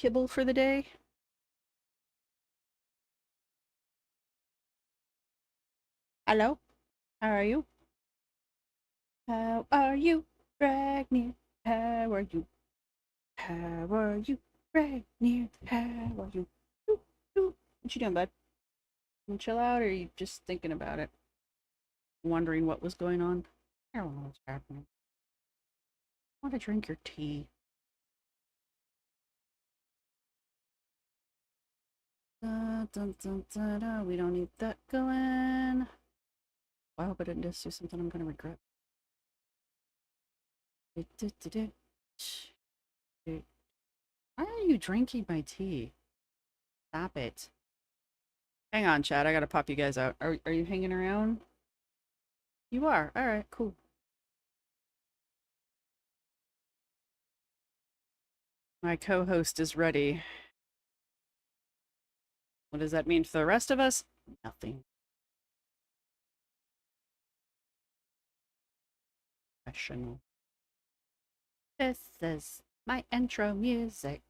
kibble for the day? Hello? How are you? How are you, Ragnar? How are you? How are you, Ragnar? How are you? Doo, doo. What you doing, bud? You chill out, or are you just thinking about it? Wondering what was going on? I don't know what's happening. I want to drink your tea. Dun, dun, dun, dun, dun. We don't need that going. I hope I didn't just do something I'm gonna regret. Why are you drinking my tea? Stop it. Hang on, Chad. I gotta pop you guys out. Are you hanging around? You are. All right, cool. My co-host is ready. What does that mean for the rest of us? Nothing. Professional. This is my intro music.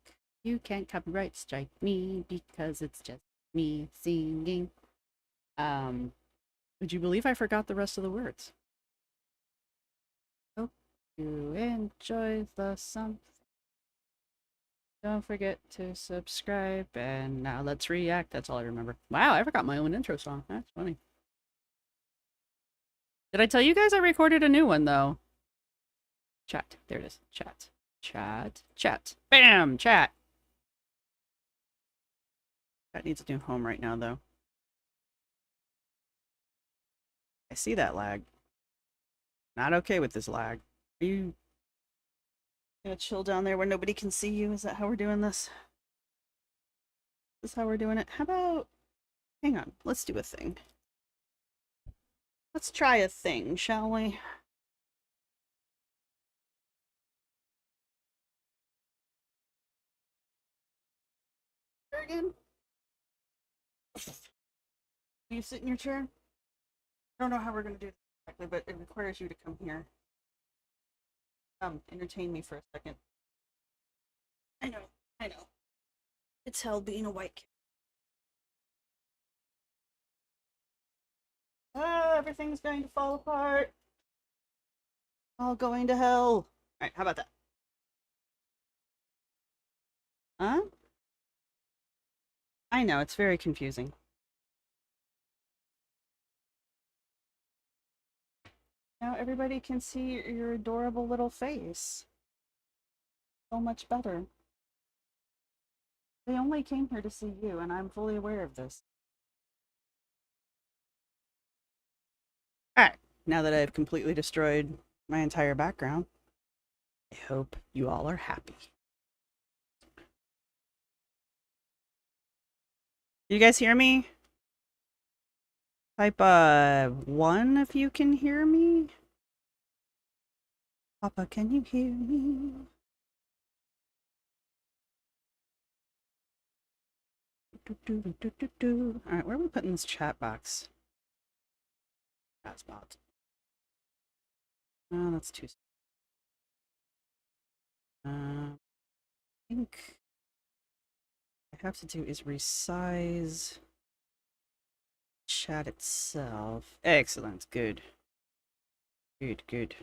You can't copyright strike me because it's just me singing. Would you believe I forgot the rest of the words? Hope you enjoy the something. Don't forget to subscribe, and now let's react. That's all I remember. Wow, I forgot my own intro song. That's funny. Did I tell you guys I recorded a new one, though? Chat. There it is. Chat. Chat. Chat. Bam! Chat. That needs a new home right now, though. I see that lag. Not okay with this lag. Are you gonna chill down there where nobody can see you? Is that how we're doing this? Is this how we're doing it? How about... Hang on. Let's do a thing. Let's try a thing, shall we? Again? Will you sit in your chair? I don't know how we're gonna do this exactly, but it requires you to come here. Entertain me for a second. I know. It's hell being a white kid. Ah, everything's going to fall apart. All going to hell. Alright, how about that? Huh? I know, it's very confusing. Now everybody can see your adorable little face. So much better. They only came here to see you, and I'm fully aware of this. Alright, now that I've completely destroyed my entire background, I hope you all are happy. You guys hear me? Type 1 if you can hear me. Papa, can you hear me? Alright, where are we putting this chat box? Chat spot. Oh, that's too... I think what I have to do is resize chat itself. Excellent, good. Good.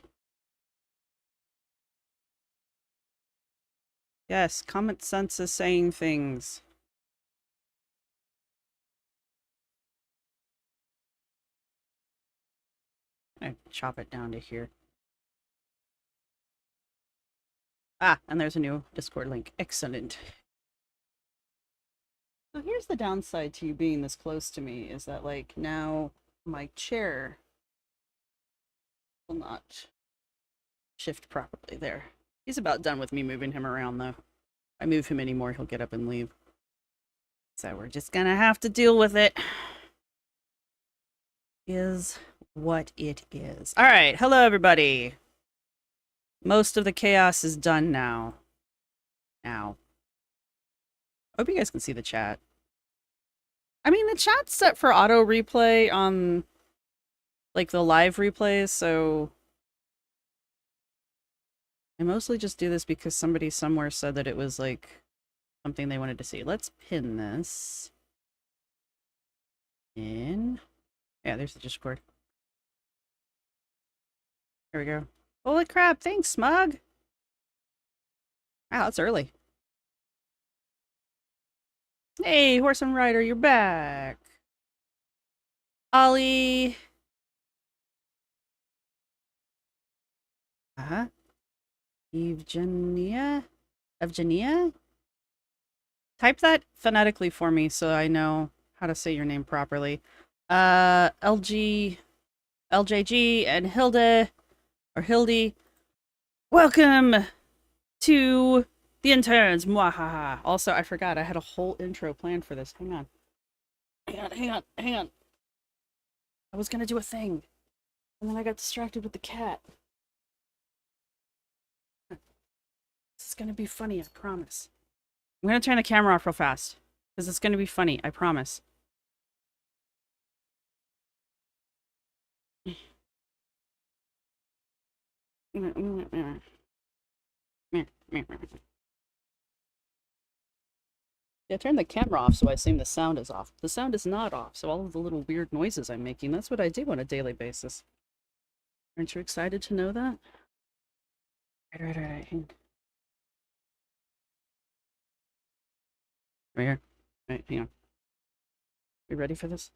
Yes, common sense is saying things. I chop it down to here. Ah, and there's a new Discord link. Excellent. So here's the downside to you being this close to me, is that, like, now my chair will not shift properly there. He's about done with me moving him around, though. If I move him anymore, he'll get up and leave. So we're just gonna have to deal with it. Is what it is. Alright, hello everybody. Most of the chaos is done now. I hope you guys can see the chat. I mean, the chat's set for auto replay on, like, the live replays, so I mostly just do this because somebody somewhere said that it was, like, something they wanted to see. Let's pin this in. Yeah, there's the Discord. There we go. Holy crap, thanks, Smug! Wow, it's early. Hey, Horse and Rider, you're back. Ollie. Uh-huh. Evgenia? Evgenia? Type that phonetically for me so I know how to say your name properly. LJG and Hilda, or Hildy. Welcome to the interns. Mwahaha. Also, I forgot I had a whole intro planned for this. Hang on. Hang on. I was gonna do a thing. And then I got distracted with the cat. This is gonna be funny, I promise. I'm gonna turn the camera off real fast. Because it's gonna be funny, I promise. Yeah, turn the camera off so I assume the sound is off. The sound is not off, so all of the little weird noises I'm making, that's what I do on a daily basis. Aren't you excited to know that? Right. Hang on. Right here. Right, hang on. You ready for this?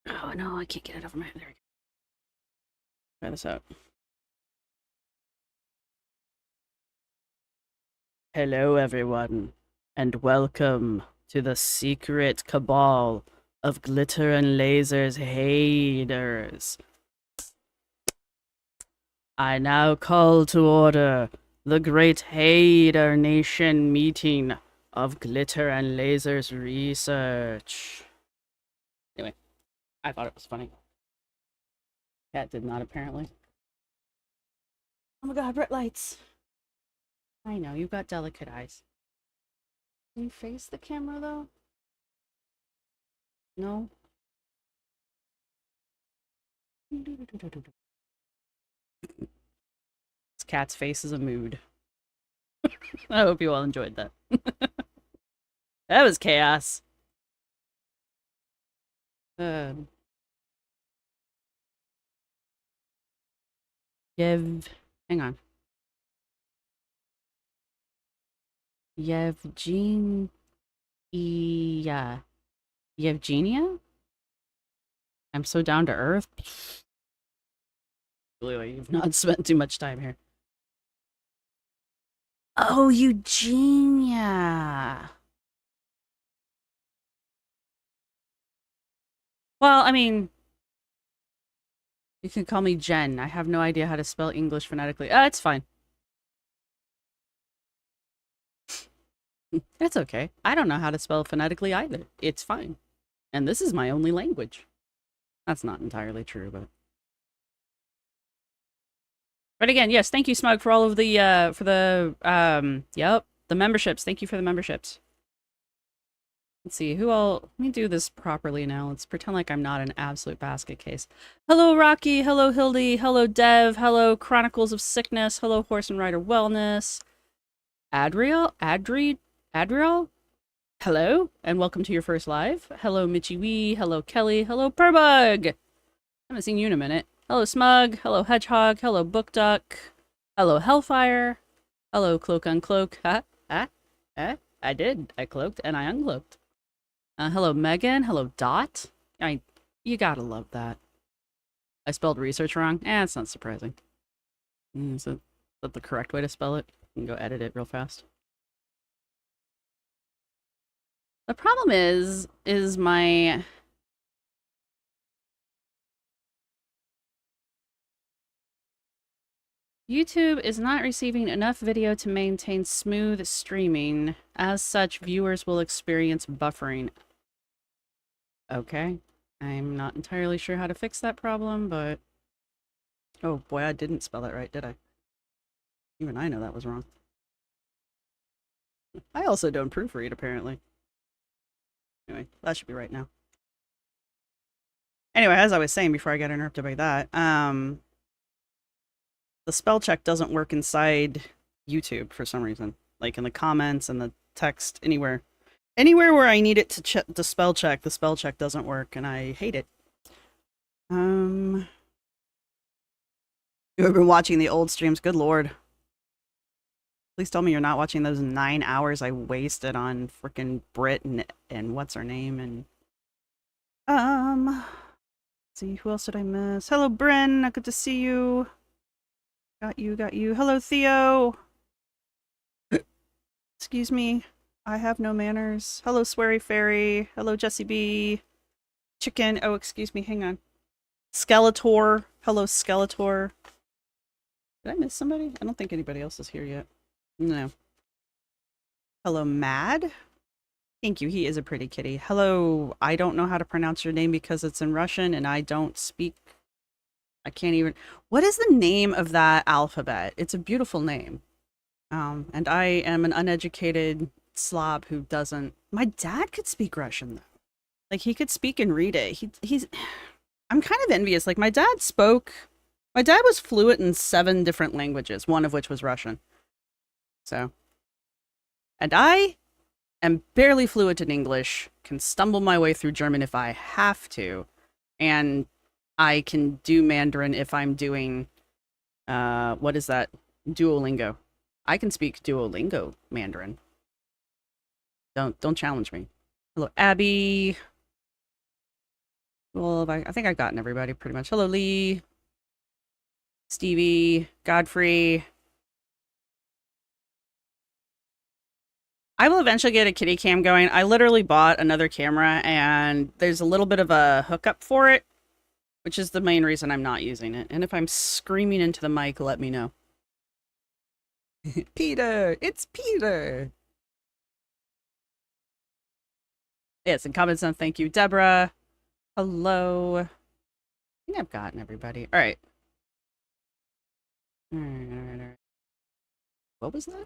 Oh no, I can't get it over my head. There we go. Try this out. Hello, everyone, and welcome to the secret cabal of Glitter and Lazer's haters. I now call to order the Great Hater Nation meeting of Glitter and Lazer's research. Anyway, I thought it was funny. Cat did not, apparently. Oh my god, bright lights. I know, you've got delicate eyes. Can you face the camera, though? No? This cat's face is a mood. I hope you all enjoyed that. That was chaos. Hang on. Yevgenia? Yevgenia? I'm so down to earth. Clearly, you've not spent too much time here. Oh, Eugenia. Well, I mean, you can call me Jen. I have no idea how to spell English phonetically. It's fine. It's okay. I don't know how to spell phonetically either. It's fine. And this is my only language. That's not entirely true, but... But again, yes, thank you, Smug, for all of the, yep, the memberships. Thank you for the memberships. Let's see, who all... Let me do this properly now. Let's pretend like I'm not an absolute basket case. Hello, Rocky. Hello, Hildy. Hello, Dev. Hello, Chronicles of Sickness. Hello, Horse and Rider Wellness. Adriel? Hello, and welcome to your first live. Hello, Mitchy Wee. Hello, Kelly. Hello, Purbug. Haven't seen you in a minute. Hello, Smug. Hello, Hedgehog. Hello, Book Duck. Hello, Hellfire. Hello, Cloak Uncloak. I did. I cloaked and I uncloaked. Hello, Megan. Hello, Dot. You gotta love that. I spelled research wrong. It's not surprising. Is that the correct way to spell it? I can go edit it real fast. The problem is my... YouTube is not receiving enough video to maintain smooth streaming. As such, viewers will experience buffering. Okay. I'm not entirely sure how to fix that problem, but... Oh boy, I didn't spell it right, did I? Even I know that was wrong. I also don't proofread, apparently. Anyway, that should be right now. Anyway, as I was saying before I got interrupted by that, the spell check doesn't work inside YouTube for some reason. like in the comments and the text, anywhere. Anywhere where I need it to spell check, the spell check doesn't work, and I hate it. You have been watching the old streams. Good lord. Please tell me you're not watching those 9 hours I wasted on freaking Brit and what's her name and let's see, who else did I miss? Hello, Bryn. Good to see you. Got you, got you. Hello, Theo. Excuse me. I have no manners. Hello, Sweary Fairy. Hello, Jessie B. Chicken. Oh, excuse me. Hang on. Skeletor. Hello, Skeletor. Did I miss somebody? I don't think anybody else is here yet. No. Hello, Mad. Thank you. He is a pretty kitty. Hello. I don't know how to pronounce your name because it's in Russian and I don't speak. I can't even. What is the name of that alphabet? It's a beautiful name. And I am an uneducated slob who doesn't. My dad could speak Russian though. Like he could speak and read it. He's. I'm kind of envious. Like my dad was fluent in 7 different languages, one of which was Russian. So. And I am barely fluent in English, can stumble my way through German if I have to, and I can do Mandarin if I'm doing, what is that? Duolingo. I can speak Duolingo Mandarin. Don't challenge me. Hello, Abby. Well, I think I've gotten everybody pretty much. Hello, Lee. Stevie. Godfrey. I will eventually get a kitty cam going. I literally bought another camera and there's a little bit of a hookup for it, which is the main reason I'm not using it. And if I'm screaming into the mic, let me know. Peter! It's Peter! Yes, and comments on thank you, Deborah. Hello. I think I've gotten everybody. All right. All right. What was that?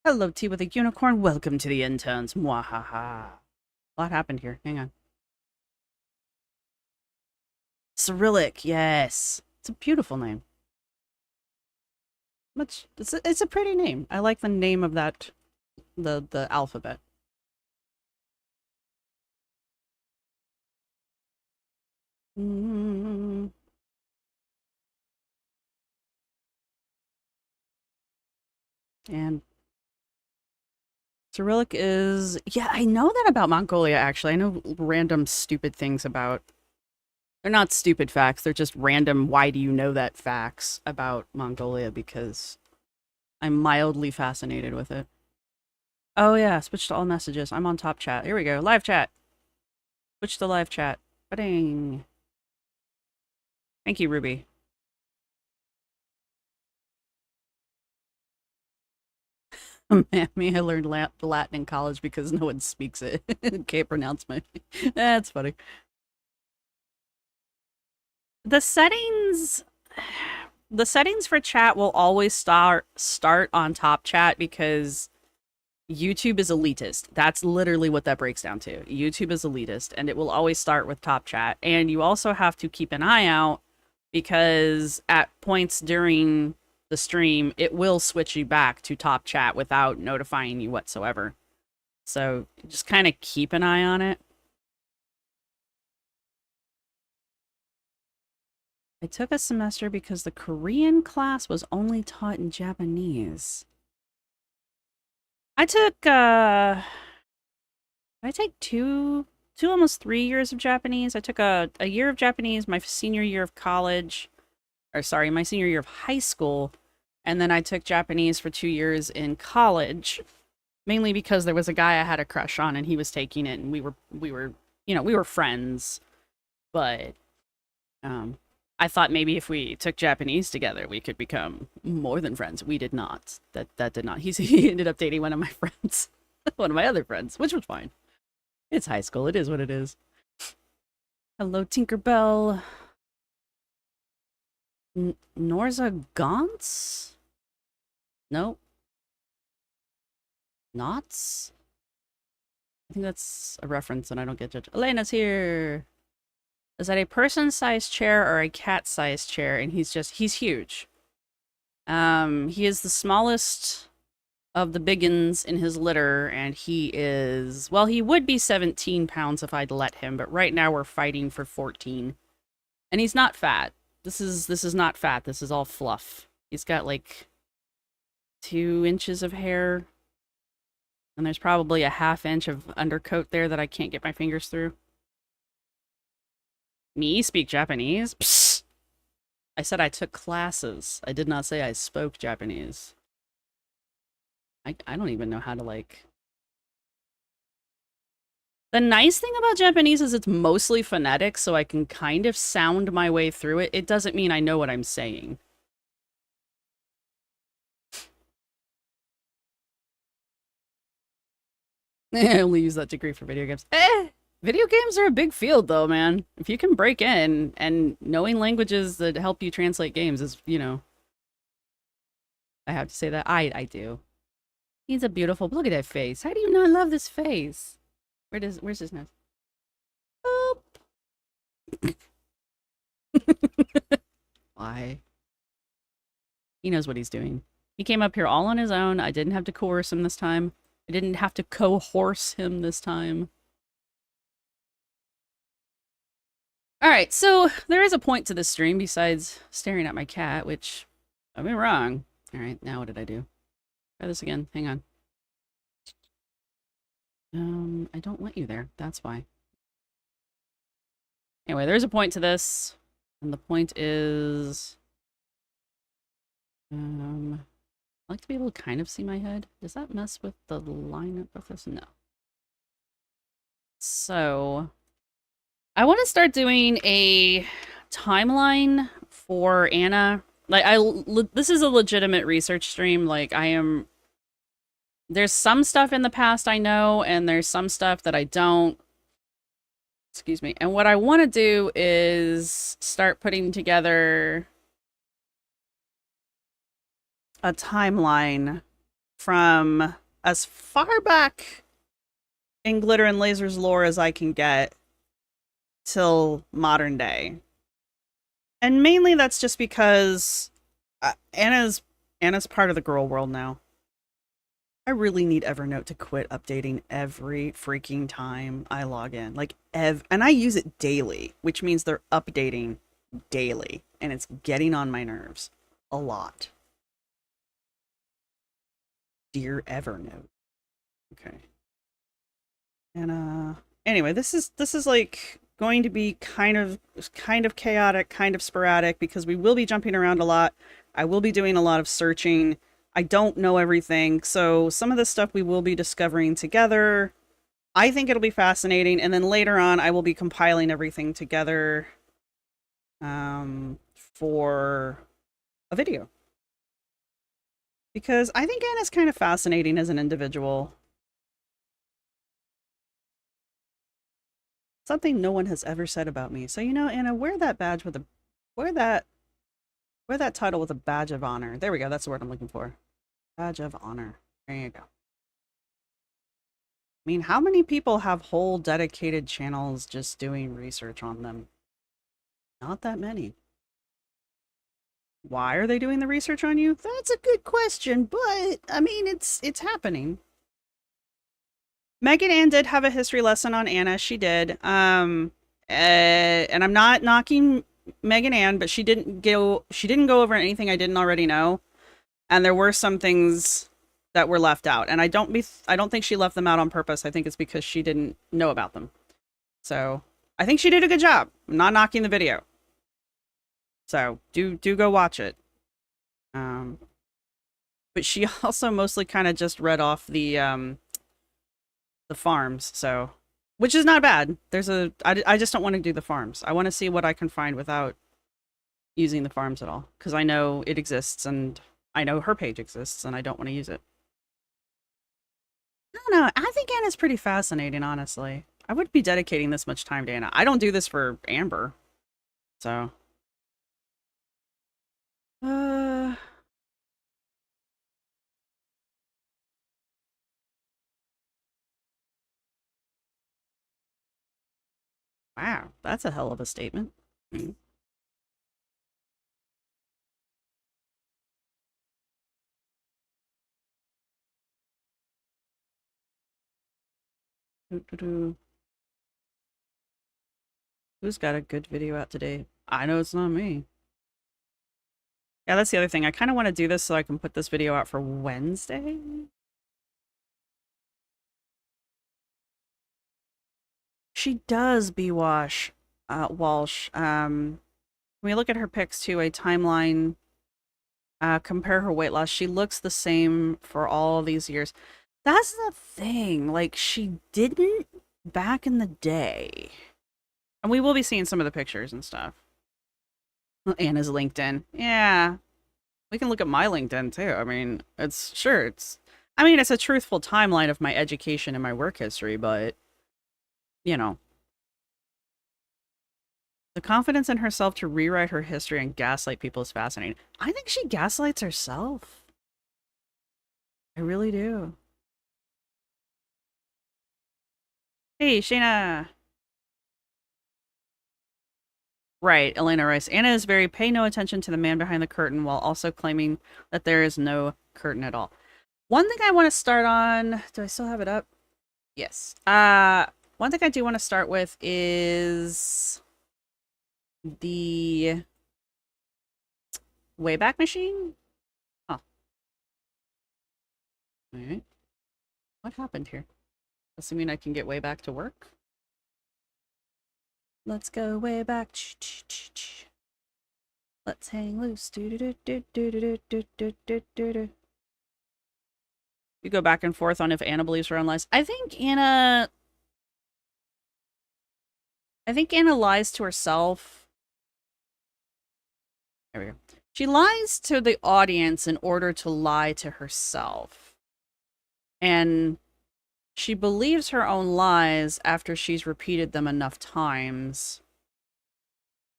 Hello, Tea with a Unicorn. Welcome to the interns. Mwahaha. A lot happened here. Hang on. Cyrillic, yes. It's a beautiful name. It's a pretty name. I like the name of that, the alphabet. Mm. And Cyrillic is, yeah, I know that about Mongolia, actually. I know random stupid things about, they're not stupid facts, they're just random why do you know that facts about Mongolia because I'm mildly fascinated with it. Oh yeah, switch to all messages. I'm on top chat. Here we go, live chat. Switch to live chat. Ba-ding. Thank you, Ruby. Me, I learned Latin in college because no one speaks it. Can't pronounce my. That's funny. The settings, the settings for chat will always start on top chat because YouTube is elitist. That's literally what that breaks down to. YouTube is elitist, and it will always start with top chat. And you also have to keep an eye out because at points during the stream, it will switch you back to top chat without notifying you whatsoever. So just kind of keep an eye on it. I took a semester because the Korean class was only taught in Japanese. I took, I take two, almost 3 years of Japanese. I took a year of Japanese my senior year of college, or sorry, my senior year of high school. And then I took Japanese for 2 years in college, mainly because there was a guy I had a crush on and he was taking it and we were friends. But, I thought maybe if we took Japanese together, we could become more than friends. We did not. That did not. He ended up dating one of my friends, one of my other friends, which was fine. It's high school. It is what it is. Hello, Tinkerbell. Norza Gauntz? No. Knots? I think that's a reference and I don't get judged. Elena's here. Is that a person-sized chair or a cat-sized chair? And he's huge. He is the smallest of the biggins in his litter, and he is, well, he would be 17 pounds if I'd let him, but right now we're fighting for 14. And he's not fat. This is not fat. This is all fluff. He's got like 2 inches of hair, and there's probably a ½ inch of undercoat there that I can't get my fingers through. Me speak Japanese? Psst. I said I took classes. I did not say I spoke Japanese. I don't even know how to, like... The nice thing about Japanese is it's mostly phonetic, so I can kind of sound my way through it. It doesn't mean I know what I'm saying. I only use that degree for video games. Video games are a big field, though, man. If you can break in, and knowing languages that help you translate games is, you know... I have to say that. I do. He's a beautiful... Look at that face. How do you not love this face? Where's his nose? Boop. Why? He knows what he's doing. He came up here all on his own. I didn't have to coerce him this time. I didn't have to coerce him this time. Alright, so there is a point to this stream besides staring at my cat, which... Don't be wrong. Alright, now what did I do? Try this again. Hang on. I don't want you there. That's why. Anyway, there's a point to this. And the point is... I'd like to be able to kind of see my head. Does that mess with the lineup of this? No. So... I want to start doing a timeline for Anna. Like, this is a legitimate research stream. Like, there's some stuff in the past I know, and there's some stuff that I don't. Excuse me. And what I want to do is start putting together a timeline from as far back in Glitter and Lazer's lore as I can get till modern day. And mainly that's just because Anna's part of the girl world now. I really need Evernote to quit updating every freaking time I log in. Like, and I use it daily, which means they're updating daily. And it's getting on my nerves a lot. Dear Evernote. Okay. And, anyway, this is like going to be kind of chaotic, kind of sporadic, because we will be jumping around a lot. I will be doing a lot of searching. I don't know everything, so some of this stuff we will be discovering together. I think it'll be fascinating, and then later on I will be compiling everything together for a video. Because I think Anna's kind of fascinating as an individual. Something no one has ever said about me. So, you know, Anna, wear that badge with a... Wear that title with a badge of honor. There we go. That's the word I'm looking for. Badge of honor. There you go. I mean, how many people have whole dedicated channels just doing research on them? Not that many. Why are they doing the research on you? That's a good question, but, I mean, it's happening. Megan Ann did have a history lesson on Anna. She did. And I'm not knocking Megan Ann, but she didn't go over anything I didn't already know. And there were some things that were left out. And I don't think she left them out on purpose. I think it's because she didn't know about them. So I think she did a good job. I'm not knocking the video. So do go watch it. But she also mostly kind of just read off the farms, so, which is not bad. I just don't want to do the farms. I want to see what I can find without using the farms at all, because I know it exists, and I know her page exists, and I don't want to use it. I don't know. I think Anna's pretty fascinating, honestly. I wouldn't be dedicating this much time to Anna. I don't do this for Amber, so. Wow, that's a hell of a statement. Doo-doo-doo. Who's got a good video out today? I know it's not me. Yeah, that's the other thing. I kind of want to do this so I can put this video out for Wednesday. She does B-Wash, Walsh. When we look at her pics to a timeline, compare her weight loss, she looks the same for all these years. That's the thing. Like, she didn't back in the day. And we will be seeing some of the pictures and stuff. Anna's LinkedIn. Yeah. We can look at my LinkedIn too. I mean, it's a truthful timeline of my education and my work history, but you know, the confidence in herself to rewrite her history and gaslight people is fascinating. I think she gaslights herself. I really do. Hey, Shayna. Right, Elena Rice. Anna is very pay no attention to the man behind the curtain while also claiming that there is no curtain at all. One thing I want to start on, do I still have it up? Yes. One thing I do want to start with is the Wayback Machine. Oh. All right. What happened here? Does it mean I can get way back to work? Let's go way back. Let's hang loose. You go back and forth on if Anna believes her own lies. I think Anna lies to herself. There we go. She lies to the audience in order to lie to herself. And she believes her own lies after she's repeated them enough times.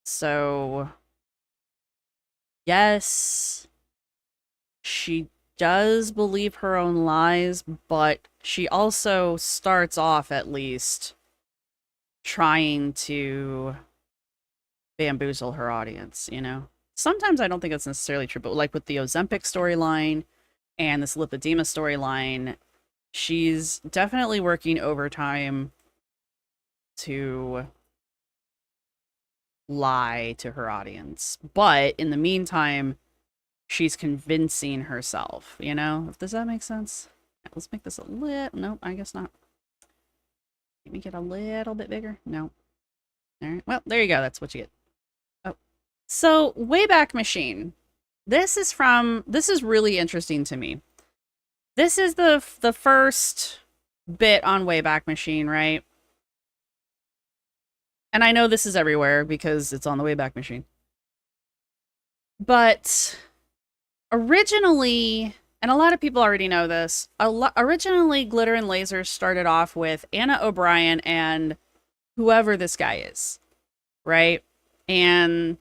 So, yes, she does believe her own lies, but she also starts off, at least, trying to bamboozle her audience, you know? Sometimes I don't think it's necessarily true, but like with the Ozempic storyline and this lipedema storyline, she's definitely working overtime to lie to her audience. But in the meantime, she's convincing herself, you know? Does that make sense? Let's make this a little... No, I guess not. Let me get a little bit bigger. No. All right. Well, there you go. That's what you get. Oh. So, Wayback Machine. This is really interesting to me. This is the first bit on Wayback Machine, right? And I know this is everywhere because it's on the Wayback Machine. But originally, and a lot of people already know this, originally Glitter and Lazer started off with Anna O'Brien and whoever this guy is, right? And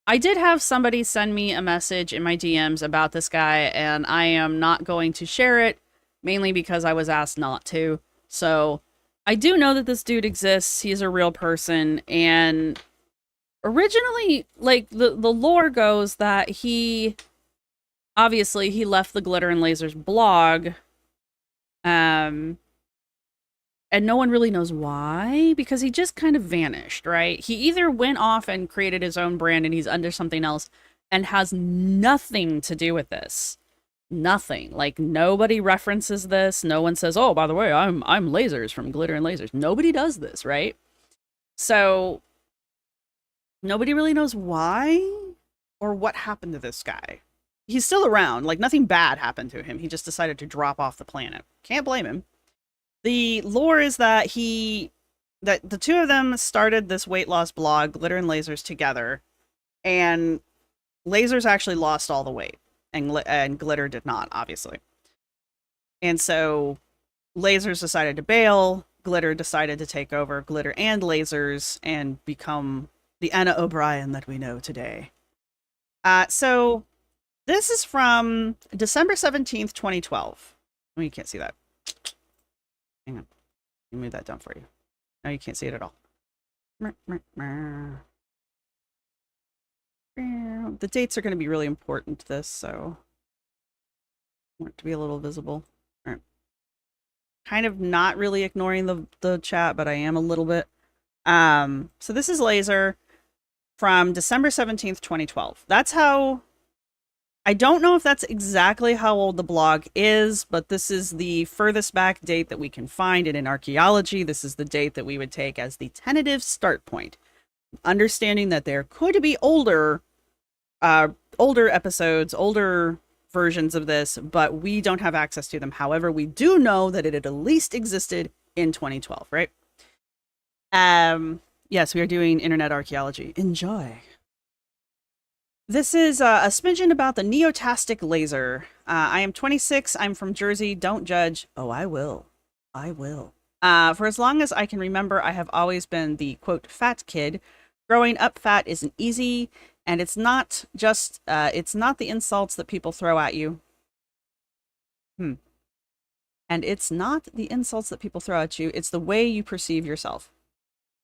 I did have somebody send me a message in my DMs about this guy, and I am not going to share it, mainly because I was asked not to. So I do know that this dude exists. He's a real person, and originally, like, the lore goes that he left the Glitter and Lazer's blog, and no one really knows why, because he just kind of vanished, right? He either went off and created his own brand and he's under something else and has nothing to do with this. Nothing. Like, nobody references this. No one says, oh, by the way, I'm Lasers from Glitter and Lasers. Nobody does this, right? So nobody really knows why or what happened to this guy. He's still around. Like, nothing bad happened to him. He just decided to drop off the planet. Can't blame him. The lore is that that the two of them started this weight loss blog, Glitter and Lasers, together, and Lasers actually lost all the weight, and Glitter did not, obviously. And so Lasers decided to bail. Glitter decided to take over Glitter and Lasers and become the Anna O'Brien that we know today. So this is from December 17th, 2012. Oh, you can't see that. Hang on. Let me move that down for you. No, you can't see it at all. The dates are going to be really important to this, so I want it to be a little visible. All right. kind of not really ignoring the chat, but I am a little bit. So this is Lazer from December 17th, 2012. That's how, I don't know if that's exactly how old the blog is, but this is the furthest back date that we can find. And in archaeology, this is the date that we would take as the tentative start point. Understanding that there could be older episodes, older versions of this, but we don't have access to them. However, we do know that it had at least existed in 2012, right? Yes, we are doing internet archaeology. Enjoy. This is a smidgen about the neotastic laser. I am 26. I'm from Jersey. Don't judge. Oh, I will. I will. For as long as I can remember, I have always been the, quote, fat kid. Growing up fat isn't easy, and it's not just, it's not the insults that people throw at you. And it's not the insults that people throw at you. It's the way you perceive yourself.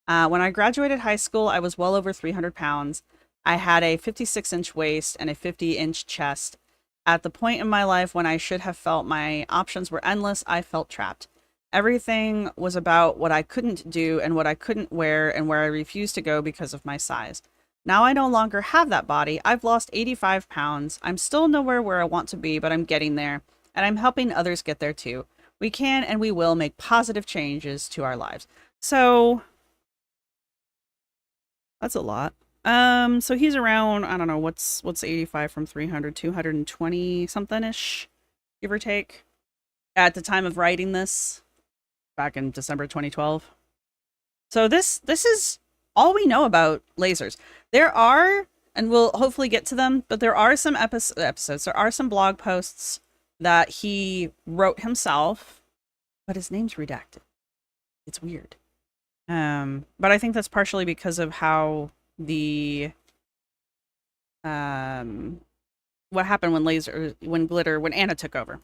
When I graduated high school, I was well over 300 pounds. I had a 56-inch waist and a 50-inch chest. At the point in my life when I should have felt my options were endless, I felt trapped. Everything was about what I couldn't do and what I couldn't wear and where I refused to go because of my size. Now I no longer have that body. I've lost 85 pounds. I'm still nowhere where I want to be, but I'm getting there, and I'm helping others get there too. We can and we will make positive changes to our lives. So that's a lot. So he's around, I don't know, what's 85 from 300, 220 something-ish, give or take, at the time of writing this, back in December 2012. So this is all we know about lasers. There are, and we'll hopefully get to them, but there are some episodes, there are some blog posts that he wrote himself, but his name's redacted. It's weird. But I think that's partially because of how the what happened when Anna took over.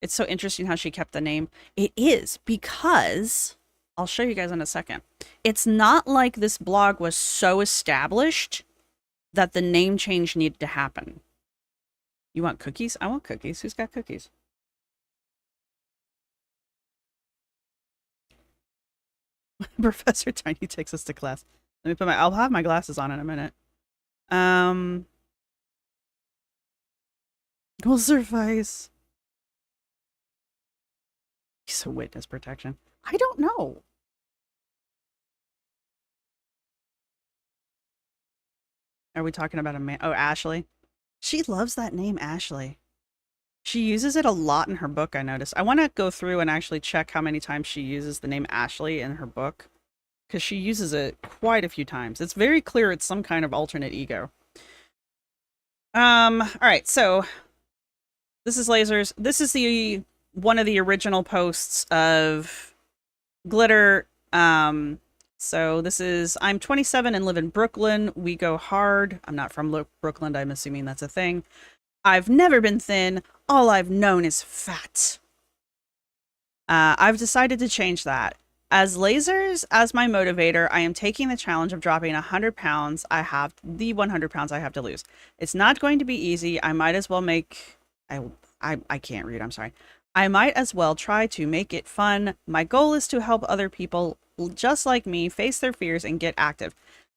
It's so interesting how she kept the name. It is because I'll show you guys in a second. It's not like this blog was so established that the name change needed to happen. You want cookies? I want cookies. Who's got cookies? Professor Tiny takes us to class. Let me put I'll have my glasses on in a minute. Will suffice. So witness protection. I don't know. Are we talking about a man? Oh, Ashley. She loves that name, Ashley. She uses it a lot in her book, I noticed. I want to go through and actually check how many times she uses the name Ashley in her book, because she uses it quite a few times. It's very clear it's some kind of alternate ego. All right, so this is Lasers. This is the one of the original posts of Glitter. So this is, I'm 27 and live in Brooklyn. We go hard. I'm not from Brooklyn. I'm assuming that's a thing. I've never been thin. All I've known is fat. I've decided to change that. As Lasers, as my motivator, I am taking the challenge of dropping 100 pounds. I have the 100 pounds I have to lose. It's not going to be easy. I might as well make, I can't read, I'm sorry. I might as well try to make it fun. My goal is to help other people just like me face their fears and get active.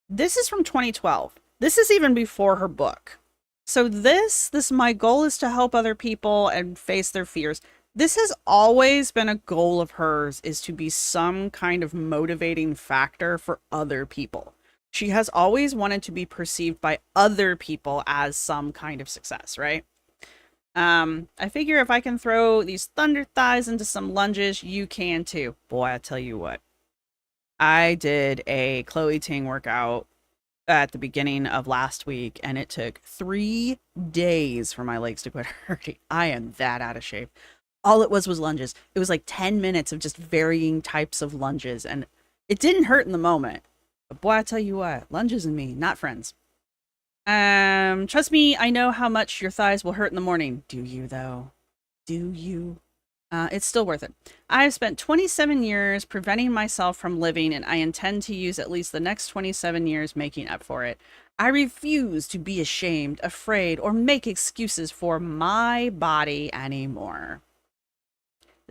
This is from 2012. This is even before her book. So this my goal is to help other people and face their fears. This has always been a goal of hers, is to be some kind of motivating factor for other people. She has always wanted to be perceived by other people as some kind of success, right? I figure if I can throw these thunder thighs into some lunges, you can too. Boy, I tell you what. I did a Chloe Ting workout at the beginning of last week, and it took 3 days for my legs to quit hurting. I am that out of shape. All it was lunges. It was like 10 minutes of just varying types of lunges, and it didn't hurt in the moment. But boy, I tell you what, lunges and me, not friends. Trust me, I know how much your thighs will hurt in the morning. Do you, though? Do you? It's still worth it. I have spent 27 years preventing myself from living, and I intend to use at least the next 27 years making up for it. I refuse to be ashamed, afraid, or make excuses for my body anymore.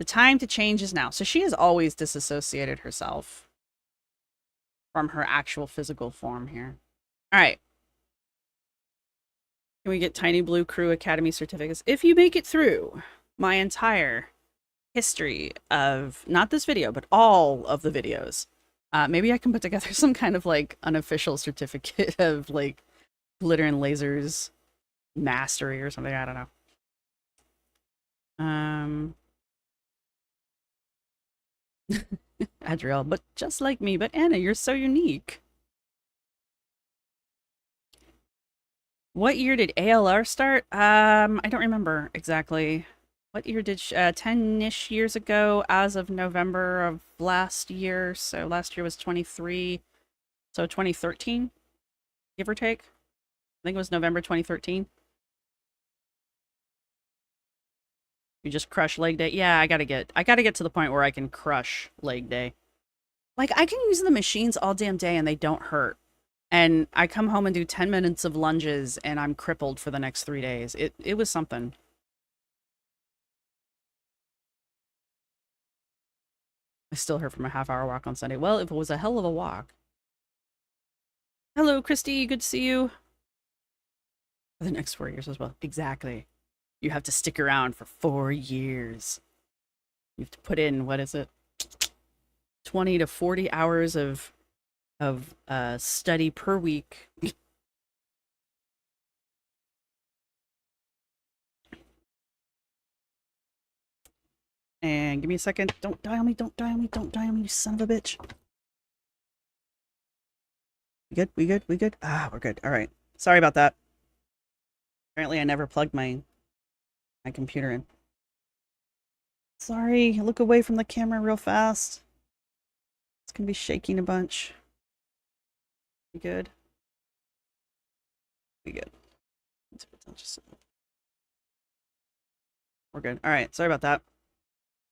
The time to change is now. So she has always disassociated herself from her actual physical form here. All right. Can we get Tiny Blue Crew Academy certificates? If you make it through my entire history of, not this video, but all of the videos, maybe I can put together some kind of like unofficial certificate of like Glitter and Lazer's mastery or something. I don't know. Adriel, but just like me. But Anna, you're so unique. What year did ALR start? I don't remember exactly. What year did 10-ish years ago as of November of last year. So last year was 23. So 2013, give or take. I think it was November 2013. You just crush leg day. Yeah, I gotta get to the point where I can crush leg day. Like, I can use the machines all damn day and they don't hurt. And I come home and do 10 minutes of lunges and I'm crippled for the next 3 days. It was something. I still heard from a half-hour walk on Sunday. Well, if it was a hell of a walk. Hello, Christy. Good to see you. For the next 4 years as well. Exactly. You have to stick around for 4 years. You have to put in, what is it? 20 to 40 hours of study per week. And give me a second. Don't die on me, don't die on me, don't die on me, you son of a bitch. We good? We good? We good? Ah, we're good. All right. Sorry about that. Apparently I never plugged my computer in. Sorry, look away from the camera real fast. It's gonna be shaking a bunch. We good? We good. We're good. All right, sorry about that.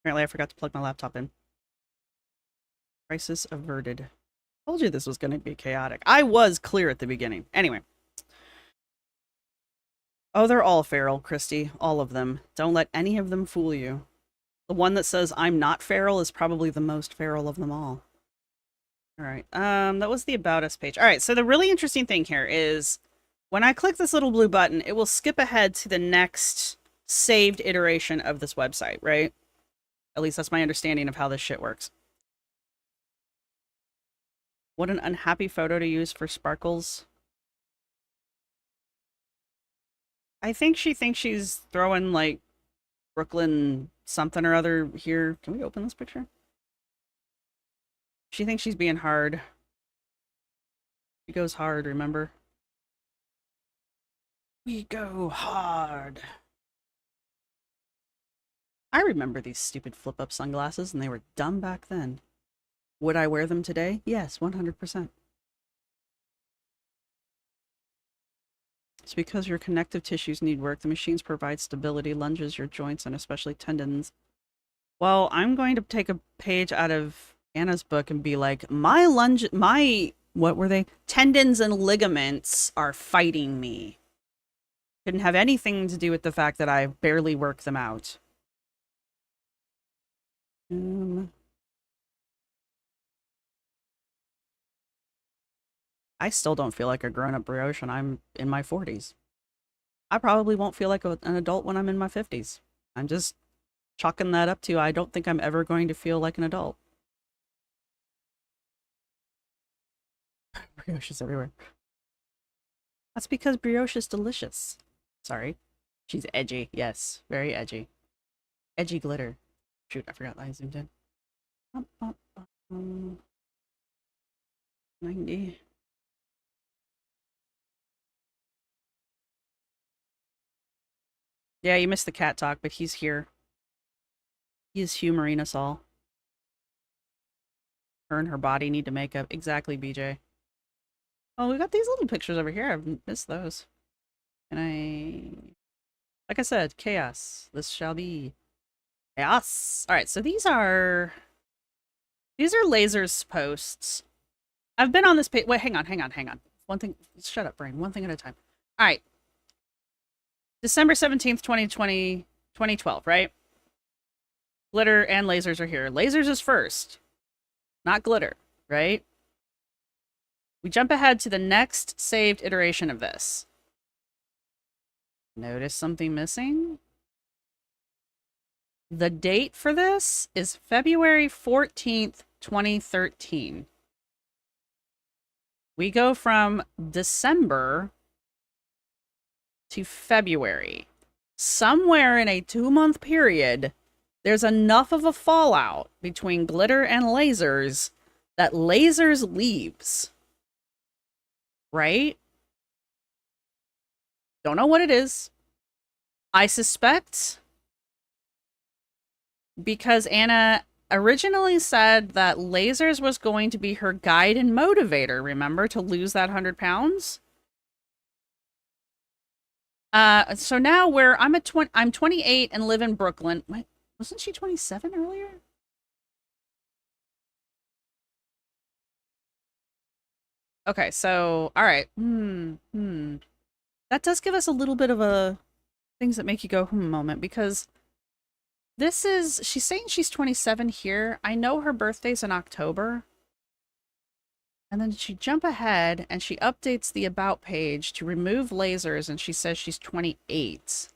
Apparently I forgot to plug my laptop in. Crisis averted. Told you this was going to be chaotic. I was clear at the beginning. Anyway. Oh, they're all feral, Christy. All of them. Don't let any of them fool you. The one that says I'm not feral is probably the most feral of them all. All right. That was the About Us page. All right, so the really interesting thing here is when I click this little blue button, it will skip ahead to the next saved iteration of this website, right? At least that's my understanding of how this shit works. What an unhappy photo to use for sparkles. I think she thinks she's throwing, like, Brooklyn something or other here. Can we open this picture? She thinks she's being hard. She goes hard, remember? We go hard. I remember these stupid flip-up sunglasses, and they were dumb back then. Would I wear them today? Yes, 100%. It's because your connective tissues need work. The machines provide stability, lunges your joints, and especially tendons. Well, I'm going to take a page out of Anna's book and be like, what were they? Tendons and ligaments are fighting me. Didn't have anything to do with the fact that I barely work them out. I still don't feel like a grown-up brioche when I'm in my 40s. I probably won't feel like an adult when I'm in my 50s. I'm just chalking that up to I don't think I'm ever going to feel like an adult. Brioche is everywhere. That's because brioche is delicious. Sorry. She's edgy. Yes, very edgy. Edgy glitter. Shoot, I forgot I zoomed in. 90. Yeah, you missed the cat talk, but he's here. He is humoring us all. Her and her body need to make up. Exactly, BJ. Oh, we got these little pictures over here. I've missed those. And like I said, chaos. This shall be chaos. All right, so these are Lazer's posts. I've been on this page. Wait, hang on. One thing. Shut up, brain. One thing at a time. All right. December 17th, 2020, 2012, right? Glitter and lasers are here. Lasers is first, not glitter, right? We jump ahead to the next saved iteration of this. Notice something missing? The date for this is February 14th, 2013. We go from December to February. Somewhere in a 2-month period, there's enough of a fallout between Glitter and Lasers that Lasers leaves. Right? Don't know what it is. I suspect because Anna originally said that Lasers was going to be her guide and motivator, remember, to lose that 100 pounds? So now I'm 28 and live in Brooklyn. Wait, wasn't she 27 earlier? Okay, so all right. That does give us a little bit of a things that make you go moment, because she's saying she's 27 here. I know her birthday's in October. And then she jump ahead and she updates the about page to remove lasers, and she says she's 28.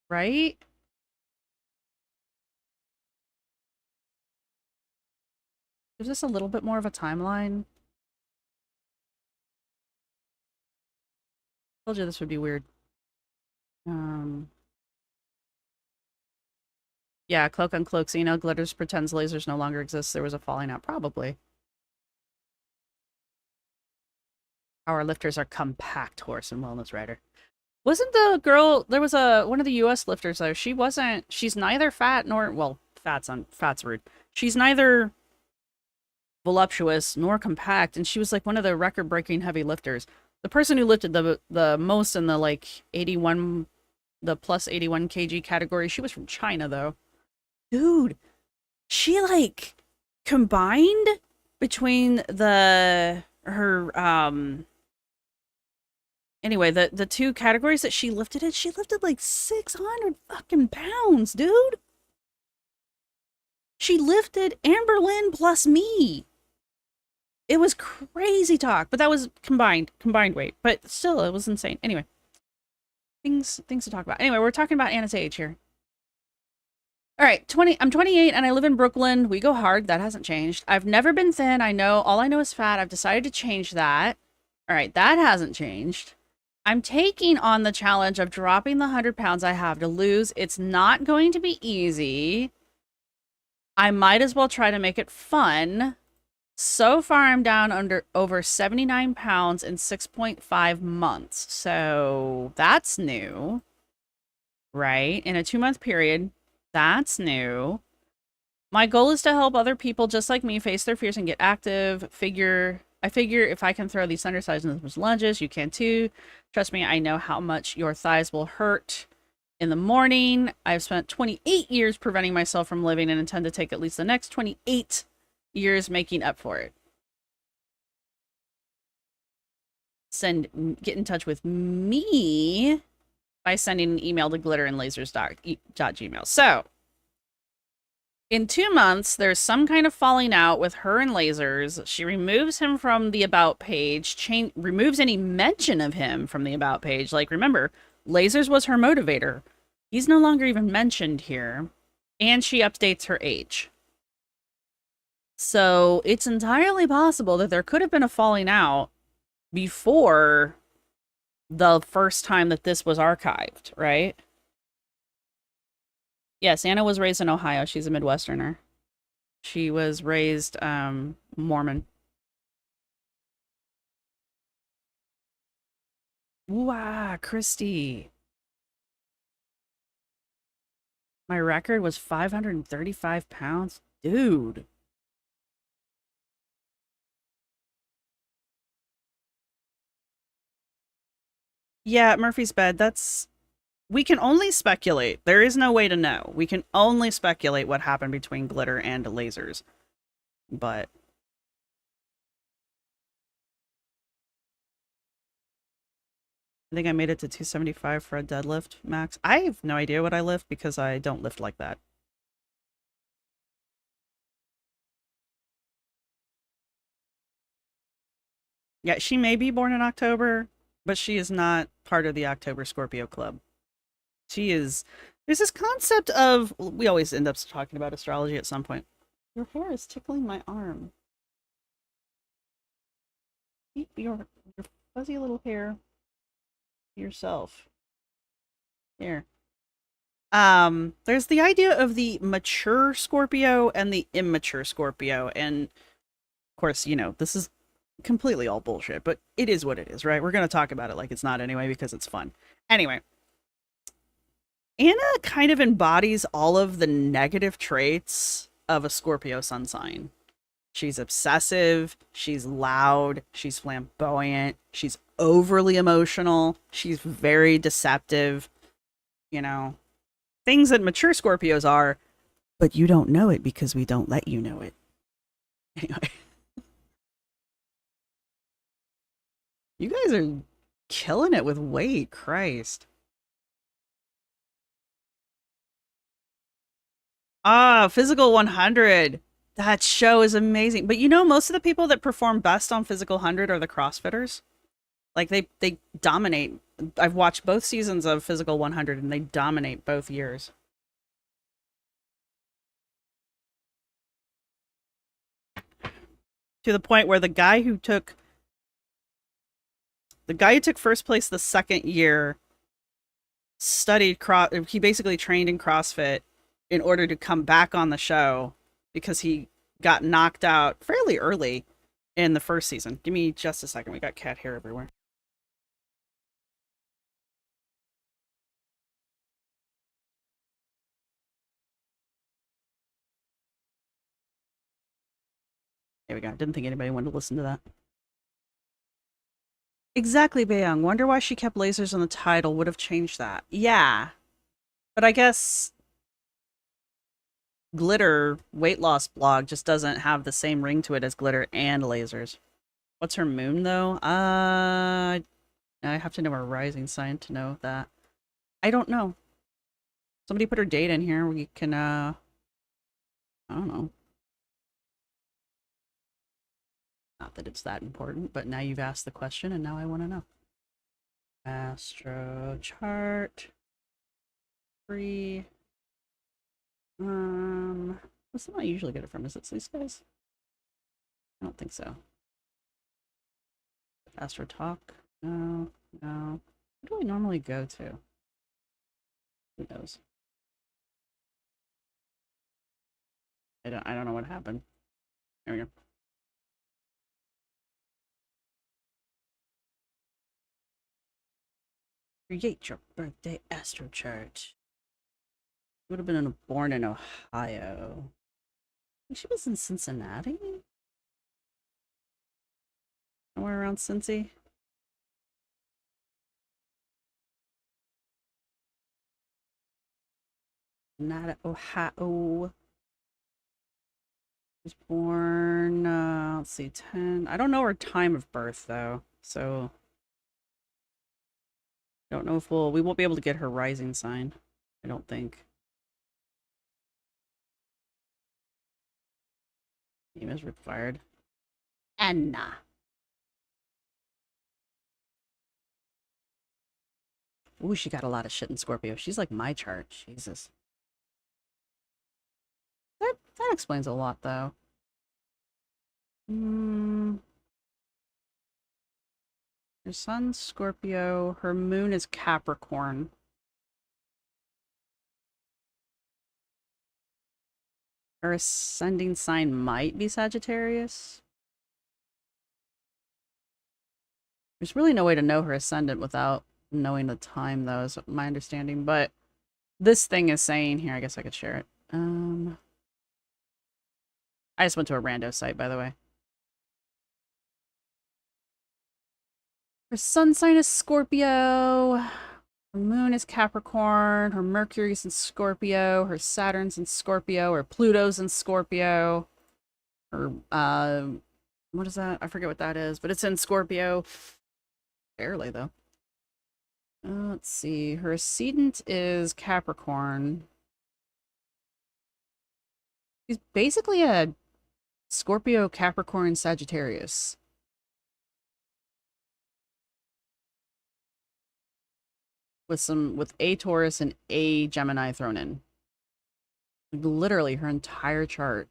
Right? Gives us a little bit more of a timeline. Told you this would be weird. Yeah, Cloak on Cloak. Xeno Glitters pretends lasers no longer exist. There was a falling out. Probably. Our lifters are compact horse and wellness rider. Wasn't the girl, there was one of the US lifters though. She's neither fat nor, well, fat's rude. She's neither voluptuous nor compact, and she was like one of the record-breaking heavy lifters. The person who lifted the most in the like 81, the plus 81 kg category, she was from China though. Dude, she like combined between anyway, the two categories that she lifted like 600 fucking pounds, dude. She lifted Amberlynn plus me. It was crazy talk, but that was combined weight. But still, it was insane. Anyway, things to talk about. Anyway, we're talking about Anna's age here. All right, I'm 28 and I live in Brooklyn. We go hard. That hasn't changed. I've never been thin. All I know is fat. I've decided to change that. All right, that hasn't changed. I'm taking on the challenge of dropping the 100 pounds I have to lose. It's not going to be easy. I might as well try to make it fun. So far, I'm down over 79 pounds in 6.5 months. So that's new, right? In a 2-month period, that's new. My goal is to help other people just like me face their fears and get active. I figure if I can throw these thunder thighs in those lunges, you can too. Trust me, I know how much your thighs will hurt in the morning. I've spent 28 years preventing myself from living and intend to take at least the next 28 years making up for it. Get in touch with me by sending an email to glitterandlasers.gmail. So, in 2 months, there's some kind of falling out with her and Lasers. She removes him from the About page, removes any mention of him from the About page. Like, remember, Lasers was her motivator. He's no longer even mentioned here. And she updates her age. So, it's entirely possible that there could have been a falling out before the first time that this was archived, right? Yes, Anna was raised in Ohio. She's a Midwesterner. She was raised Mormon. Wow, Christy. My record was 535 pounds. Dude. Yeah, Murphy's bed. We can only speculate. There is no way to know. We can only speculate what happened between Glitter and Lasers. But I think I made it to 275 for a deadlift max. I have no idea what I lift because I don't lift like that. Yeah, she may be born in October, but she is not part of the October Scorpio Club. She is. There's this concept of. We always end up talking about astrology at some point. Your hair is tickling my arm. Keep your fuzzy little hair to yourself. Here. There's the idea of the mature Scorpio and the immature Scorpio, and of course, you know, this is completely all bullshit, but it is what it is, right? We're going to talk about it like it's not anyway because it's fun. Anyway, Anna kind of embodies all of the negative traits of a Scorpio sun sign. She's obsessive, she's loud, she's flamboyant, she's overly emotional, she's very deceptive, you know, things that mature Scorpios are, but you don't know it because we don't let you know it. Anyway. You guys are killing it with weight, Christ. Ah, Physical 100. That show is amazing. But you know, most of the people that perform best on Physical 100 are the CrossFitters. Like they dominate. I've watched both seasons of Physical 100 and they dominate both years. To the point where the guy who took first place the second year he basically trained in CrossFit in order to come back on the show because he got knocked out fairly early in the first season. Give me just a second. We got cat hair everywhere. There we go. Didn't think anybody wanted to listen to that. Exactly, Bayoung. Wonder why she kept lasers on the title. Would have changed that. Yeah. But I guess Glitter weight loss blog just doesn't have the same ring to it as Glitter and Lasers. What's her moon, though? I have to know her rising sign to know that. I don't know. Somebody put her date in here. We can, I don't know. Not that it's that important, but now you've asked the question and now I want to know. Astro chart. Free. What's the one I usually get it from? Is it these guys? I don't think so. Astro Talk? No, no. Who do I normally go to? Who knows? I don't know what happened. There we go. Create your birthday astro chart. Would have been born in Ohio. I think she was in Cincinnati? Somewhere around Cincy? Not Ohio. Was born, let's see, 10. I don't know her time of birth, though. So, don't know if we won't be able to get her rising sign. I don't think. Name is required. Anna. Ooh, she got a lot of shit in Scorpio. She's like my chart. Jesus. That explains a lot, though. Her sun's Scorpio. Her moon is Capricorn. Her ascending sign might be Sagittarius. There's really no way to know her ascendant without knowing the time, though, is my understanding. But this thing is saying here, I guess I could share it. I just went to a rando site, by the way. Her sun sign is Scorpio. Her moon is Capricorn. Her Mercury's in Scorpio. Her Saturn's in Scorpio. Her Pluto's in Scorpio. Her, what is that? I forget what that is, but it's in Scorpio. Barely, though. Let's see. Her ascendant is Capricorn. She's basically a Scorpio, Capricorn, Sagittarius. With a Taurus and a Gemini thrown in. Like, literally, her entire chart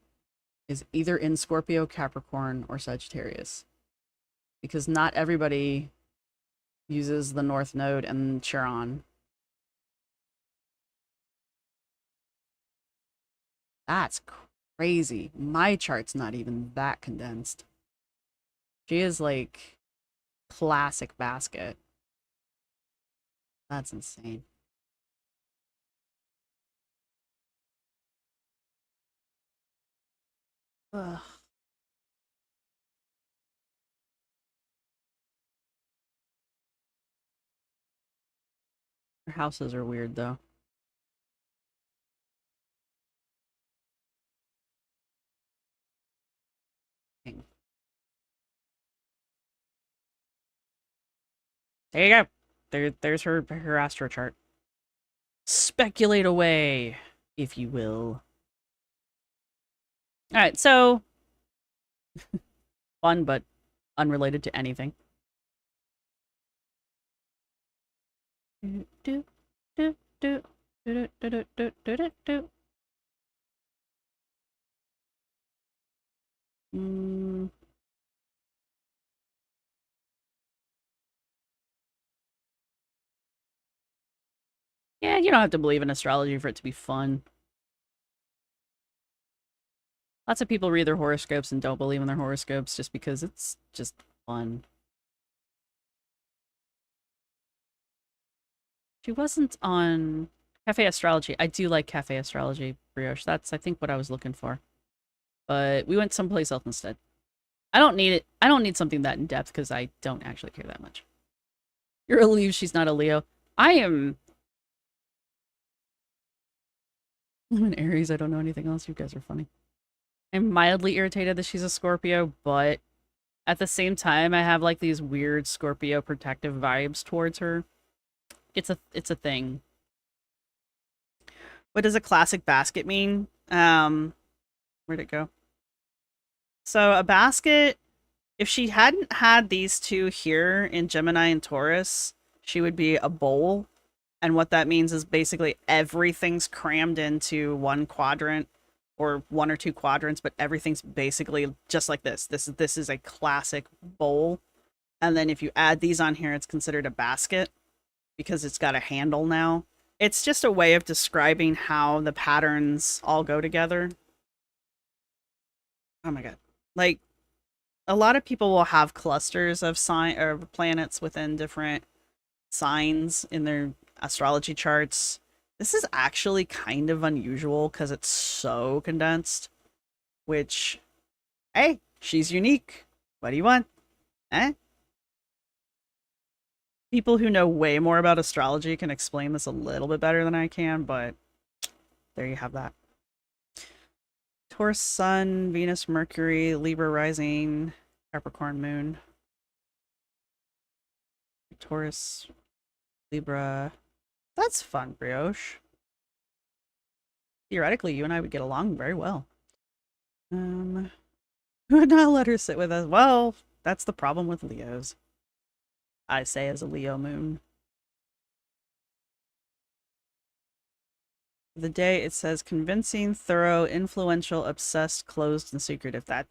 is either in Scorpio, Capricorn, or Sagittarius. Because not everybody uses the North Node and Chiron. That's crazy. My chart's not even that condensed. She is like classic basket. That's insane. Ugh. Her houses are weird though. Dang. There you go. There's her astro chart. Speculate away, if you will. All right, so fun but unrelated to anything. Do, do, do, do, do, do, do, do, do, do. Yeah, you don't have to believe in astrology for it to be fun. Lots of people read their horoscopes and don't believe in their horoscopes just because it's just fun. She wasn't on Cafe Astrology. I do like Cafe Astrology, Brioche. That's, I think, what I was looking for. But we went someplace else instead. I don't need it. I don't need something that in depth because I don't actually care that much. You're a Leo. She's not a Leo. I am. I'm an Aries. I don't know anything else. You guys are funny. I'm mildly irritated that she's a Scorpio, but at the same time, I have like these weird Scorpio protective vibes towards her. It's a thing. What does a classic basket mean? Where'd it go? So a basket, if she hadn't had these two here in Gemini and Taurus, she would be a bowl. And what that means is basically everything's crammed into one quadrant or one or two quadrants, but everything's basically just like this. This is a classic bowl. And then if you add these on here, it's considered a basket because it's got a handle now. It's just a way of describing how the patterns all go together. Oh my god. Like, a lot of people will have clusters of planets within different signs in their astrology charts. This is actually kind of unusual because it's so condensed, which, hey, she's unique. What do you want? Eh? People who know way more about astrology can explain this a little bit better than I can, but there you have that. Taurus Sun, Venus, Mercury, Libra rising, Capricorn moon. Taurus, Libra. That's fun, Brioche. Theoretically, you and I would get along very well. Who would not let her sit with us? Well, that's the problem with Leos. I say as a Leo moon. The day it says convincing, thorough, influential, obsessed, closed, and secretive. That.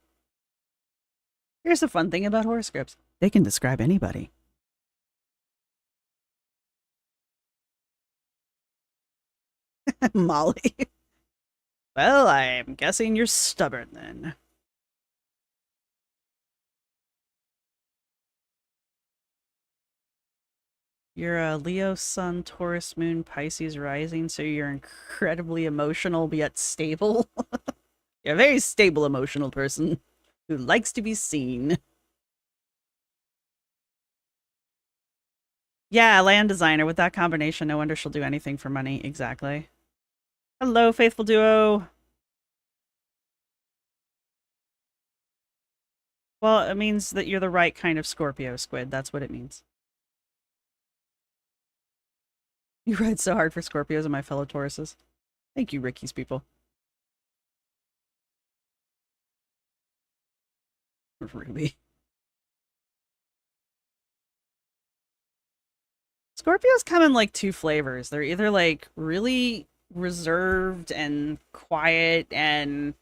Here's the fun thing about horoscopes. They can describe anybody. Molly. Well, I'm guessing you're stubborn then. You're a Leo sun, Taurus moon, Pisces rising, so you're incredibly emotional but yet stable. You're a very stable emotional person who likes to be seen. Yeah, land designer. With that combination, no wonder she'll do anything for money. Exactly. Hello, faithful duo. Well, it means that you're the right kind of Scorpio, Squid. That's what it means. You ride so hard for Scorpios and my fellow Tauruses. Thank you, Ricky's people. Ruby. Scorpios come in like two flavors. They're either like really reserved and quiet and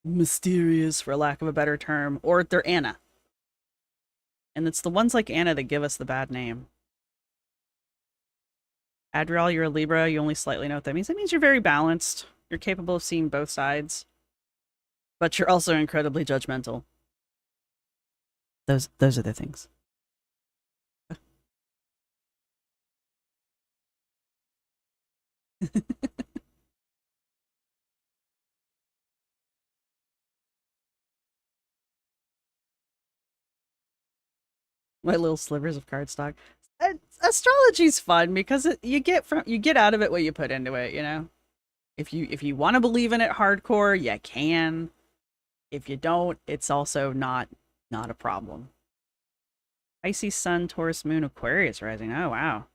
mysterious, for lack of a better term, or they're Anna. And it's the ones like Anna that give us the bad name. Adriel, you're a Libra. You only slightly know what that means. That means you're very balanced. You're capable of seeing both sides. But you're also incredibly judgmental. Those are the things. My little slivers of cardstock. Astrology's fun because you get out of it what you put into it, you know? If you want to believe in it hardcore, you can. If you don't, it's also not a problem. Pisces Sun, Taurus Moon, Aquarius rising. Oh wow.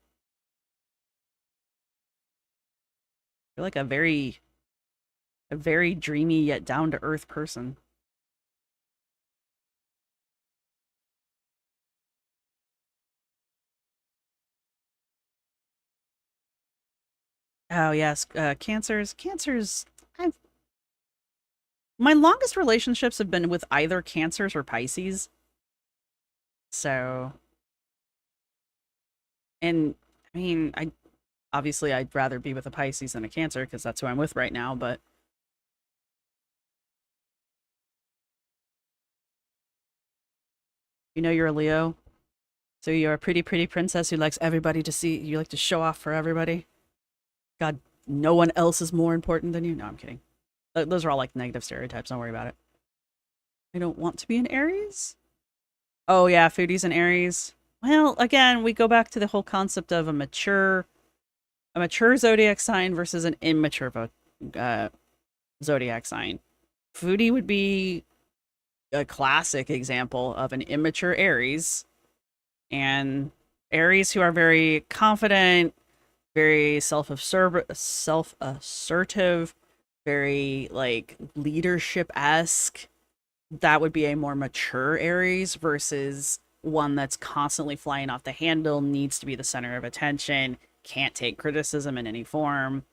You're like a very dreamy yet down to earth person. Oh yes, cancers. My longest relationships have been with either cancers or Pisces. So, and I mean, obviously I'd rather be with a Pisces than a Cancer because that's who I'm with right now, but you know you're a Leo. So you're a pretty princess who likes everybody to see. You like to show off for everybody. God, no one else is more important than you. No, I'm kidding. Those are all like negative stereotypes. Don't worry about it. I don't want to be an Aries. Oh yeah, foodies and Aries. Well, again, we go back to the whole concept of a mature zodiac sign versus an immature zodiac sign. Foodie would be a classic example of an immature Aries, and Aries who are very confident, very self-assertive, very like leadership-esque. That would be a more mature Aries versus one that's constantly flying off the handle, needs to be the center of attention, can't take criticism in any form.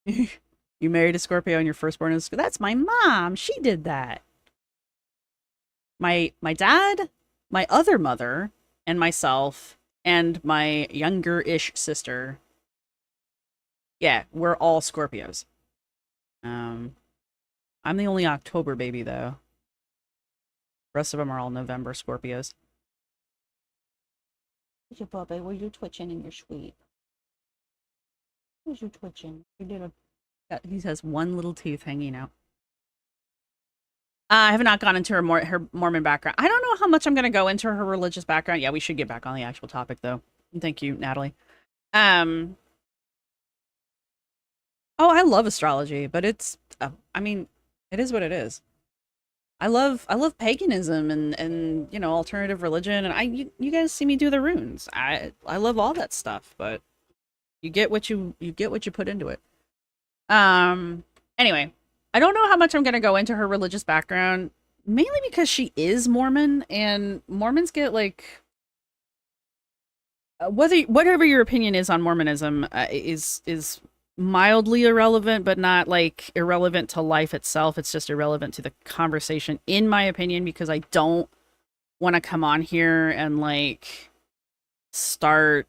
You married a Scorpio and your firstborn is... That's my mom. She did that. My dad, my other mother, and myself, and my younger-ish sister. Yeah, we're all Scorpios. I'm the only October baby, though. The rest of them are all November Scorpios. Where's your puppy? Were you twitching in your sweet? Where's you twitching? You did a... He has one little tooth hanging out. I have not gone into her Mormon background. I don't know how much I'm going to go into her religious background. Yeah, we should get back on the actual topic, though. Thank you, Natalie. Oh, I love astrology, but it's... I mean, it is what it is. I love paganism and you know, alternative religion, and you guys see me do the runes. I love all that stuff, but you get what you put into it. Anyway, I don't know how much I'm going to go into her religious background, mainly because she is Mormon, and Mormons get like whatever your opinion is on Mormonism is mildly irrelevant, but not like irrelevant to life itself. It's just irrelevant to the conversation, in my opinion, because I don't want to come on here and like start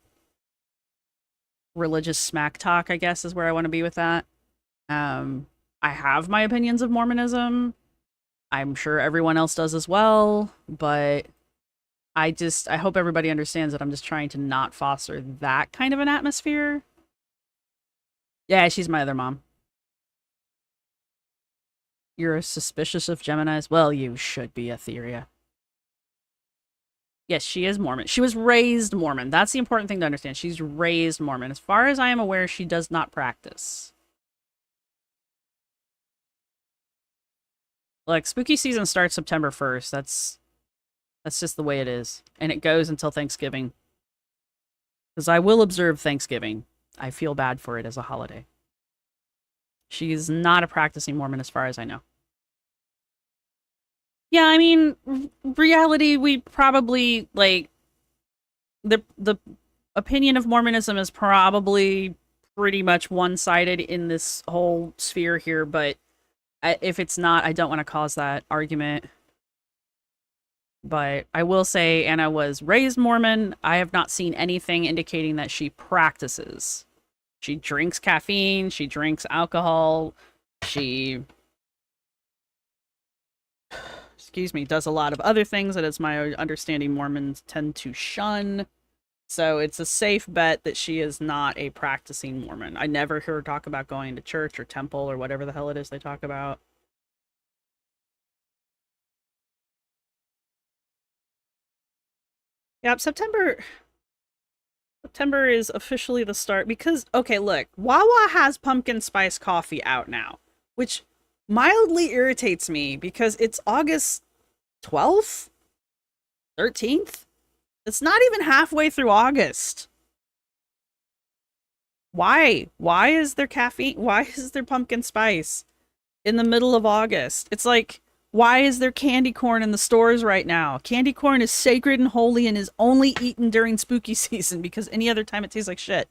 religious smack talk, I guess is where I want to be with that. I have my opinions of Mormonism. I'm sure everyone else does as well, but I hope everybody understands that I'm just trying to not foster that kind of an atmosphere. Yeah, she's my other mom. You're suspicious of Geminis? Well, you should be, Etheria. Yes, she is Mormon. She was raised Mormon. That's the important thing to understand. She's raised Mormon. As far as I am aware, she does not practice. Like, spooky season starts September 1st. That's just the way it is. And it goes until Thanksgiving. Because I will observe Thanksgiving. I feel bad for it as a holiday. She's not a practicing Mormon as far as I know. Yeah, I mean, reality, we probably, like, the opinion of Mormonism is probably pretty much one-sided in this whole sphere here, but if it's not, I don't want to cause that argument. But I will say Anna was raised Mormon. I have not seen anything indicating that she practices. She drinks caffeine, she drinks alcohol, she, excuse me, does a lot of other things that, it's my understanding, Mormons tend to shun. So it's a safe bet that she is not a practicing Mormon. I never hear her talk about going to church or temple or whatever the hell it is they talk about. Yep, September is officially the start because, okay, look, Wawa has pumpkin spice coffee out now, which mildly irritates me because it's August 12th, 13th. It's not even halfway through August. Why? Why is there caffeine? Why is there pumpkin spice in the middle of August? It's like, why is there candy corn in the stores right now? Candy corn is sacred and holy and is only eaten during spooky season because any other time it tastes like shit.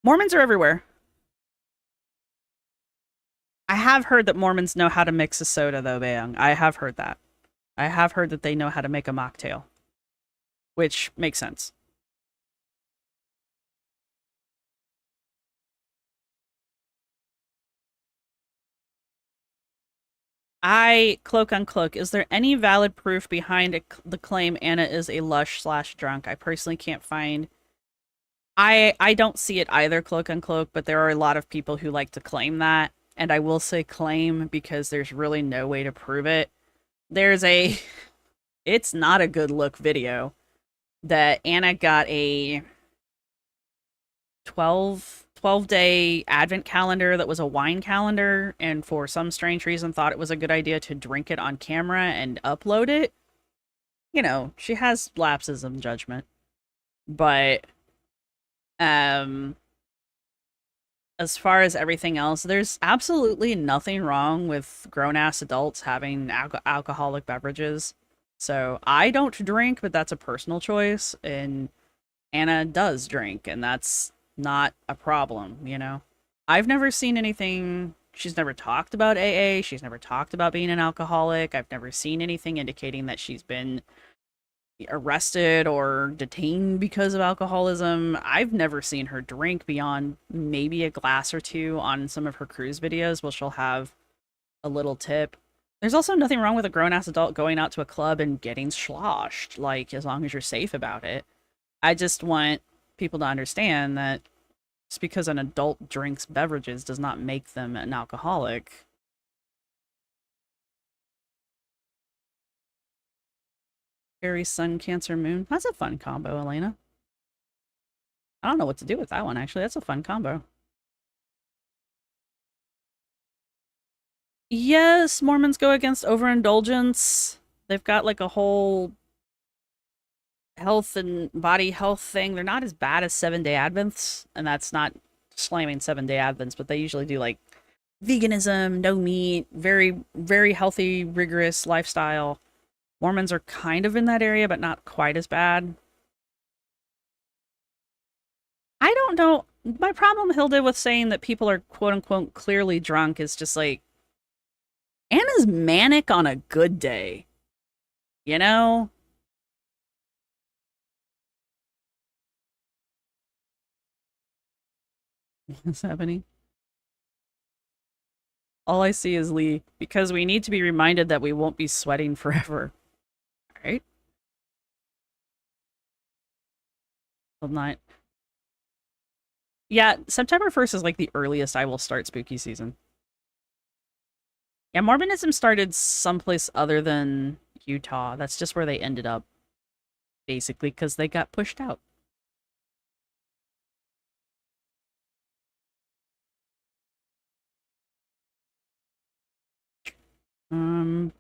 Mormons are everywhere. I have heard that Mormons know how to mix a soda, though, Bayang. I have heard that. I have heard that they know how to make a mocktail, which makes sense. Cloak uncloak, is there any valid proof behind the claim Anna is a lush slash drunk? I personally can't find. I don't see it either, cloak uncloak, but there are a lot of people who like to claim that. And I will say claim because there's really no way to prove it. There's a, it's not a good look video that Anna got a 12-day advent calendar that was a wine calendar, and for some strange reason thought it was a good idea to drink it on camera and upload it. You know, she has lapses of judgment. But um as far as everything else, there's absolutely nothing wrong with grown-ass adults having alcoholic beverages. So I don't drink, but that's a personal choice, and Anna does drink, and that's not a problem, you know? I've never seen anything. She's never talked about AA. She's never talked about being an alcoholic. I've never seen anything indicating that she's been arrested or detained because of alcoholism. I've never seen her drink beyond maybe a glass or two on some of her cruise videos where she'll have a little tip. There's also nothing wrong with a grown-ass adult going out to a club and getting sloshed, like, as long as you're safe about it. I just want people to understand that just because an adult drinks beverages does not make them an alcoholic. Aries, Sun, Cancer, Moon. That's a fun combo, Elena. I don't know what to do with that one, actually. That's a fun combo. Yes, Mormons go against overindulgence. They've got like a whole health and body health thing. They're not as bad as 7-Day Advents, and that's not slamming 7-Day Advents, but they usually do like veganism, no meat, very, very healthy, rigorous lifestyle. Mormons are kind of in that area, but not quite as bad. I don't know. My problem, Hilda, with saying that people are quote unquote clearly drunk is just like, Anna's manic on a good day. You know? What's happening? All I see is Lee, because we need to be reminded that we won't be sweating forever. Right? Well, not. Yeah, September 1st is like the earliest I will start spooky season. Yeah, Mormonism started someplace other than Utah. That's just where they ended up, basically, because they got pushed out.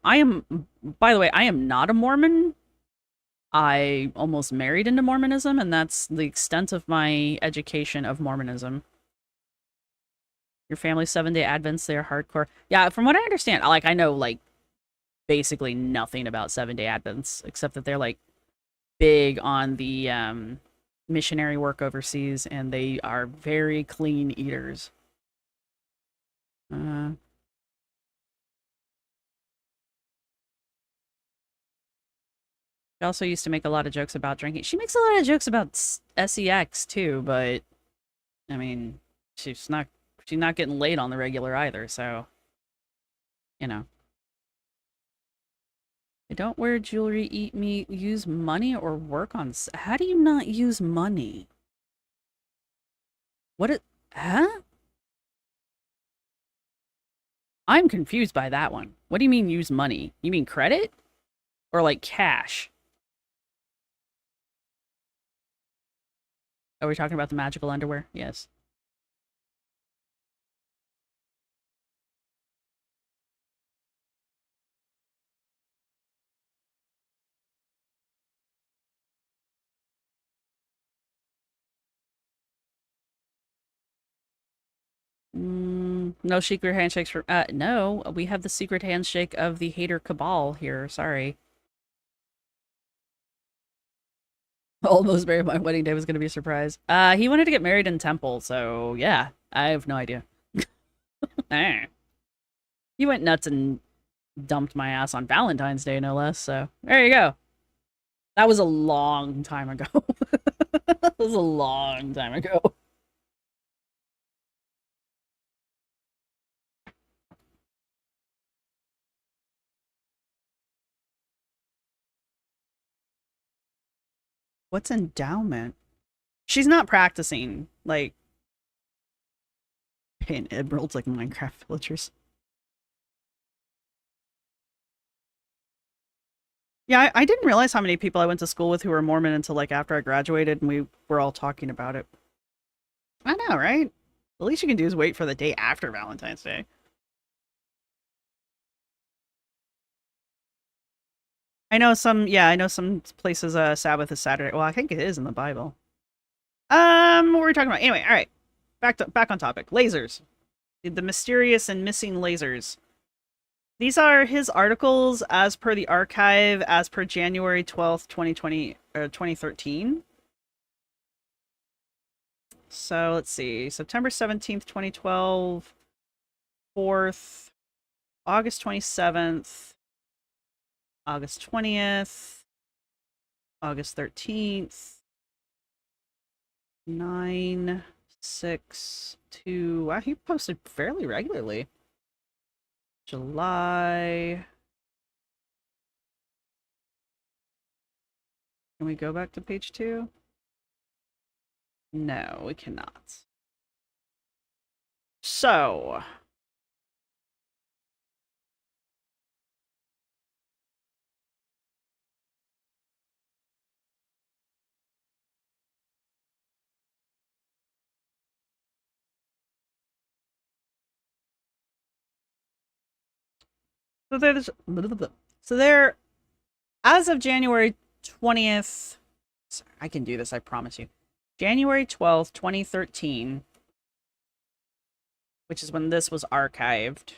I am, by the way, I am not a Mormon. I almost married into Mormonism, and that's the extent of my education of Mormonism. Your family's 7-day Advents, they're hardcore. Yeah, from what I understand, like I know like basically nothing about 7-day Advents, except that they're like big on the missionary work overseas, and they are very clean eaters. Uh, she also used to make a lot of jokes about drinking. She makes a lot of jokes about sex too, but I mean, she's not getting laid on the regular either, so you know. I don't wear jewelry, eat meat, use money, or work on. How do you not use money? What it? Huh? I'm confused by that one. What do you mean use money? You mean credit? Or like cash? Are we talking about the magical underwear? Yes. No secret handshakes for. No, we have the secret handshake of the hater cabal here. Sorry. Almost married. My wedding day was going to be a surprise. He wanted to get married in temple, so yeah, I have no idea. He went nuts and dumped my ass on Valentine's Day, no less. So there you go. That was a long time ago. That was a long time ago. What's endowment? She's not practicing like paint emeralds like Minecraft villagers. Yeah, I didn't realize how many people I went to school with who were Mormon until like after I graduated and we were all talking about it. I know, right? The least you can do is wait for the day after Valentine's Day. I know some places Sabbath is Saturday. Well, I think it is in the Bible. What were we talking about? Anyway, all right. Back on topic. Lasers. The mysterious and missing lasers. These are his articles as per the archive as per January 12th, 2013. So let's see. September 17th, 2012, 4th, August 27th, August 20th, August 13th, 9, 6, 2. Wow, he posted fairly regularly. July. Can we go back to page 2? No, we cannot. So. So there, as of January 20th, sorry, I can do this, I promise you. January 12th, 2013, which is when this was archived,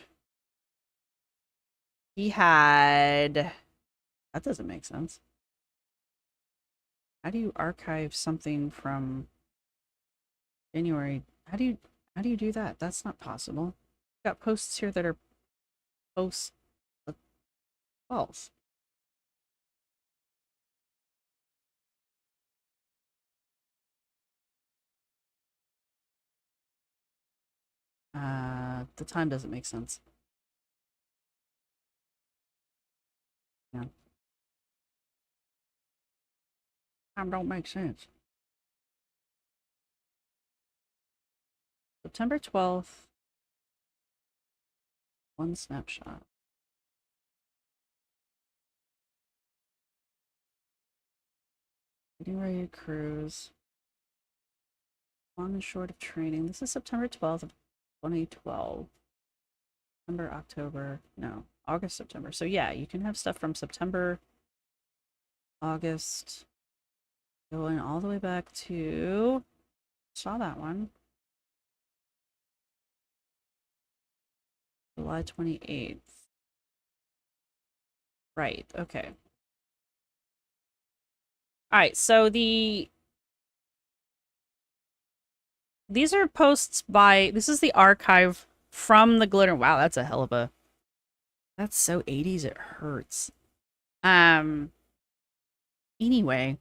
he had... That doesn't make sense. How do you archive something from January? How do you do that? That's not possible. Got posts here that are posts false. The time doesn't make sense. Yeah. Time don't make sense. September 12th. One snapshot. Getting ready to cruise. Long and short of training. This is September 12th of 2012. September, October. No. August, September. So yeah, you can have stuff from September August. Going all the way back to... Saw that one. July 28th. Right, okay. Alright, so these are posts by... This is the archive from the Glitter... Wow, that's a hell of a... That's so 80s it hurts. Anyway.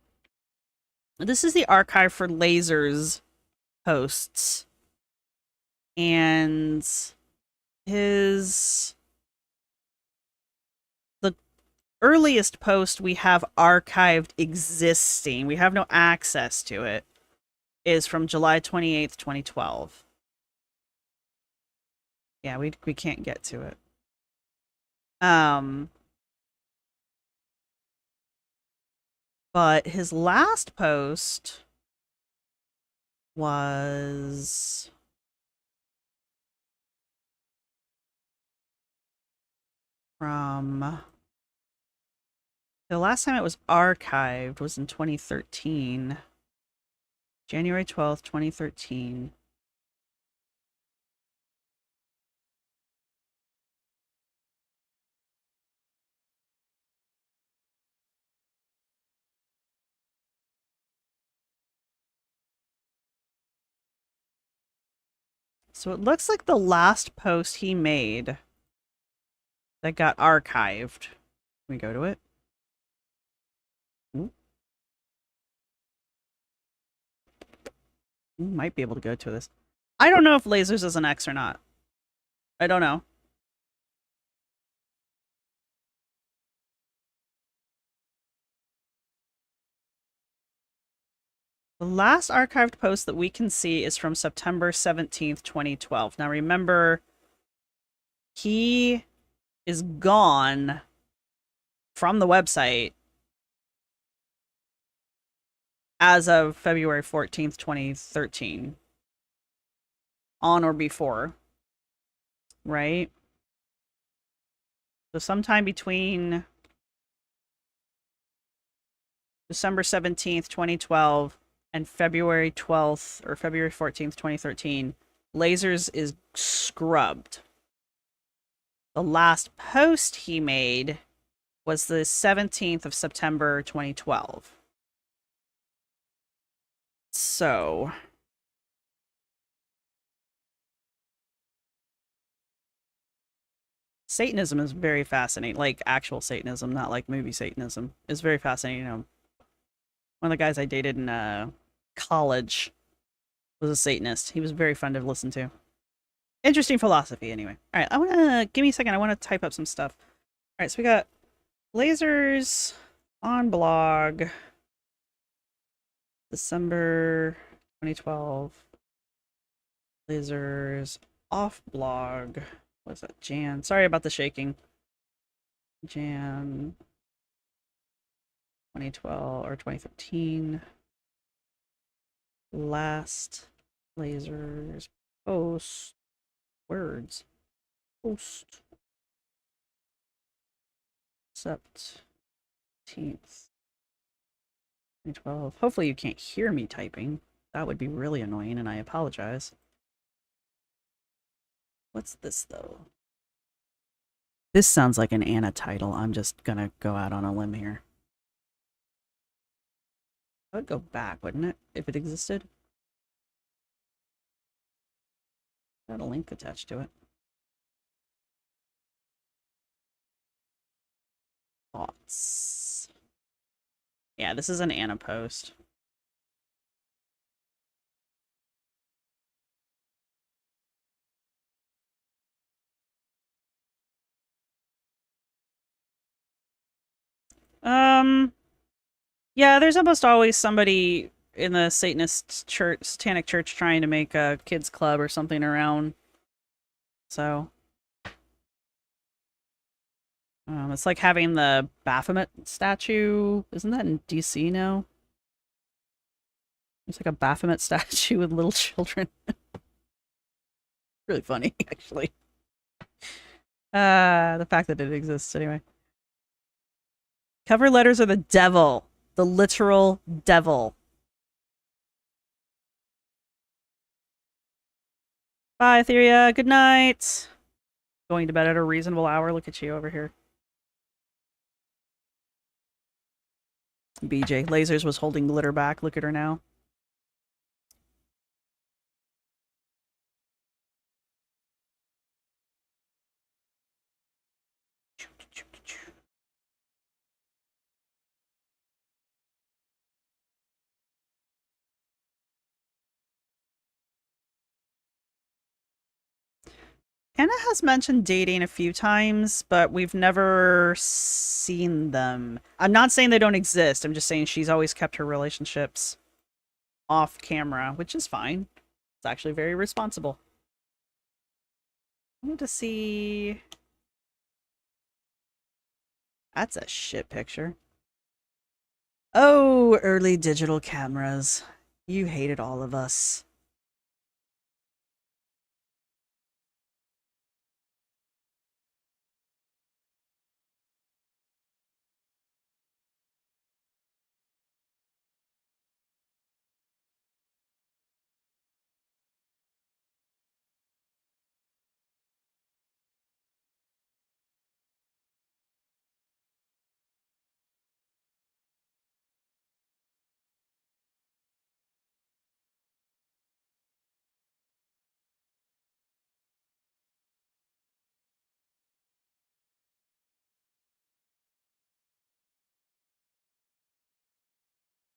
This is the archive for Lazer's posts. And the earliest post we have archived existing, we have no access to it, is from July 28th, 2012. Yeah, we can't get to it. But his last post was from... The last time it was archived was in 2013. January 12th, 2013. So it looks like the last post he made that got archived. Can we go to it? Ooh. We might be able to go to this. I don't know if Lasers is an X or not. I don't know. The last archived post that we can see is from September 17th, 2012. Now remember, he is gone from the website as of February 14th, 2013. On or before. Right? So sometime between December 17th, 2012 and February 12th or February 14th, 2013, Lasers is scrubbed. The last post he made was the 17th of September, 2012. So... Satanism is very fascinating. Like, actual Satanism, not like movie Satanism. Is very fascinating. You know, one of the guys I dated in college was a Satanist. He was very fun to listen to. Interesting philosophy, anyway. All right, I want to... Give me a second. I want to type up some stuff. All right, so we got Lasers on blog. December 2012. Lasers off blog. What's that? Jan. Sorry about the shaking. Jan 2012 or 2013. Last Lasers post. Words. Post. Sept. 10th. 2012. Hopefully you can't hear me typing. That would be really annoying, and I apologize. What's this, though? This sounds like an Anna title. I'm just gonna go out on a limb here. I would go back, wouldn't it? If it existed. Got a link attached to it. Thoughts. Yeah, this is an Anna post. Yeah, there's almost always somebody in the Satanist church, satanic church, trying to make a kids club or something around. So, it's like having the Baphomet statue. Isn't that in DC now? It's like a Baphomet statue with little children. Really funny, actually. The fact that it exists anyway. Cover letters are the devil. The literal devil. Bye, Etheria. Good night. Going to bed at a reasonable hour. Look at you over here. BJ. Lasers was holding Glitter back. Look at her now. Anna has mentioned dating a few times, but we've never seen them. I'm not saying they don't exist. I'm just saying she's always kept her relationships off camera, which is fine. It's actually very responsible. I need to see... That's a shit picture. Oh, early digital cameras. You hated all of us.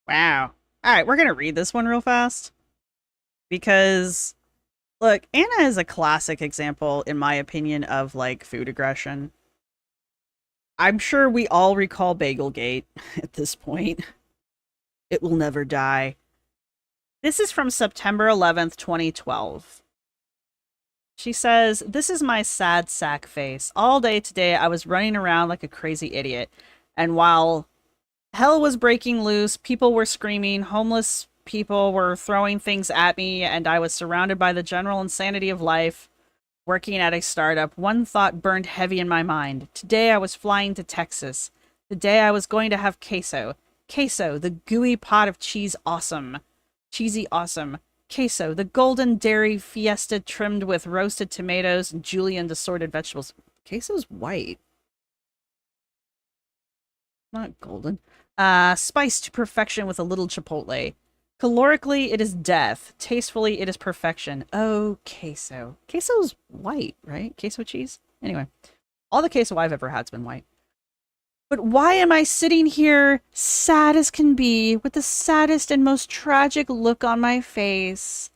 Wow. Alright, we're gonna read this one real fast. Because, look, Anna is a classic example, in my opinion, of, like, food aggression. I'm sure we all recall Bagelgate at this point. It will never die. This is from September 11th, 2012. She says, "This is my sad sack face. All day today I was running around like a crazy idiot. And while hell was breaking loose, people were screaming, homeless people were throwing things at me, and I was surrounded by the general insanity of life, working at a startup, one thought burned heavy in my mind. Today I was flying to Texas. The day I was going to have queso. Queso, the gooey pot of cheese awesome. Cheesy awesome. Queso, the golden dairy fiesta trimmed with roasted tomatoes and julienne assorted vegetables." Queso's white. Not golden. Spiced to perfection with a little chipotle. Calorically, it is death. Tastefully, it is perfection. Oh, queso. Queso's white, right? Queso cheese? Anyway, all the queso I've ever had's been white. But why am I sitting here, sad as can be, with the saddest and most tragic look on my face?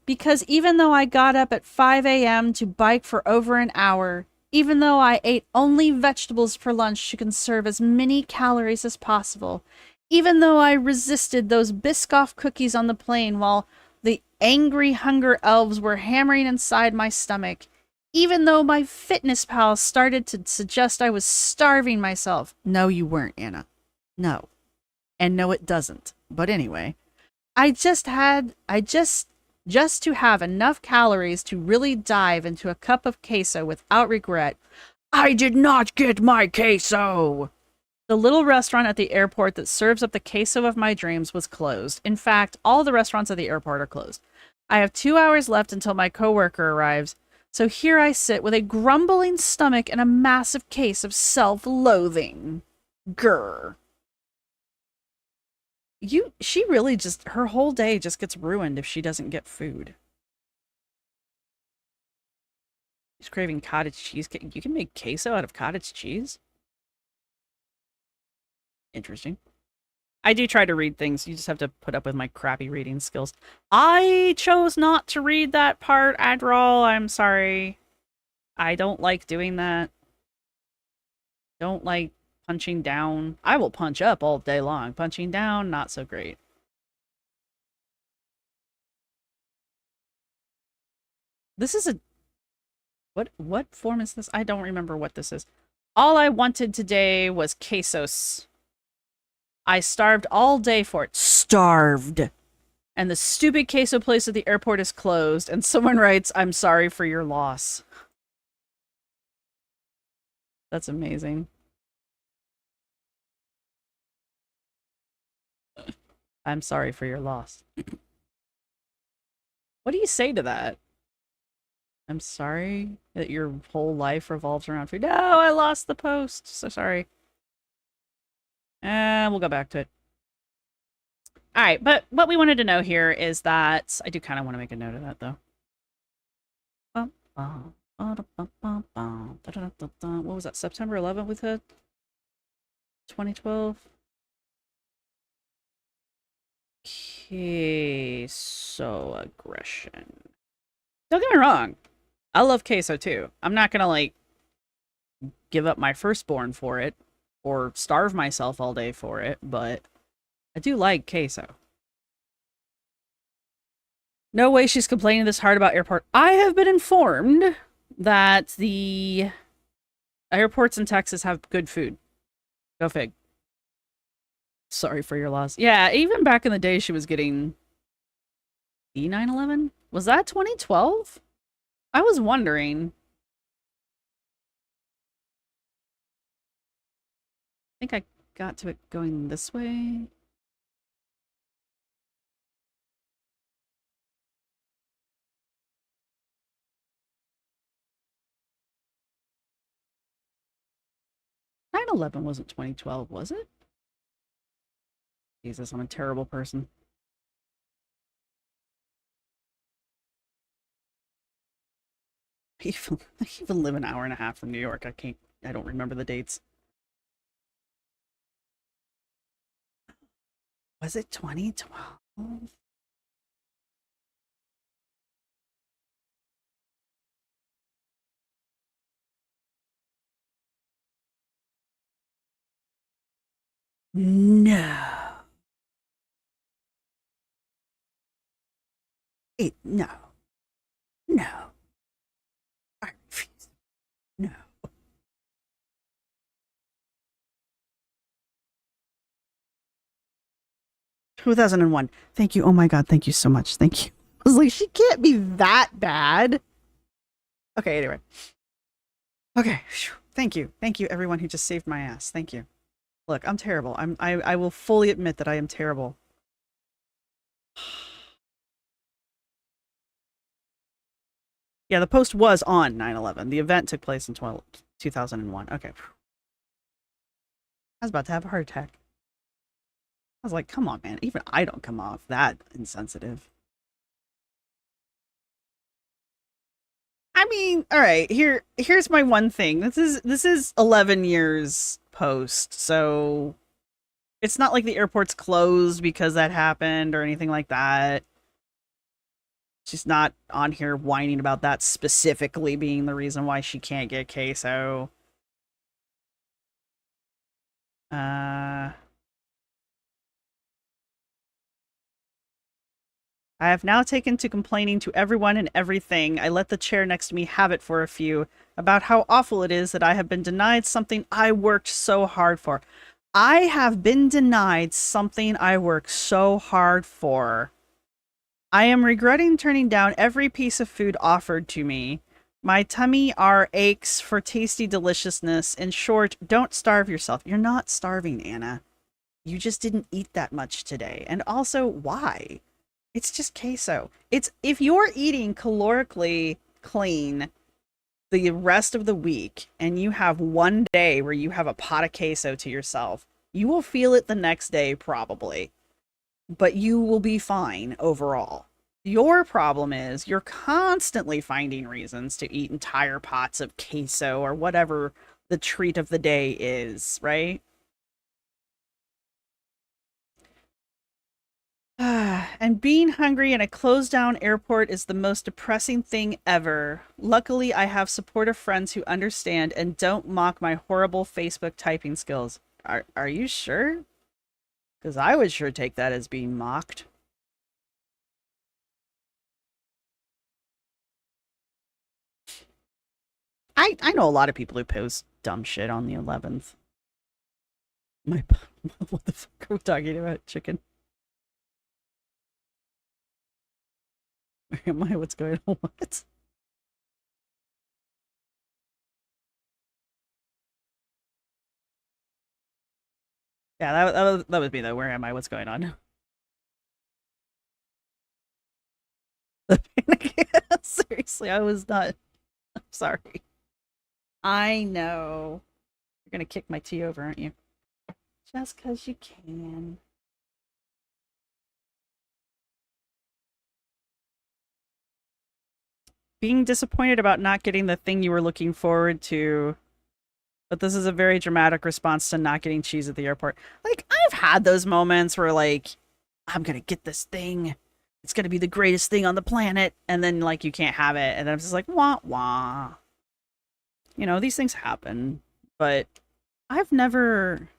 Because even though I got up at 5 a.m. to bike for over an hour, even though I ate only vegetables for lunch to conserve as many calories as possible, even though I resisted those Biscoff cookies on the plane while the angry hunger elves were hammering inside my stomach, even though my fitness pal started to suggest I was starving myself. No, you weren't, Anna. No. And no, it doesn't. But anyway, just to have enough calories to really dive into a cup of queso without regret. I did not get my queso! The little restaurant at the airport that serves up the queso of my dreams was closed. In fact, all the restaurants at the airport are closed. I have 2 hours left until my coworker arrives, so here I sit with a grumbling stomach and a massive case of self-loathing. Grr. She really just, her whole day just gets ruined if she doesn't get food. She's craving cottage cheese. You can make queso out of cottage cheese? Interesting. I do try to read things. You just have to put up with my crappy reading skills. I chose not to read that part, Adderall. I'm sorry. I don't like doing that. Don't like punching down. I will punch up all day long. Punching down, not so great. This is a... What form is this? I don't remember what this is. All I wanted today was quesos. I starved all day for it. Starved. And the stupid queso place at the airport is closed. And someone writes, "I'm sorry for your loss." That's amazing. I'm sorry for your loss. What do you say to that? I'm sorry that your whole life revolves around food. No, I lost the post. So sorry. And we'll go back to it. All right, but what we wanted to know here is that I do kind of want to make a note of that, though. What was that? September 11th with it? 2012? Okay, so aggression. Don't get me wrong. I love queso too. I'm not gonna like give up my firstborn for it or starve myself all day for it, but I do like queso. No way she's complaining this hard about airport. I have been informed that the airports in Texas have good food. Go fig. Sorry for your loss. Yeah, even back in the day, she was getting the 9/11. Was that 2012? I was wondering. I think I got to it going this way. Nine 11 wasn't 2012, was it? Jesus, I'm a terrible person. I even live an hour and a half from New York. I don't remember the dates. Was it 2012? No. No. No. I refuse. No. 2001. Thank you. Oh my God. Thank you so much. Thank you. I was like, she can't be that bad. Okay, anyway. Okay. Thank you. Thank you, everyone who just saved my ass. Thank you. Look, I'm terrible. I will fully admit that I am terrible. Yeah, the post was on 9/11. The event took place in 2001. Okay. I was about to have a heart attack. I was like, come on, man. Even I don't come off that insensitive. I mean, all right, here's my one thing. This is 11 years post. So it's not like the airport's closed because that happened or anything like that. She's not on here whining about that specifically being the reason why she can't get queso. I have now taken to complaining to everyone and everything. I let the chair next to me have it for a few about how awful it is that I have been denied something I worked so hard for. I have been denied something I worked so hard for. I am regretting turning down every piece of food offered to me. My tummy are aches for tasty deliciousness. In short, don't starve yourself. You're not starving, Anna. You just didn't eat that much today. And also, why? It's just queso. It's if you're eating calorically clean the rest of the week and you have one day where you have a pot of queso to yourself, you will feel it the next day probably, but you will be fine overall. Your problem is you're constantly finding reasons to eat entire pots of queso or whatever the treat of the day is, right? And being hungry in a closed down airport is the most depressing thing ever. Luckily, I have supportive friends who understand and don't mock my horrible Facebook typing skills. Are you sure? Because I would sure take that as being mocked. I know a lot of people who post dumb shit on the 11th. My, what the fuck are we talking about? Chicken? Where am I? What's going on? What? Yeah, that was me though. Where am I? What's going on? Seriously, I was not. I'm sorry. I know. You're gonna kick my tea over, aren't you? Just because you can. Being disappointed about not getting the thing you were looking forward to. But this is a very dramatic response to not getting cheese at the airport. Like, I've had those moments where, like, I'm gonna get this thing. It's gonna be the greatest thing on the planet. And then, like, you can't have it. And I'm just like, wah, wah. You know, these things happen. But I've never...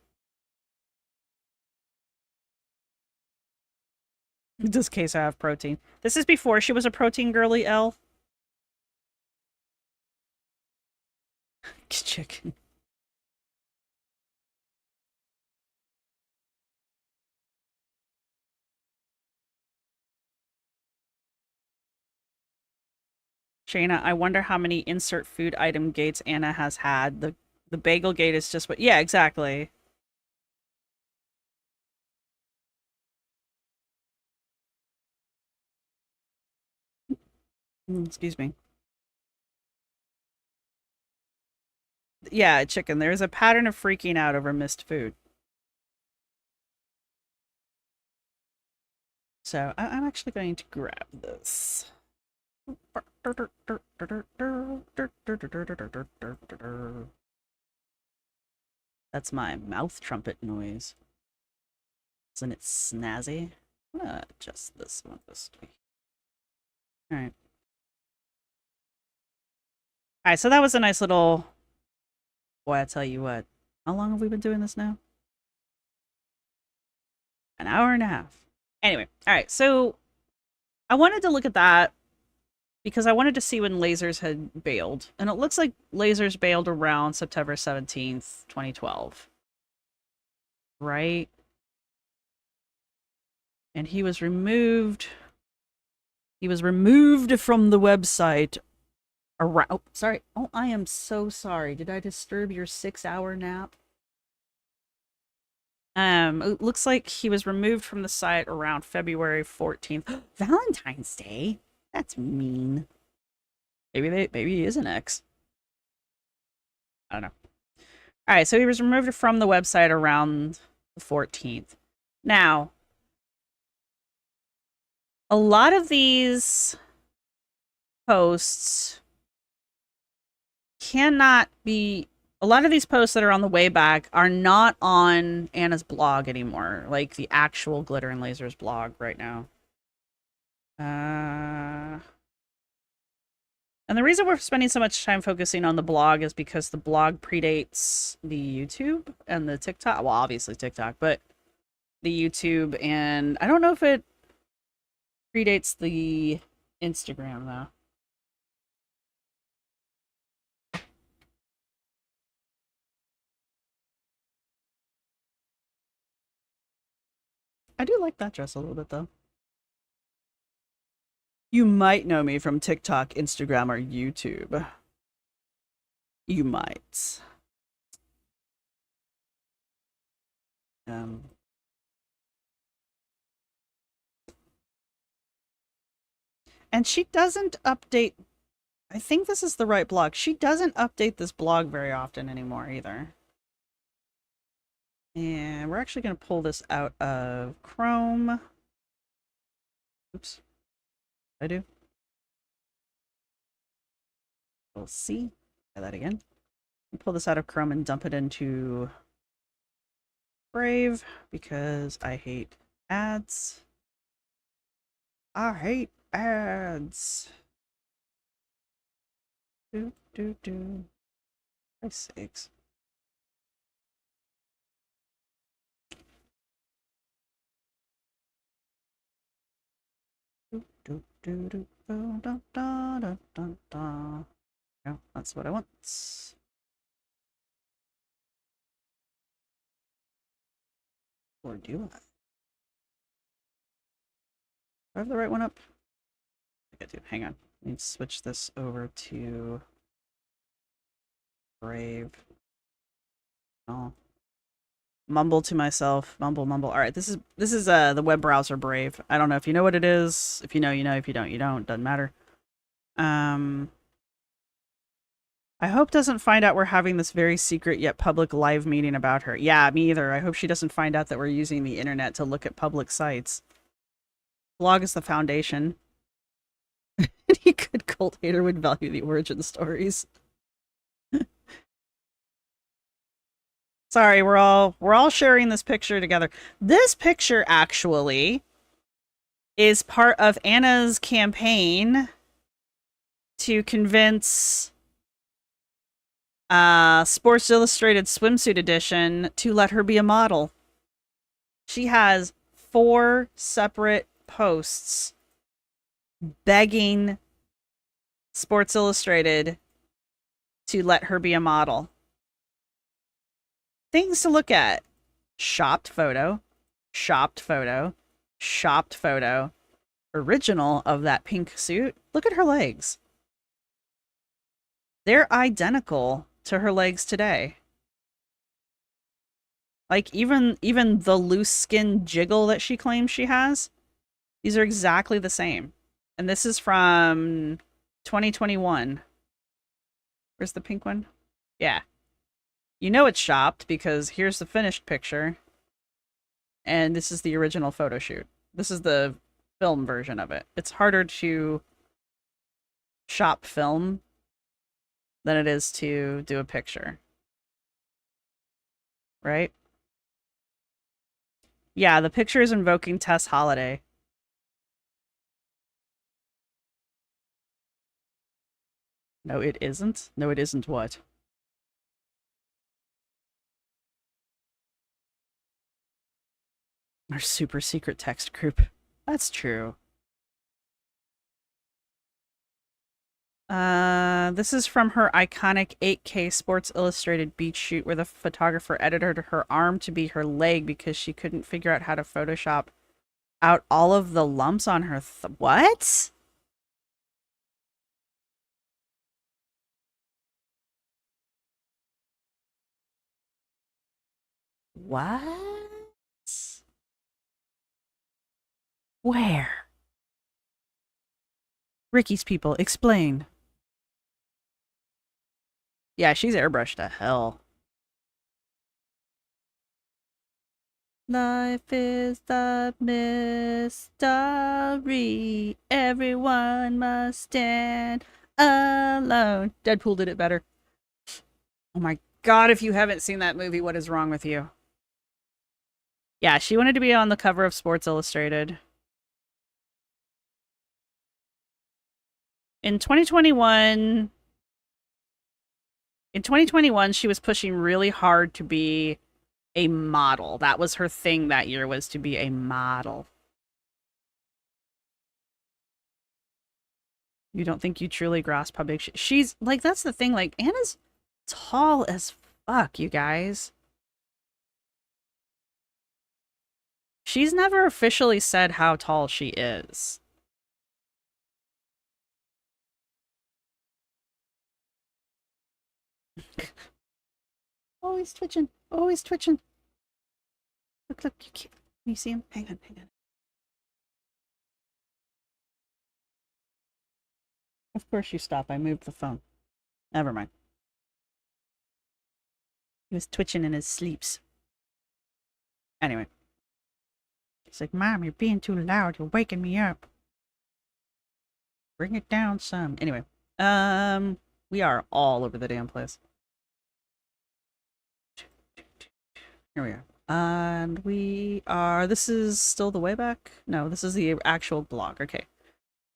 In this case, I have protein. This is before she was a protein girly, Elle. Chicken. Shayna, I wonder how many insert food item gates Anna has had. The bagel gate is just what... Yeah, exactly. Excuse me. Yeah, chicken. There's a pattern of freaking out over missed food. So I'm actually going to grab this. That's my mouth trumpet noise. Isn't it snazzy? I'm gonna adjust this one this way. Alright. Alright, so that was a nice little... Boy, I tell you what. How long have we been doing this now? An hour and a half. Anyway, alright, so I wanted to look at that because I wanted to see when Lasers had bailed. And it looks like Lasers bailed around September 17th, 2012. Right? And he was removed. He was removed from the website around... Oh, sorry. Oh, I am so sorry. Did I disturb your 6-hour nap? It looks like he was removed from the site around February 14th. Valentine's Day? That's mean. Maybe he is an ex. I don't know. Alright, so he was removed from the website around the 14th. Now, a lot of these posts cannot be... A lot of these posts that are on the way back are not on Anna's blog anymore. Like the actual Glitter and Lazer's blog right now. And the reason we're spending so much time focusing on the blog is because the blog predates the YouTube and the TikTok. Well, obviously TikTok, but the YouTube, and I don't know if it predates the Instagram, though. I do like that dress a little bit, though. You might know me from TikTok, Instagram, or YouTube. You might. And she doesn't update... I think this is the right blog. She doesn't update this blog very often anymore, either. And we're actually going to pull this out of Chrome. Oops. I do. We'll see. Try that again. Pull this out of Chrome and dump it into Brave because I hate ads. I hate ads. Do. For sakes. No, that's what I want. Or do I? Do I have the right one up? I think I do. Hang on. Let me switch this over to Brave. Oh. Mumble to myself. Mumble. Alright, this is the web browser Brave. I don't know if you know what it is. If you know, you know. If you don't, you don't. Doesn't matter. I hope doesn't find out we're having this very secret yet public live meeting about her. Yeah, me either. I hope she doesn't find out that we're using the internet to look at public sites. Blog is the foundation. Any good cult hater would value the origin stories. Sorry, we're all sharing this picture together. This picture actually is part of Anna's campaign to convince Sports Illustrated Swimsuit Edition to let her be a model. She has 4 separate posts begging Sports Illustrated to let her be a model. Things to look at. Shopped photo. Shopped photo. Shopped photo. Original of that pink suit. Look at her legs. They're identical to her legs today. Like, even the loose skin jiggle that she claims she has, these are exactly the same. And this is from 2021. Where's the pink one? Yeah. You know it's shopped because here's the finished picture. And this is the original photo shoot. This is the film version of it. It's harder to shop film than it is to do a picture. Right? Yeah, the picture is invoking Tess Holiday. No, it isn't. No, it isn't what? Our super secret text group. That's true. This is from her iconic 8K Sports Illustrated beach shoot where the photographer edited her arm to be her leg because she couldn't figure out how to Photoshop out all of the lumps on her what? What? Where? Ricky's people, explain. Yeah, she's airbrushed to hell. Life is the mystery. Everyone must stand alone. Deadpool did it better. Oh my god, if you haven't seen that movie, what is wrong with you? Yeah, she wanted to be on the cover of Sports Illustrated. In 2021, she was pushing really hard to be a model. That was her thing that year, was to be a model. You don't think you truly grasp how big she's like, that's the thing, like, Anna's tall as fuck, you guys. She's never officially said how tall she is. Always twitching. Always twitching. Look, look, you can't. Can you see him? Hang on, hang on. Of course you stop. I moved the phone. Never mind. He was twitching in his sleeps. Anyway. He's like, Mom, you're being too loud. You're waking me up. Bring it down some. Anyway. We are all over the damn place. Here we are. And we are... This is still the way back? No, this is the actual blog. Okay.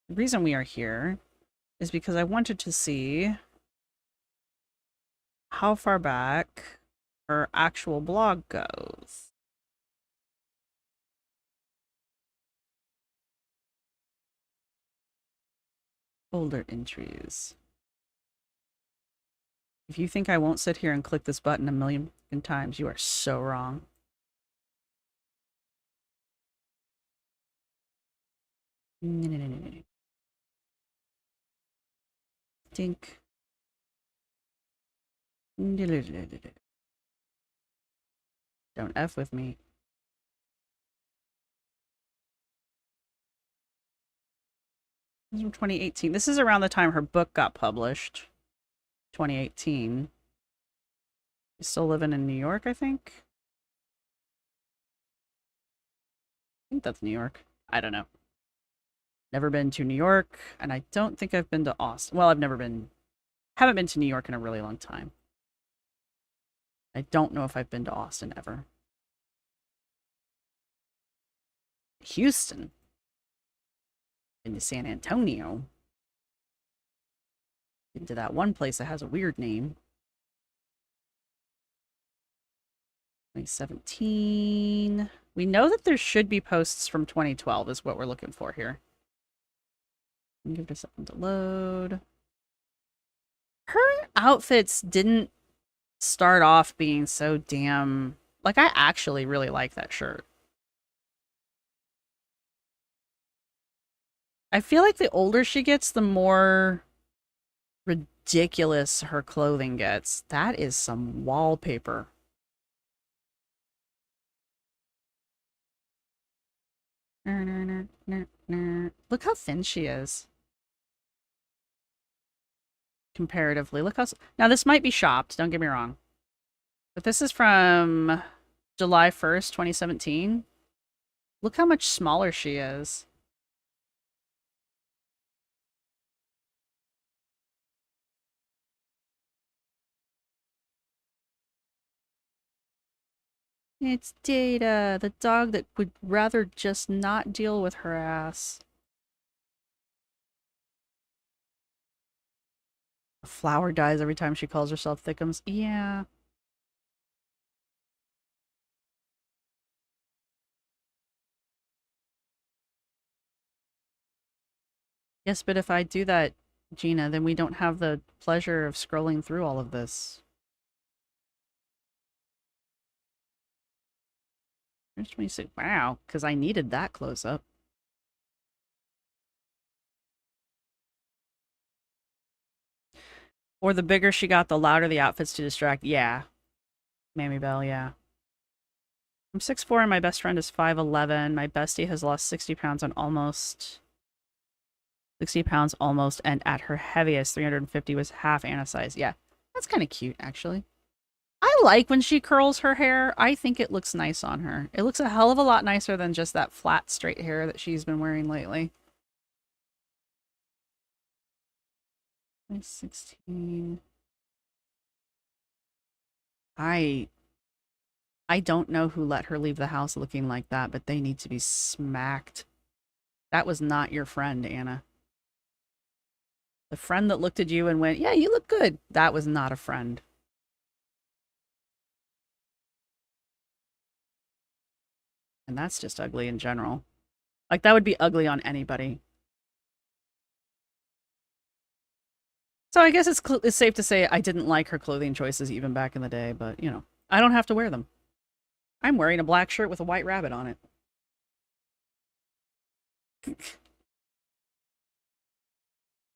The reason we are here is because I wanted to see how far back her actual blog goes. Folder entries. If you think I won't sit here and click this button a million times, you are so wrong. Think. Don't F with me. This is from 2018. This is around the time her book got published. 2018. She's still living in New York, I think. I think that's New York. I don't know. Never been to New York, and I don't think I've been to Austin. Well, haven't been to New York in a really long time. I don't know if I've been to Austin ever. Houston. Been to San Antonio. Been to that one place that has a weird name. 2017. We know that there should be posts from 2012 is what we're looking for here. Give it a second to load. Her outfits didn't start off being so damn... Like, I actually really like that shirt. I feel like the older she gets, the more ridiculous her clothing gets. That is some wallpaper. Look how thin she is. Comparatively. Look how... Now, this might be shopped, don't get me wrong. But this is from July 1st, 2017. Look how much smaller she is. It's Data, the dog that would rather just not deal with her ass. A flower dies every time she calls herself Thickums. Yeah. Yes, but if I do that, Gina, then we don't have the pleasure of scrolling through all of this. There's 26. Wow, because I needed that close up. Or the bigger she got, the louder the outfits to distract. Yeah. Mammy Bell, yeah. I'm 6'4" and my best friend is 5'11". My bestie has lost 60 pounds and almost... 60 pounds almost, and at her heaviest, 350 was half Anna's size. Yeah, that's kind of cute, actually. I like when she curls her hair. I think it looks nice on her. It looks a hell of a lot nicer than just that flat, straight hair that she's been wearing lately. 16. I don't know who let her leave the house looking like that, but they need to be smacked. That was not your friend, Anna. The friend that looked at you and went, yeah, you look good. That was not a friend. And that's just ugly in general. Like, that would be ugly on anybody. So I guess it's safe to say I didn't like her clothing choices even back in the day, but, you know, I don't have to wear them. I'm wearing a black shirt with a white rabbit on it.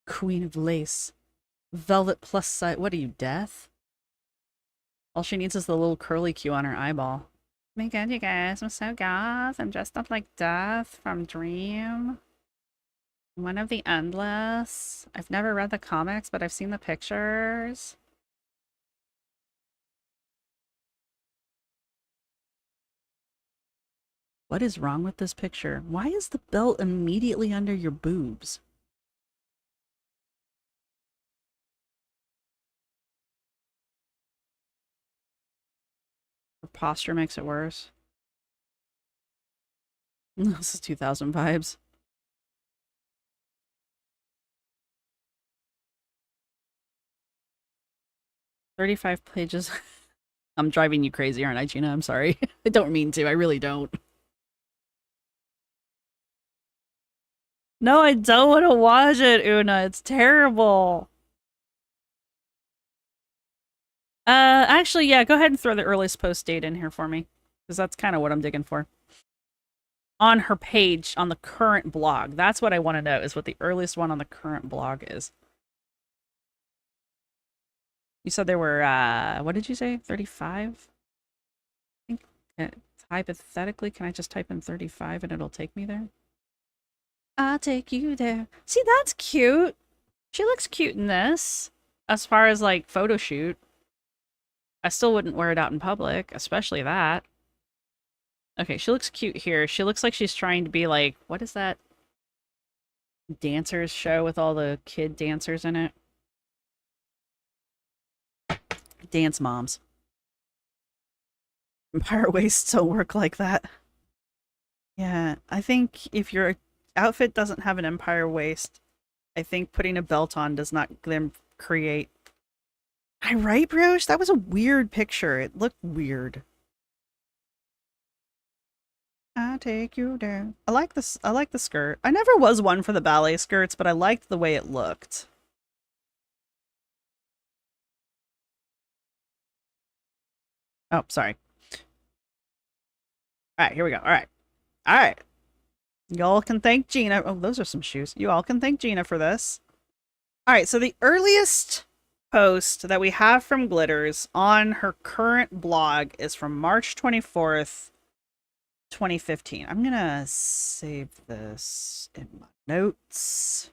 Queen of lace. Velvet plus size. What are you, death? All she needs is the little curly Q on her eyeball. Oh my god, you guys, I'm so goth. I'm dressed up like Death from Dream. One of the Endless. I've never read the comics, but I've seen the pictures. What is wrong with this picture? Why is the belt immediately under your boobs? Her posture makes it worse. This is 2000 vibes. "35 pages." I'm driving you crazy, aren't I, Gina? I'm sorry. I don't mean to. I really don't. No, I don't want to watch it, Una. It's terrible. Actually, yeah, go ahead and throw the earliest post date in here for me. Because that's kind of what I'm digging for. On her page, on the current blog. That's what I want to know, is what the earliest one on the current blog is. You said there were, what did you say? 35? I think, hypothetically, can I just type in 35 and it'll take me there? I'll take you there. See, that's cute. She looks cute in this. As far as like photo shoot, I still wouldn't wear it out in public, especially that. Okay, she looks cute here. She looks like she's trying to be like, what is that dancers show with all the kid dancers in it? Dance moms. Empire waists don't work like that. Yeah, I think if your outfit doesn't have an empire waist, I think putting a belt on does not then create. I right, Bruce? That was a weird picture. It looked weird. I'll take you down. I like this. I like the skirt. I never was one for the ballet skirts, but I liked the way it looked. Oh, sorry. All right, here we go. All right. All right. Y'all can thank Gina. Oh, those are some shoes. You all can thank Gina for this. All right, so the earliest post that we have from Glitters on her current blog is from March 24th, 2015. I'm going to save this in my notes.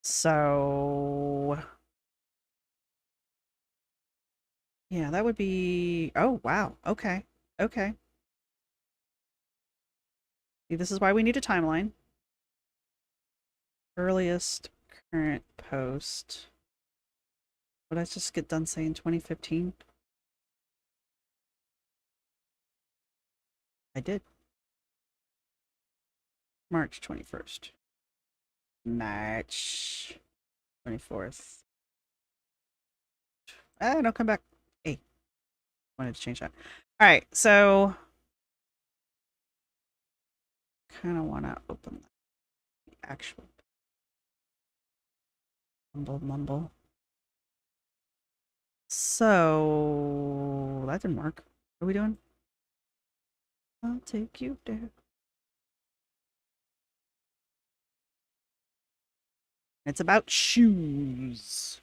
So, yeah, that would be... Oh, wow. Okay. Okay. See, this is why we need a timeline. Earliest current post. Would I just get done saying 2015? I did. March 21st. March 24th. No, come back. Hey, wanted to change that. All right, so kind of want to open the actual mumble. So that didn't work. What are we doing? I'll take you there. It's about shoes.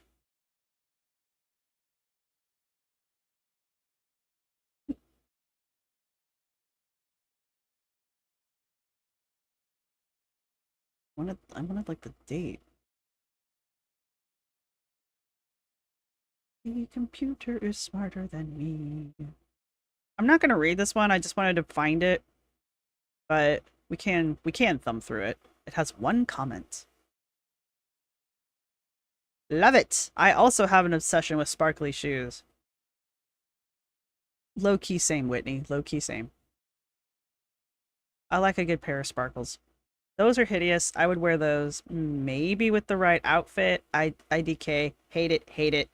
I wanted like the date. The computer is smarter than me. I'm not gonna read this one. I just wanted to find it, but we can thumb through it. It has one comment. Love it. I also have an obsession with sparkly shoes. Low key same, Whitney. Low key same. I like a good pair of sparkles. Those are hideous. I would wear those maybe with the right outfit. IDK. Hate it. Hate it.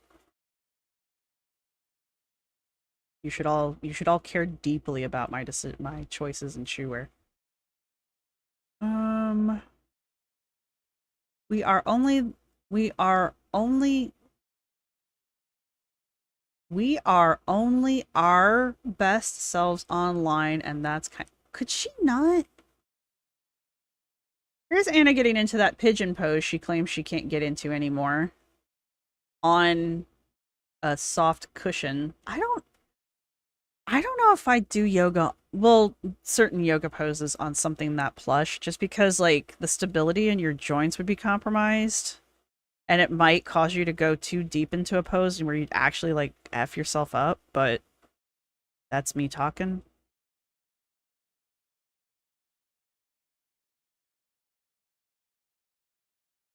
You should all care deeply about my choices in shoe wear. We are only our best selves online, and that's could she not? Here's Anna getting into that pigeon pose she claims she can't get into anymore. On a soft cushion. I don't know if I do yoga. Well, certain yoga poses on something that plush, just because like the stability in your joints would be compromised. And it might cause you to go too deep into a pose where you'd actually like F yourself up, but that's me talking.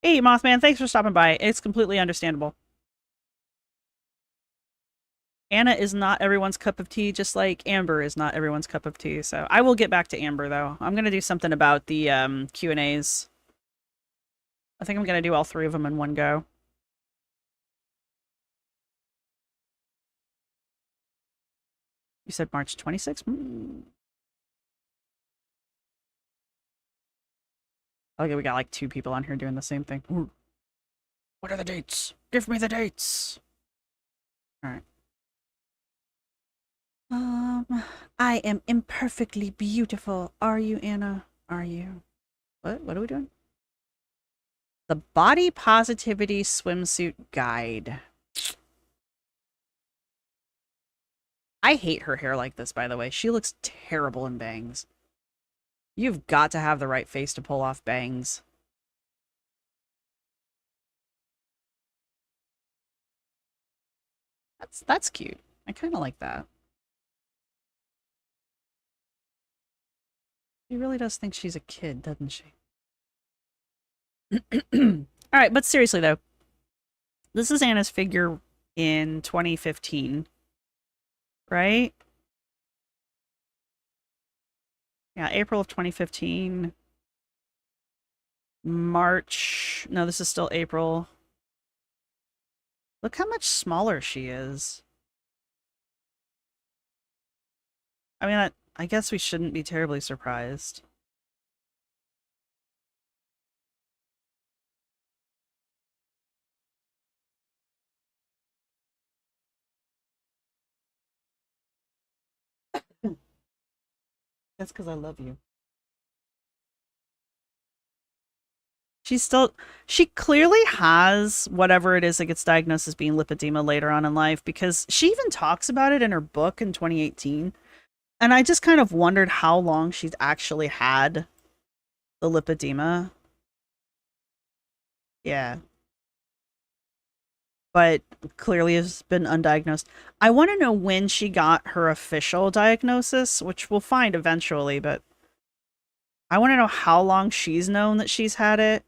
Hey, Mothman, thanks for stopping by. It's completely understandable. Anna is not everyone's cup of tea, just like Amber is not everyone's cup of tea. So I will get back to Amber, though. I'm going to do something about the Q&As. I think I'm going to do all three of them in one go. You said March 26th? Okay, we got like two people on here doing the same thing. Ooh. What are the dates? Give me the dates. All right. I am imperfectly beautiful. Are you, Anna? Are you? What are we doing? The Body Positivity Swimsuit Guide. I hate her hair like this, by the way. She looks terrible in bangs. You've got to have the right face to pull off bangs. That's cute. I kind of like that. She really does think she's a kid, doesn't she? All right, but seriously though, this is Anna's figure in 2015, right? Yeah, April of 2015. March. No, this is still April. Look how much smaller she is. I mean, I guess we shouldn't be terribly surprised. That's because I love you. She clearly has whatever it is that gets diagnosed as being lipedema later on in life, because she even talks about it in her book in 2018. And I just kind of wondered how long she's actually had the lipedema. Yeah. But clearly has been undiagnosed. I want to know when she got her official diagnosis, which we'll find eventually, but I want to know how long she's known that she's had it.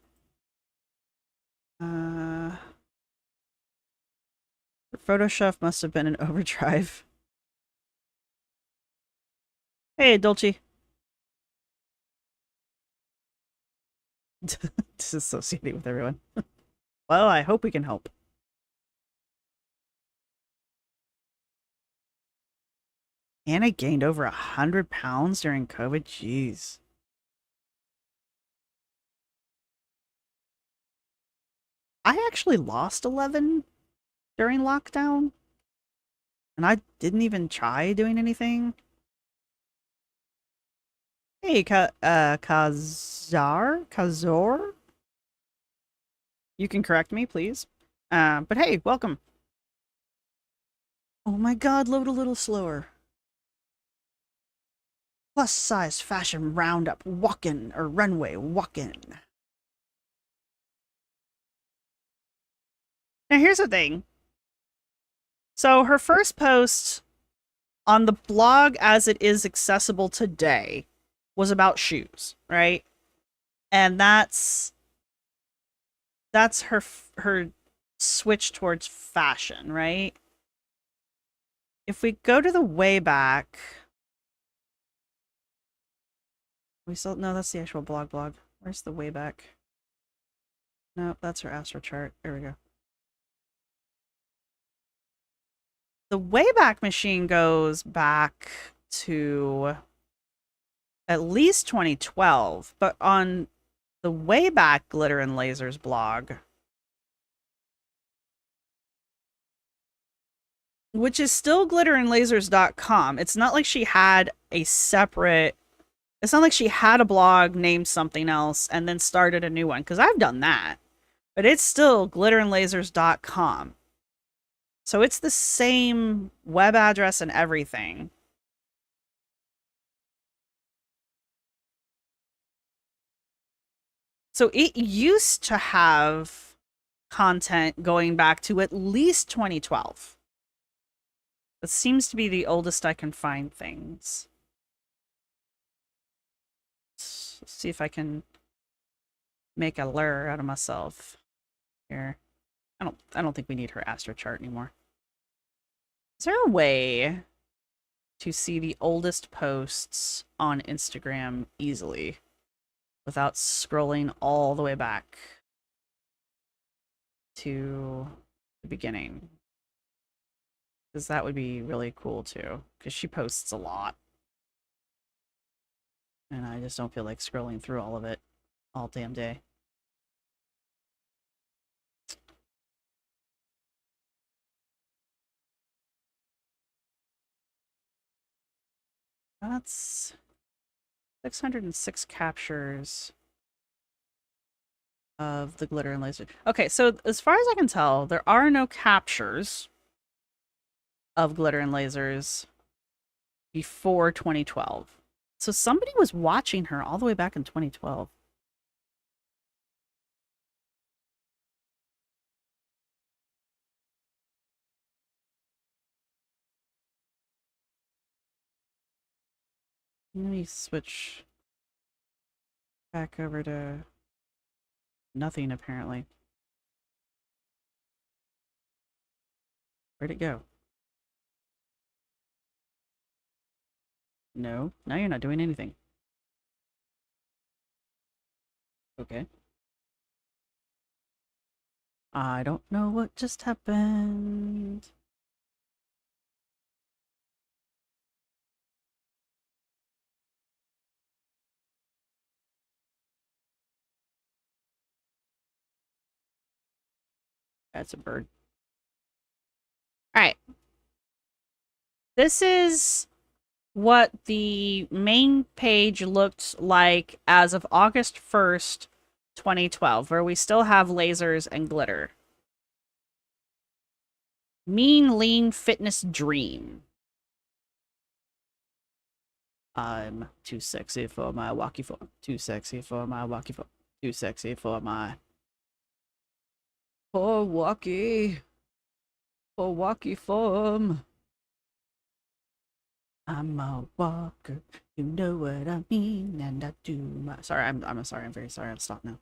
Her Photoshop must have been in overdrive. Hey, Dolce. Disassociating with everyone. Well, I hope we can help. Anna gained over 100 pounds during COVID. Jeez. I actually lost 11 during lockdown. And I didn't even try doing anything. Hey, Kazor? You can correct me, please. But hey, welcome. Oh my god, load a little slower. Plus size fashion roundup walkin' or runway walkin'. Now here's the thing. So her first post on the blog as it is accessible today was about shoes, right? And that's her switch towards fashion, right? If we go to the way back, we still no, that's the actual blog. Where's the way back? No, that's her astro chart. There we go. The Wayback Machine goes back to at least 2012, but on the Wayback Glitter and Lazer's blog, which is still glitterandlasers.com, it's not like she had a separate, it's not like she had a blog named something else and then started a new one, because I've done that, but it's still glitterandlasers.com. So it's the same web address and everything. So it used to have content going back to at least 2012. That seems to be the oldest I can find things. Let's see if I can make a lure out of myself here. I don't think we need her astro chart anymore. Is there a way to see the oldest posts on Instagram easily without scrolling all the way back to the beginning? Because that would be really cool too, because she posts a lot. And I just don't feel like scrolling through all of it all damn day. That's 606 captures of the Glitter and Lazer. Okay, so as far as I can tell, there are no captures of Glitter and Lasers before 2012. So somebody was watching her all the way back in 2012. Let me switch back over to nothing, apparently. Where'd it go? No, now you're not doing anything. Okay. I don't know what just happened. That's a bird. All right. This is what the main page looked like as of August 1st, 2012, where we still have lasers and glitter. Mean Lean Fitness Dream. I'm too sexy for my walkie phone. Too sexy for my walkie phone. Too sexy for my poor walkie. Poor walkie phone. I'm a walker. You know what I mean, and I do my. Sorry, I'm sorry. I'm very sorry. I'll stop now.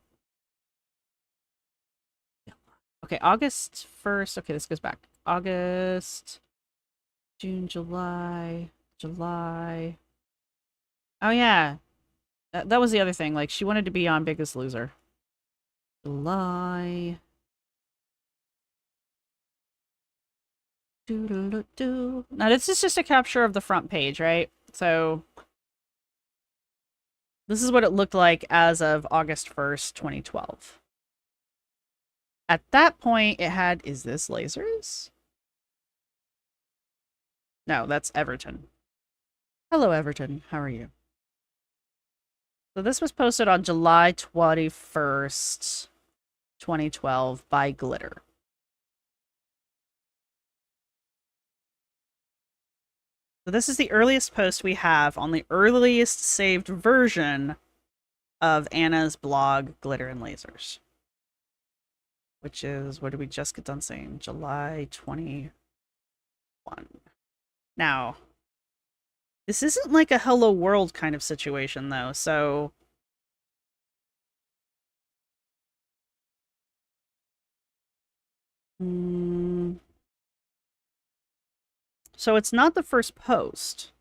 Okay, August 1st. Okay, this goes back. August, June, July, July. Oh yeah, that was the other thing. Like she wanted to be on Biggest Loser. July. Doo-doo-doo-doo. Now this is just a capture of the front page, right? So this is what it looked like as of August 1st, 2012. At that point, it had, is this lasers? No, that's Everton. Hello, Everton. How are you? So this was posted on July 21st, 2012 by Glitter. So this is the earliest post we have on the earliest saved version of Anna's blog, Glitter and Lasers. Which is, what did we just get done saying? July 21. Now, this isn't like a Hello World kind of situation, though, so... So it's not the first post.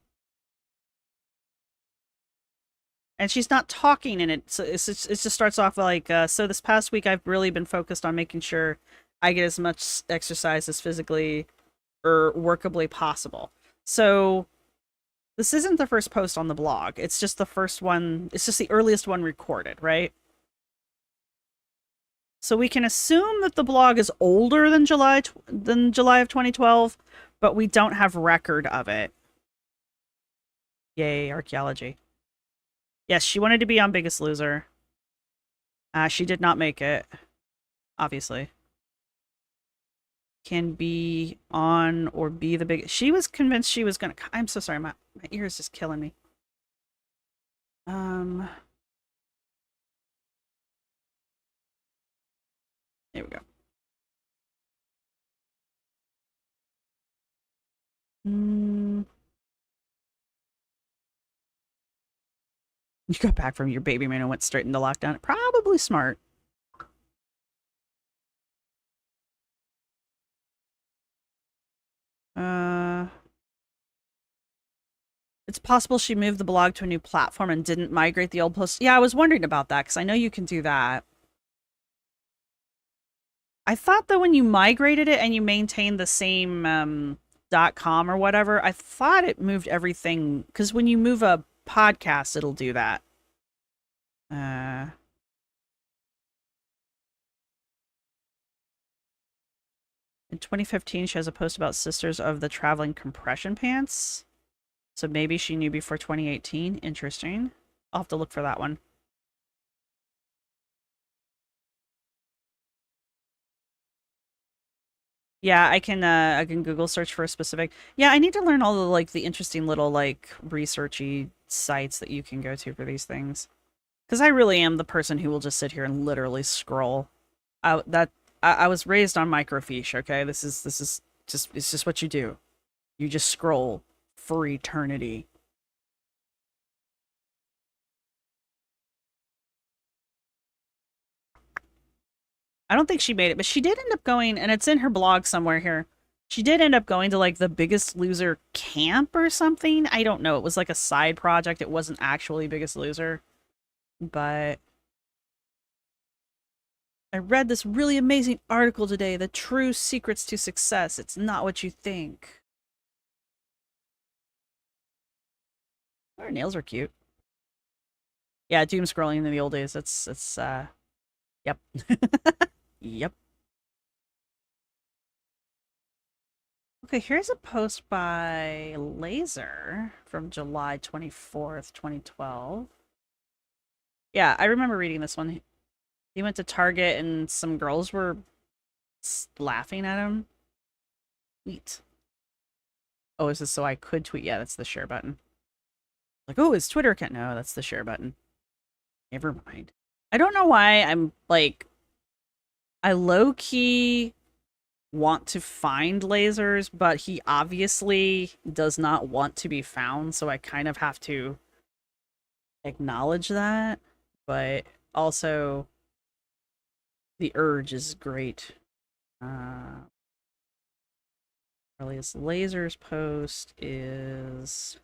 And she's not talking in it, so it just starts off like, so this past week I've really been focused on making sure I get as much exercise as physically or workably possible. So this isn't the first post on the blog. It's just the first one. It's just the earliest one recorded, right? So we can assume that the blog is older than July of 2012, but we don't have record of it. Yay, archaeology. Yes, she wanted to be on Biggest Loser. She did not make it, obviously. Can be on or be the big. She was convinced she was gonna. I'm so sorry, my ear is just killing me. There we go. You got back from your baby man and went straight into lockdown. Probably smart. It's possible she moved the blog to a new platform and didn't migrate the old posts. Yeah, I was wondering about that because I know you can do that. I thought that when you migrated it and you maintained the same .com or whatever, I thought it moved everything because when you move a podcast, it'll do that. In 2015, she has a post about Sisters of the Traveling Compression Pants. So maybe she knew before 2018. Interesting. I'll have to look for that one. Yeah, I can Google search for a specific. Yeah, I need to learn all the like the interesting little like researchy sites that you can go to for these things. Because I really am the person who will just sit here and literally scroll. I was raised on microfiche, okay? This is just, it's just what you do. You just scroll for eternity. I don't think she made it, but she did end up going, and it's in her blog somewhere here. She did end up going to like the Biggest Loser camp or something. I don't know. It was like a side project. It wasn't actually Biggest Loser. But I read this really amazing article today, The True Secrets to Success. It's not what you think. Her nails are cute. Yeah, doom scrolling in the old days. It's yep. Yep. Okay, here's a post by Lazer from July 24th, 2012. Yeah, I remember reading this one. He went to Target and some girls were laughing at him. Neat. Oh, is this so I could tweet? Yeah, that's the share button. Like, oh, his Twitter account. No, that's the share button. Never mind. I don't know why I'm like, I low-key want to find lasers, but he obviously does not want to be found, so I kind of have to acknowledge that. But also, the urge is great. Earliest lasers post is...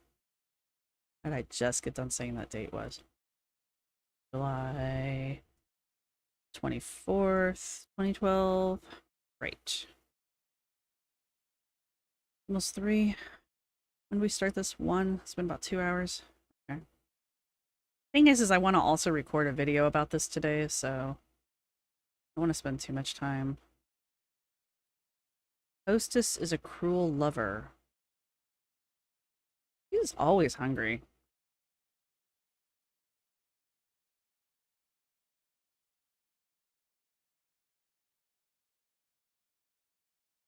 How did I just get done saying that date was? July 24th, 2012. Great. Almost 3. When did we start this? 1. It's been about 2 hours. Okay. Thing is I want to also record a video about this today, so I don't want to spend too much time. Hostess is a cruel lover. He's always hungry.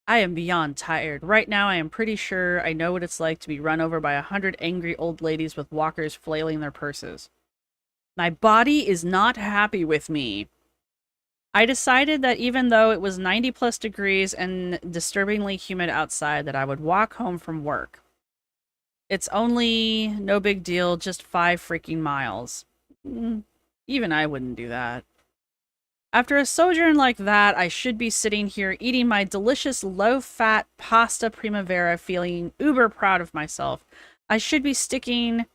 I am beyond tired. Right now, I am pretty sure I know what it's like to be run over by 100 angry old ladies with walkers flailing their purses. My body is not happy with me. I decided that even though it was 90+ degrees and disturbingly humid outside, that I would walk home from work. It's only no big deal, just 5 freaking miles. Even I wouldn't do that. After a sojourn like that, I should be sitting here eating my delicious low-fat pasta primavera, feeling uber proud of myself. I should be sticking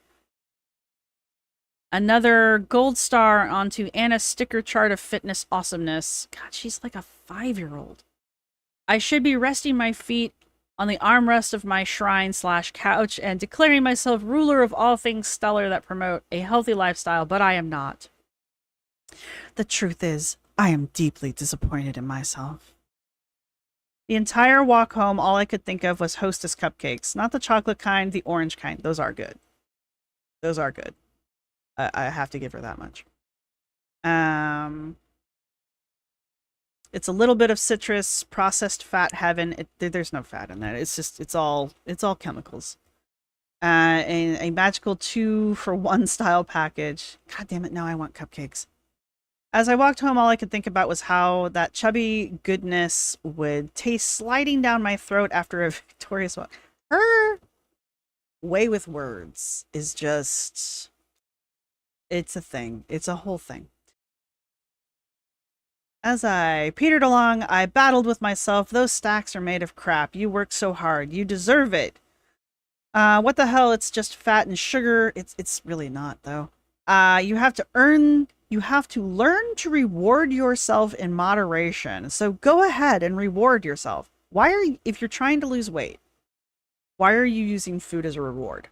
another gold star onto Anna's sticker chart of fitness awesomeness. God, she's like a 5-year-old. I should be resting my feet on the armrest of my shrine/couch and declaring myself ruler of all things stellar that promote a healthy lifestyle, but I am not. The truth is, I am deeply disappointed in myself. The entire walk home, all I could think of was Hostess cupcakes. Not the chocolate kind, the orange kind. Those are good. Those are good. I have to give her that much. It's a little bit of citrus, processed fat heaven. There's no fat in that. It's just, it's all chemicals. A magical 2-for-1 style package. God damn it, now I want cupcakes. As I walked home, all I could think about was how that chubby goodness would taste sliding down my throat after a victorious walk. Her way with words is just... It's a thing. It's a whole thing. As I petered along, I battled with myself. Those stacks are made of crap. You work so hard. You deserve it. What the hell? It's just fat and sugar. It's really not, though. You have to learn to reward yourself in moderation. So go ahead and reward yourself. Why are you, if you're trying to lose weight, why are you using food as a reward?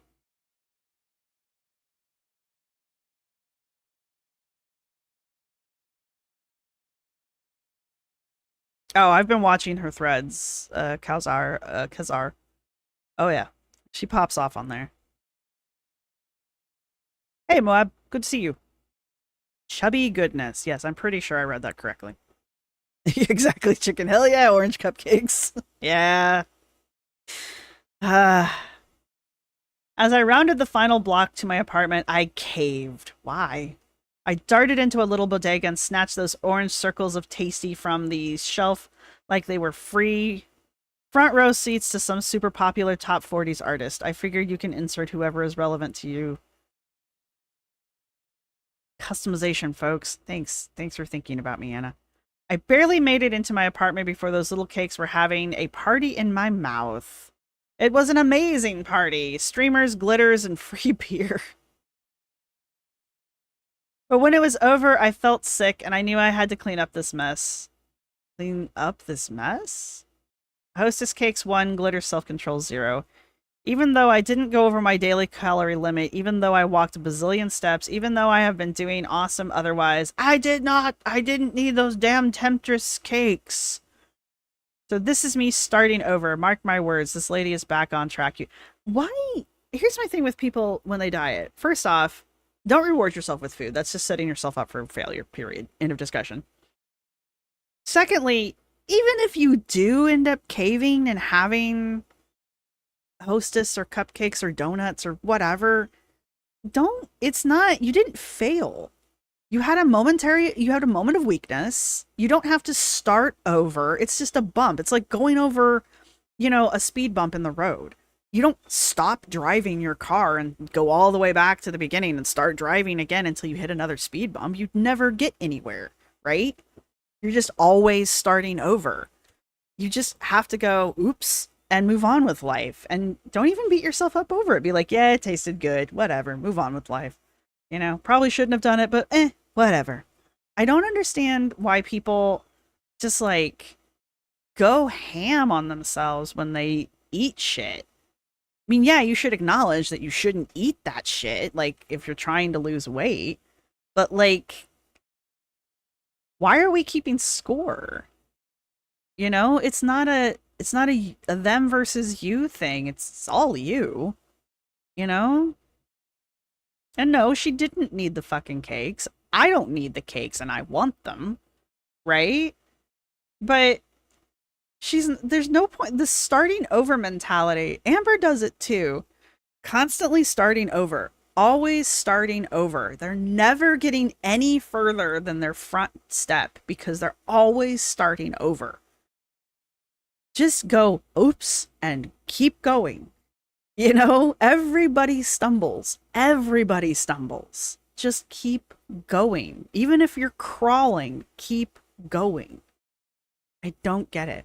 Oh, I've been watching her threads, Kazar. Oh yeah, she pops off on there. Hey Moab, good to see you. Chubby goodness. Yes, I'm pretty sure I read that correctly. Exactly, chicken. Hell yeah, orange cupcakes. Yeah. As I rounded the final block to my apartment, I caved. Why? I darted into a little bodega and snatched those orange circles of tasty from the shelf like they were free front row seats to some super popular top 40s artist. I figured you can insert whoever is relevant to you. Customization, folks. Thanks for thinking about me, Anna. I barely made it into my apartment before those little cakes were having a party in my mouth. It was an amazing party. Streamers, glitters, and free beer. But when it was over, I felt sick and I knew I had to clean up this mess. Clean up this mess? Hostess cakes 1, glitter self-control 0. Even though I didn't go over my daily calorie limit, even though I walked a bazillion steps, even though I have been doing awesome otherwise, I didn't need those damn temptress cakes. So this is me starting over. Mark my words, this lady is back on track. Why? Here's my thing with people when they diet. First off, don't reward yourself with food. That's just setting yourself up for failure, period. End of discussion. Secondly, even if you do end up caving and having Hostess or cupcakes or donuts or whatever, you didn't fail. You had a moment of weakness. You don't have to start over. It's just a bump. It's like going over, a speed bump in the road. You don't stop driving your car and go all the way back to the beginning and start driving again until you hit another speed bump. You'd never get anywhere, right? You're just always starting over. You just have to go, oops, and move on with life. And don't even beat yourself up over it. Be like, yeah, it tasted good. Whatever. Move on with life. Probably shouldn't have done it, but whatever. I don't understand why people just go ham on themselves when they eat shit. I mean, yeah, you should acknowledge that you shouldn't eat that shit, if you're trying to lose weight. But, why are we keeping score? It's not a them versus you thing. It's all you. And no, she didn't need the fucking cakes. I don't need the cakes and I want them. Right? But there's no point. The starting over mentality. Amber does it too. Constantly starting over. Always starting over. They're never getting any further than their front step because they're always starting over. Just go, oops, and keep going. Everybody stumbles. Everybody stumbles. Just keep going. Even if you're crawling, keep going. I don't get it.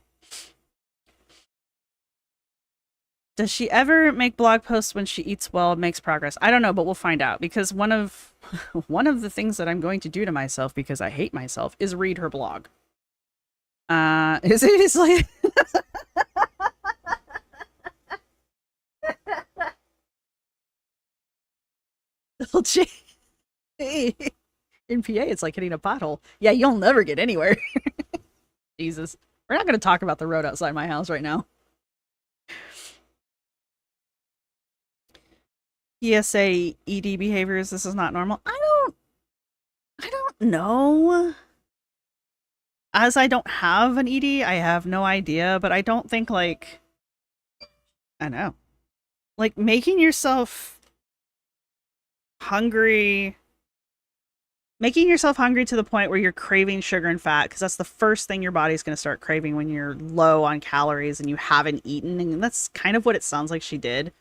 Does she ever make blog posts when she eats well, makes progress? I don't know, but we'll find out. Because one of the things that I'm going to do to myself because I hate myself is read her blog. It's like in PA, it's like hitting a pothole. Yeah, you'll never get anywhere. Jesus. We're not going to talk about the road outside my house right now. PSA ED behaviors, this is not normal. I don't know. As I don't have an ED, I have no idea, but I don't think I know. Making yourself hungry to the point where you're craving sugar and fat, because that's the first thing your body's going to start craving when you're low on calories and you haven't eaten, and that's kind of what it sounds like she did.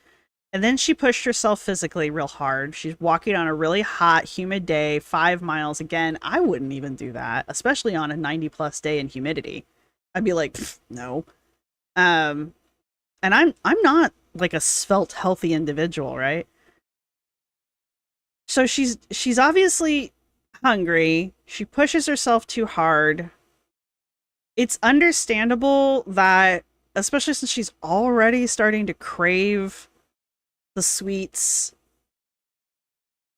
And then she pushed herself physically real hard. She's walking on a really hot, humid day, 5 miles. Again, I wouldn't even do that, especially on a 90-plus day in humidity. I'd be like, no. And I'm not a svelte, healthy individual, right? So she's obviously hungry. She pushes herself too hard. It's understandable that, especially since she's already starting to crave the sweets,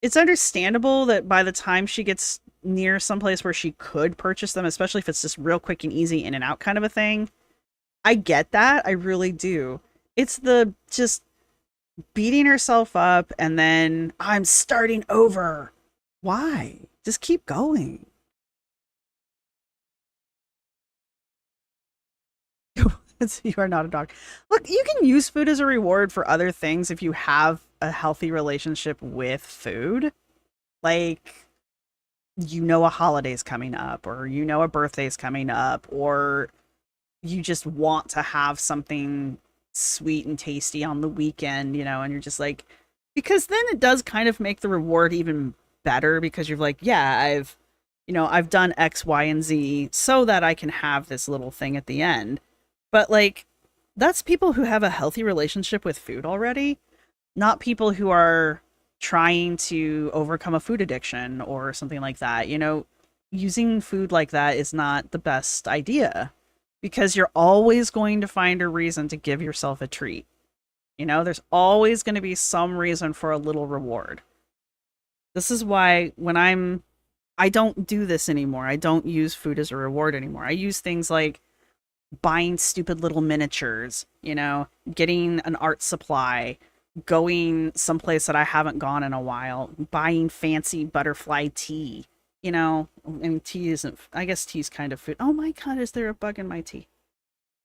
it's understandable that by the time she gets near someplace where she could purchase them, especially if it's just real quick and easy in and out kind of a thing, I get that. I really do. It's the just beating herself up and then I'm starting over. Why? Just keep going. You are not a dog. Look, you can use food as a reward for other things if you have a healthy relationship with food. Like, a holiday's coming up, or a birthday's coming up, or you just want to have something sweet and tasty on the weekend, and you're just like, because then it does kind of make the reward even better because you're like, yeah, I've done X, Y, and Z so that I can have this little thing at the end. But like, that's people who have a healthy relationship with food already, not people who are trying to overcome a food addiction or something like that. Using food like that is not the best idea because you're always going to find a reason to give yourself a treat. There's always going to be some reason for a little reward. This is why I don't do this anymore. I don't use food as a reward anymore. I use things like buying stupid little miniatures, getting an art supply, going someplace that I haven't gone in a while, buying fancy butterfly tea, and tea isn't, I guess tea's kind of food. Oh my God, is there a bug in my tea?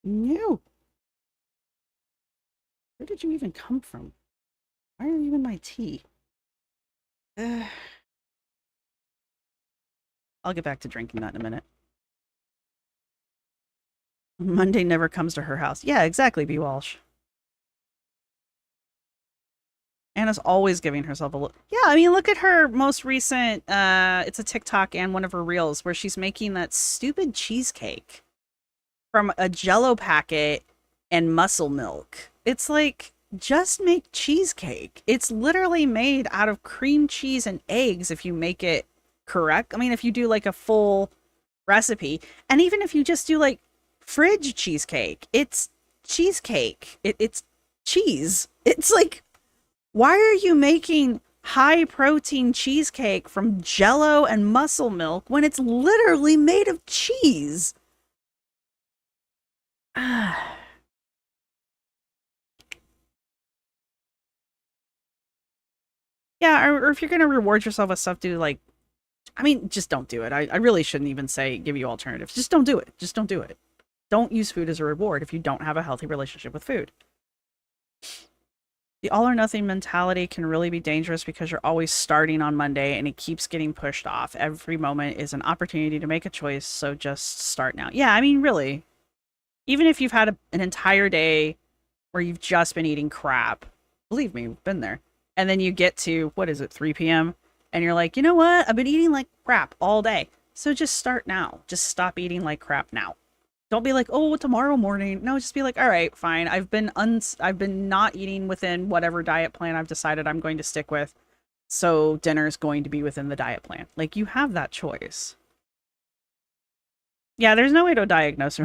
No. Where did you even come from? Why are you in my tea? I'll get back to drinking that in a minute. Monday never comes to her house. Yeah, exactly, B. Walsh. Anna's always giving herself a look. Yeah, I mean, look at her most recent, it's a TikTok and one of her reels where she's making that stupid cheesecake from a Jell-O packet and muscle milk. It's like, just make cheesecake. It's literally made out of cream cheese and eggs if you make it correct. I mean, if you do like a full recipe, and even if you just do like fridge cheesecake, it's cheesecake. It's cheese. It's like, why are you making high protein cheesecake from Jell-O and muscle milk when it's literally made of cheese? Yeah, or if you're going to reward yourself with stuff, do like, I mean, just don't do it. I really shouldn't even say give you alternatives. Just don't do it. Just don't do it. Don't use food as a reward if you don't have a healthy relationship with food. The all or nothing mentality can really be dangerous because you're always starting on Monday and it keeps getting pushed off. Every moment is an opportunity to make a choice, so just start now. Yeah, I mean, really. Even if you've had an entire day where you've just been eating crap, believe me, we've been there. And then you get to, what is it, 3 p.m.? And you're like, you know what? I've been eating like crap all day. So just start now. Just stop eating like crap now. Don't be like, oh, tomorrow morning. No, just be like, all right, fine. I've been not eating within whatever diet plan I've decided I'm going to stick with. So dinner is going to be within the diet plan. Like, you have that choice. Yeah, there's no way to diagnose.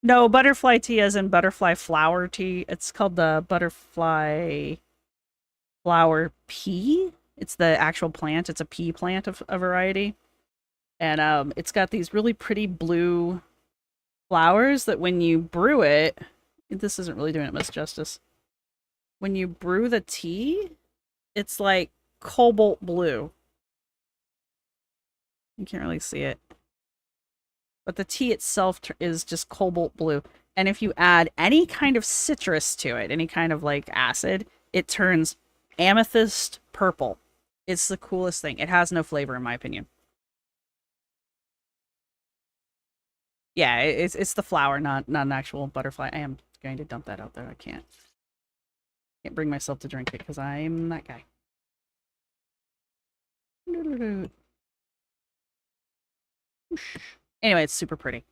No, butterfly tea as in butterfly flower tea. It's called the butterfly flower pea. It's the actual plant. It's a pea plant of a variety. And it's got these really pretty blue flowers that when you brew it, this isn't really doing it much justice. When you brew the tea, it's like cobalt blue. You can't really see it. But the tea itself is just cobalt blue. And if you add any kind of citrus to it, any kind of like acid, it turns amethyst purple. It's the coolest thing. It has no flavor in my opinion. Yeah, it's the flower, not an actual butterfly. I am going to dump that out there. I can't bring myself to drink it because I'm that guy. Anyway, it's super pretty.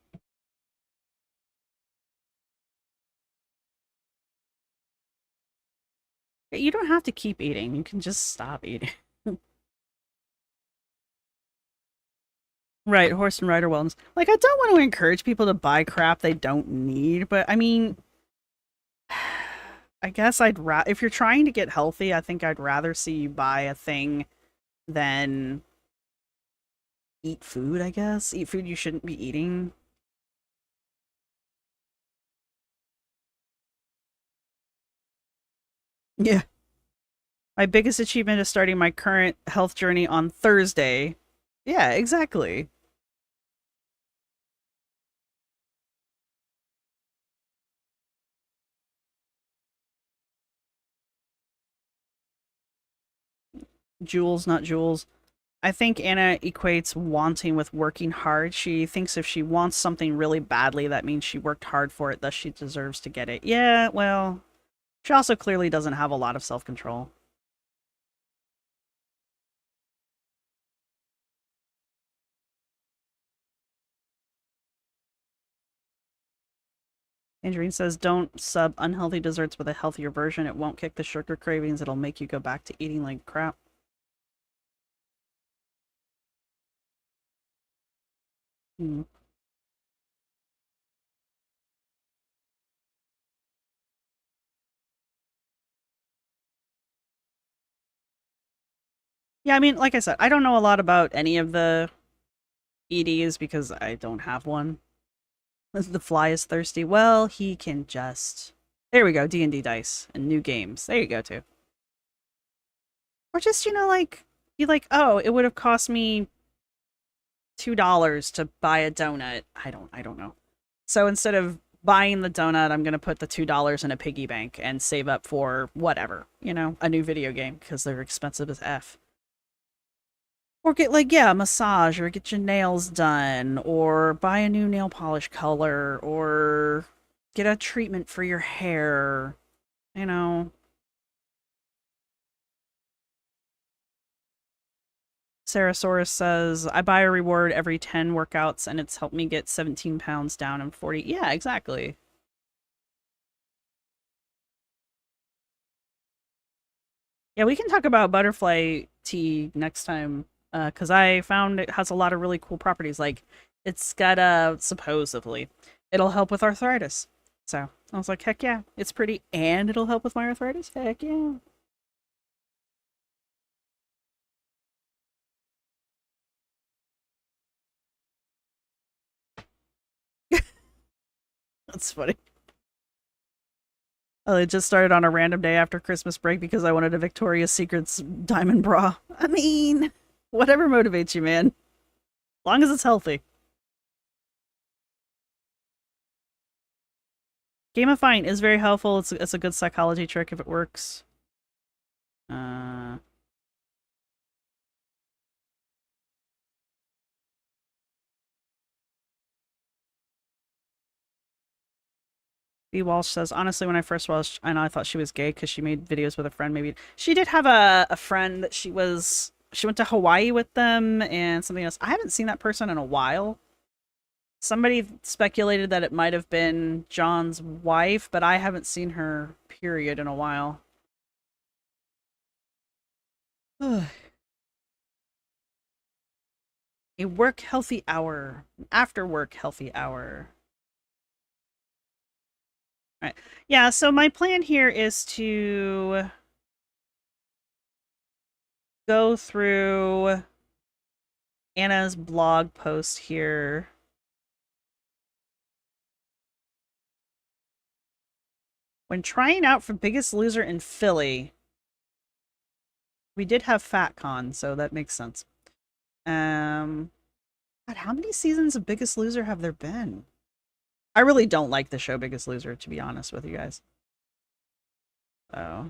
You don't have to keep eating. You can just stop eating. Right, horse and rider wellness. Like, I don't want to encourage people to buy crap they don't need, but I mean, I guess if you're trying to get healthy, I think I'd rather see you buy a thing than eat food, I guess. Eat food you shouldn't be eating. Yeah. My biggest achievement is starting my current health journey on Thursday. Yeah, exactly. Jules, not Jules. I think Anna equates wanting with working hard. She thinks if she wants something really badly, that means she worked hard for it, thus she deserves to get it. Yeah, well, she also clearly doesn't have a lot of self-control. Tangerine says, don't sub unhealthy desserts with a healthier version. It won't kick the sugar cravings. It'll make you go back to eating like crap. Hmm. Yeah, I mean, like I said, I don't know a lot about any of the EDs because I don't have one. The fly is thirsty. Well, he can just... There we go, D&D dice and new games. There you go, too. Or just, like, be like, oh, it would have cost me $2 to buy a donut. I don't know. So instead of buying the donut, I'm going to put the $2 in a piggy bank and save up for whatever, a new video game because they're expensive as F. Or get, like, yeah, a massage, or get your nails done, or buy a new nail polish color, or get a treatment for your hair, you know. Sarasaurus says, I buy a reward every 10 workouts, and it's helped me get 17 pounds down in 40. Yeah, exactly. Yeah, we can talk about butterfly tea next time, because I found it has a lot of really cool properties. Like, it's got supposedly, it'll help with arthritis. So I was like, heck yeah, it's pretty, and it'll help with my arthritis. Heck yeah. That's funny. Oh, it just started on a random day after Christmas break because I wanted a Victoria's Secret's diamond bra. I mean, whatever motivates you, man. As long as it's healthy. Gamifying is very helpful. It's a good psychology trick if it works. Uh, B. Walsh says, honestly, when I first watched, I know I thought she was gay because she made videos with a friend. Maybe she did have a friend that she went to Hawaii with them and something else. I haven't seen that person in a while. Somebody speculated that it might have been John's wife, but I haven't seen her, period, in a while. A work healthy hour. After work healthy hour. All right. Yeah, so my plan here is to go through Anna's blog post here. When trying out for Biggest Loser in Philly, we did have FatCon, so that makes sense. God, how many seasons of Biggest Loser have there been? I really don't like the show Biggest Loser, to be honest with you guys. So.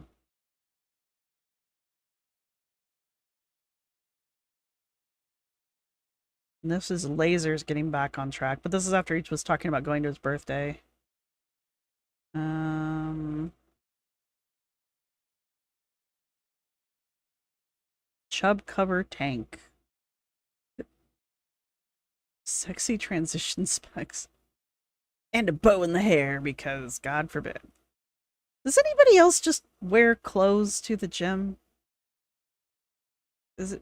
And this is Lasers getting back on track, but this is after each was talking about going to his birthday. Chub cover tank. Sexy transition specs. And a bow in the hair, because God forbid. Does anybody else just wear clothes to the gym? Is it,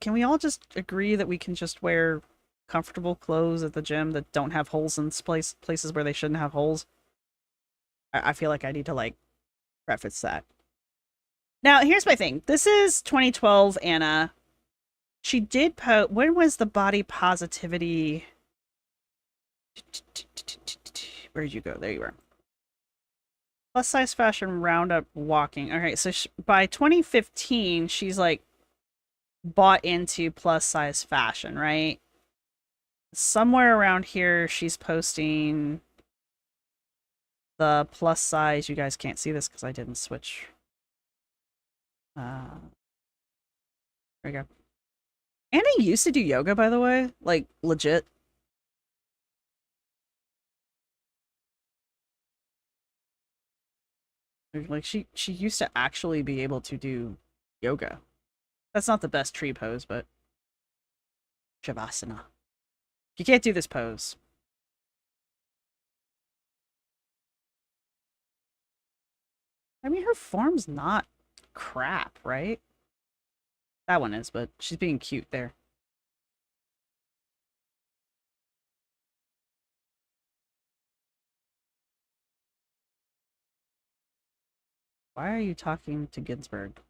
can we all just agree that we can just wear comfortable clothes at the gym that don't have holes in places where they shouldn't have holes? I feel like I need to, like, preface that. Now, here's my thing. This is 2012 Anna. She did post... When was the body positivity... Where'd you go? There you were. Plus size fashion roundup walking. Okay, so by 2015, she's like bought into plus size fashion, right? Somewhere around here, she's posting the plus size. You guys can't see this because I didn't switch. There we go. Anna used to do yoga, by the way. Like, legit. Like, she used to actually be able to do yoga. That's not the best tree pose, but Shavasana. You can't do this pose. I mean, her form's not crap, right? That one is, but she's being cute there. Why are you talking to Ginsburg?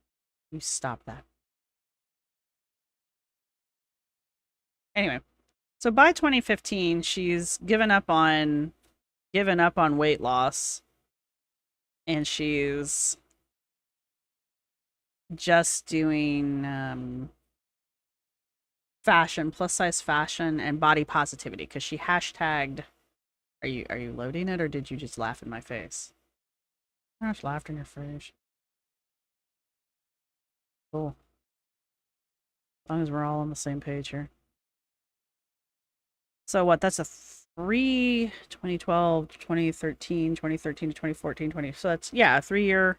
You stop that. Anyway, so by 2015, she's given up on weight loss, and she's just doing fashion, plus size fashion, and body positivity, because she hashtagged. Are you loading it, or did you just laugh in my face? I just laughed in your face. Cool. As long as we're all on the same page here. So what? That's a 2012, 2013, 2013 to 2014, 20. So that's, yeah, a 3-year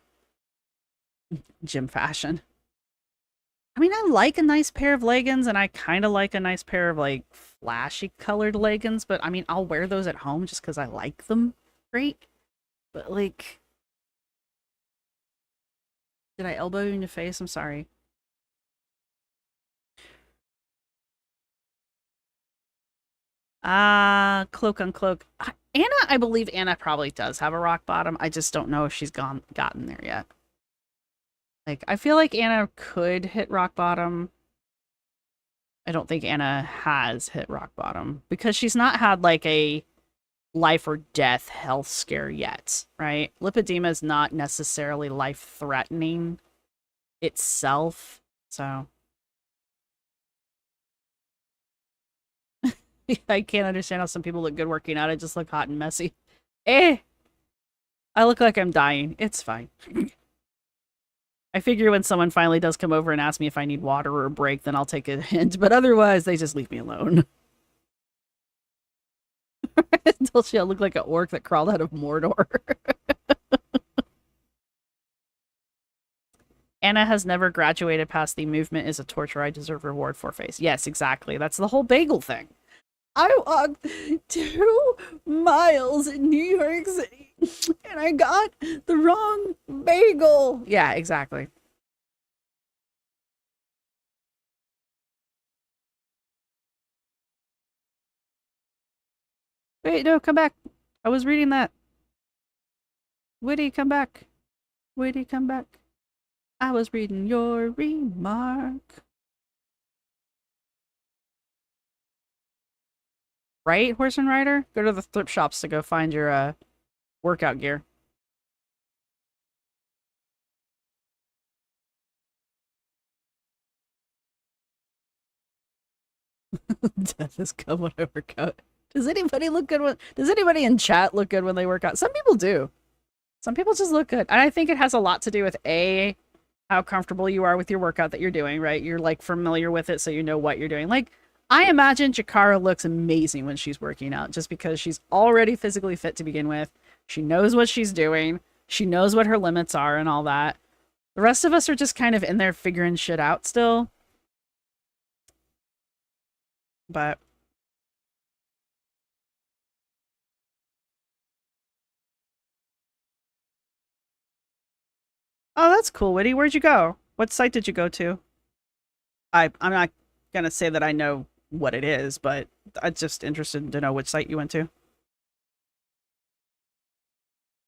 gym fashion. I mean, I like a nice pair of leggings, and I kind of like a nice pair of, like, flashy colored leggings, but I mean, I'll wear those at home just because I like them. Great. But, like, did I elbow you in the face? I'm sorry. Cloak on cloak. Anna, I believe Anna probably does have a rock bottom. I just don't know if she's gotten there yet. Like, I feel like Anna could hit rock bottom. I don't think Anna has hit rock bottom because she's not had like a life or death health scare yet, right? Lipedema is not necessarily life-threatening itself, so I can't understand how some people look good working out. I just look hot and messy. I look like I'm dying. It's fine. I figure when someone finally does come over and ask me if I need water or a break, then I'll take a hint. But otherwise, they just leave me alone. Until she'll look like an orc that crawled out of Mordor. Anna has never graduated past the movement is a torture I deserve reward for face. Yes, exactly. That's the whole bagel thing. I walked 2 miles in New York City and I got the wrong bagel. Yeah, exactly. Wait, no, come back. I was reading that. Woody, come back. Woody, come back. I was reading your remark. Right, Horse and Rider? Go to the thrift shops to go find your workout gear. Death is come when I work out. Does anybody look good when does anybody in chat look good when they work out? Some people do. Some people just look good. And I think it has a lot to do with A, how comfortable you are with your workout that you're doing, right? You're like familiar with it so you know what you're doing. Like I imagine Jakara looks amazing when she's working out just because she's already physically fit to begin with. She knows what she's doing. She knows what her limits are and all that. The rest of us are just kind of in there figuring shit out still. But oh, that's cool, Witty. Where'd you go? What site did you go to? I'm not gonna say that I know what it is, but I'm just interested to know which site you went to.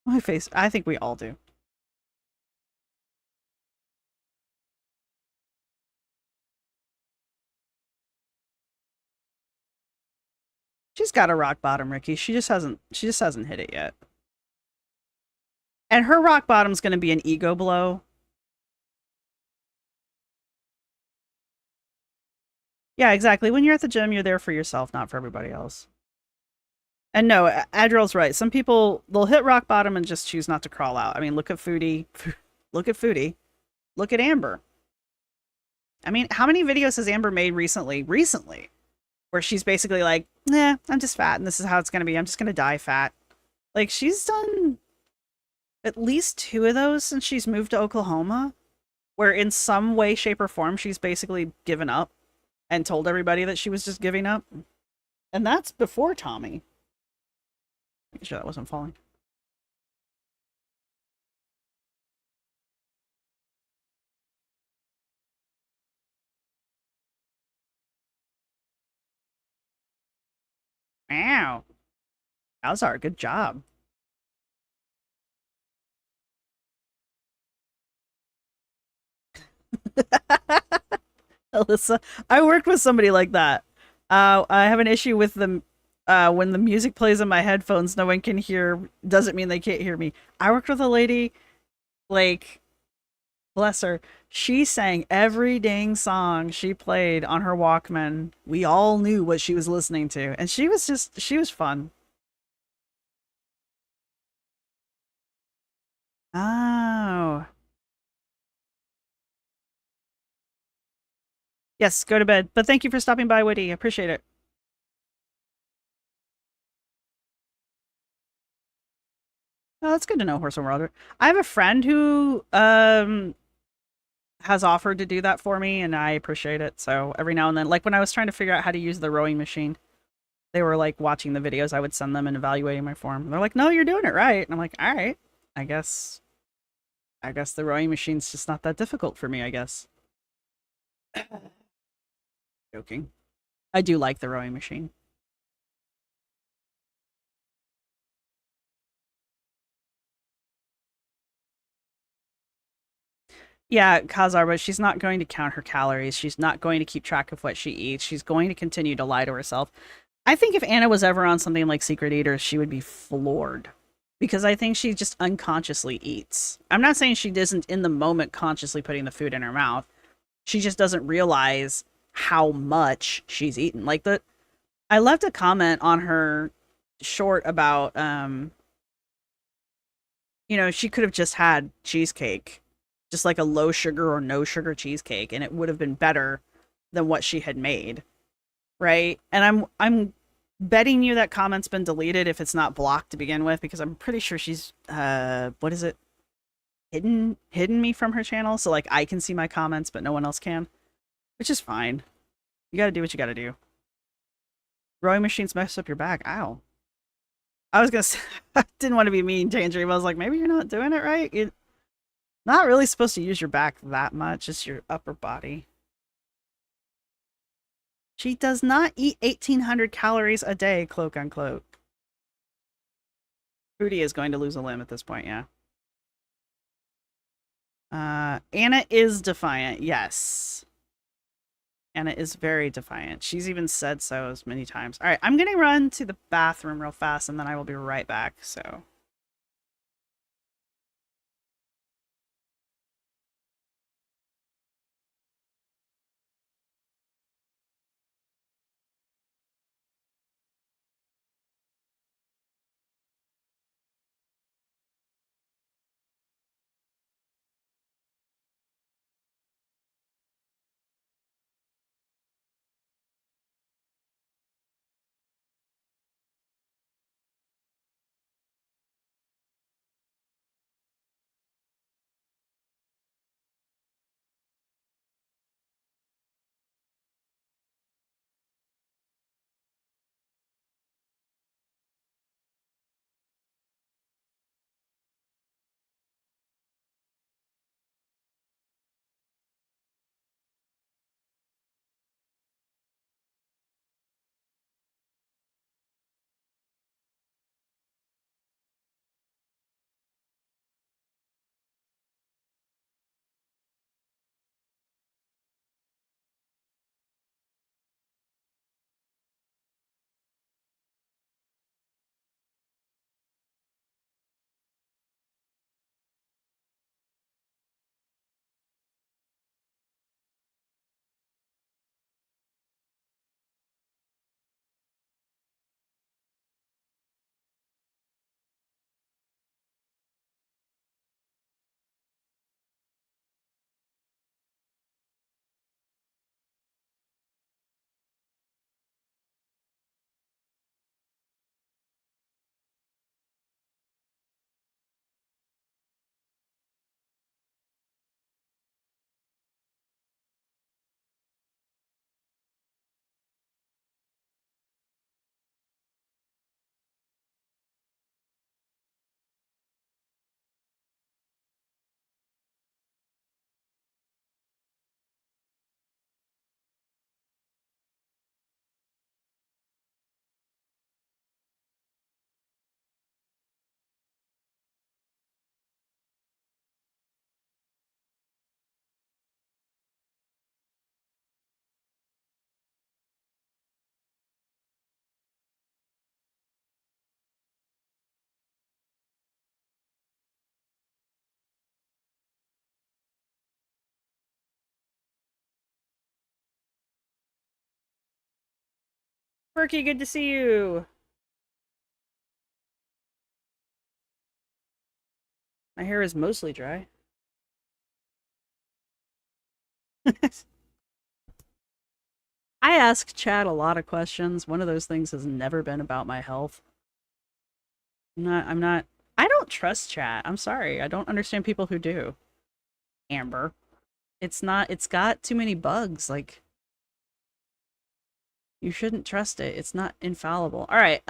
My face. I think we all do. She's got a rock bottom, Ricky. She just hasn't hit it yet. And her rock bottom's gonna be an ego blow. Yeah, exactly. When you're at the gym, you're there for yourself, not for everybody else. And no, Adriel's right. Some people, they'll hit rock bottom and just choose not to crawl out. I mean, look at Foodie. Look at Foodie. Look at Amber. I mean, how many videos has Amber made recently? Recently, where she's basically like, "Nah, I'm just fat, and this is how it's gonna be. I'm just gonna die fat." Like she's done at least two of those since she's moved to Oklahoma, where in some way, shape, or form she's basically given up and told everybody that she was just giving up. And that's before Tommy. Making sure that wasn't falling. Wow. Alzar, good job. Alyssa, I worked with somebody like that. I have an issue with the when the music plays in my headphones, no one can hear. Doesn't mean they can't hear me. I worked with a lady, like, bless her. She sang every dang song she played on her Walkman. We all knew what she was listening to, and she was fun. Oh, yes, go to bed. But thank you for stopping by, Woody. Appreciate it. Oh, that's good to know, Horse and World. I have a friend who has offered to do that for me, and I appreciate it. So every now and then, like when I was trying to figure out how to use the rowing machine, they were like watching the videos I would send them and evaluating my form. They're like, "No, you're doing it right," and I'm like, "All right, I guess, I guess the rowing machine's just not that difficult for me. I guess." Joking. I do like the rowing machine. Yeah, Kazar, but she's not going to count her calories. She's not going to keep track of what she eats. She's going to continue to lie to herself. I think if Anna was ever on something like Secret Eaters, she would be floored because I think she just unconsciously eats. I'm not saying she isn't in the moment consciously putting the food in her mouth. She just doesn't realize how much she's eaten. Like the I left a comment on her short about she could have just had cheesecake, just like a low sugar or no sugar cheesecake, and it would have been better than what she had made, right? And I'm betting you that comment's been deleted if it's not blocked to begin with, because I'm pretty sure she's what is it? Hidden me from her channel, so like I can see my comments, but no one else can, which is fine. You got to do what you got to do. Rowing machines mess up your back. Ow. I was gonna say, I didn't want to be mean, Tangerine, but I was like, maybe you're not doing it right. You're not really supposed to use your back that much, just your upper body. She does not eat 1,800 calories a day, cloak unquote. Fruity is going to lose a limb at this point, yeah. Anna is defiant, yes. Anna is very defiant. She's even said so as many times. All right, I'm going to run to the bathroom real fast, and then I will be right back, so... Berkey, good to see you. My hair is mostly dry. I ask Chad a lot of questions. One of those things has never been about my health. I don't trust chat. I'm sorry. I don't understand people who do. Amber. It's got too many bugs. Like, you shouldn't trust it. It's not infallible. All right.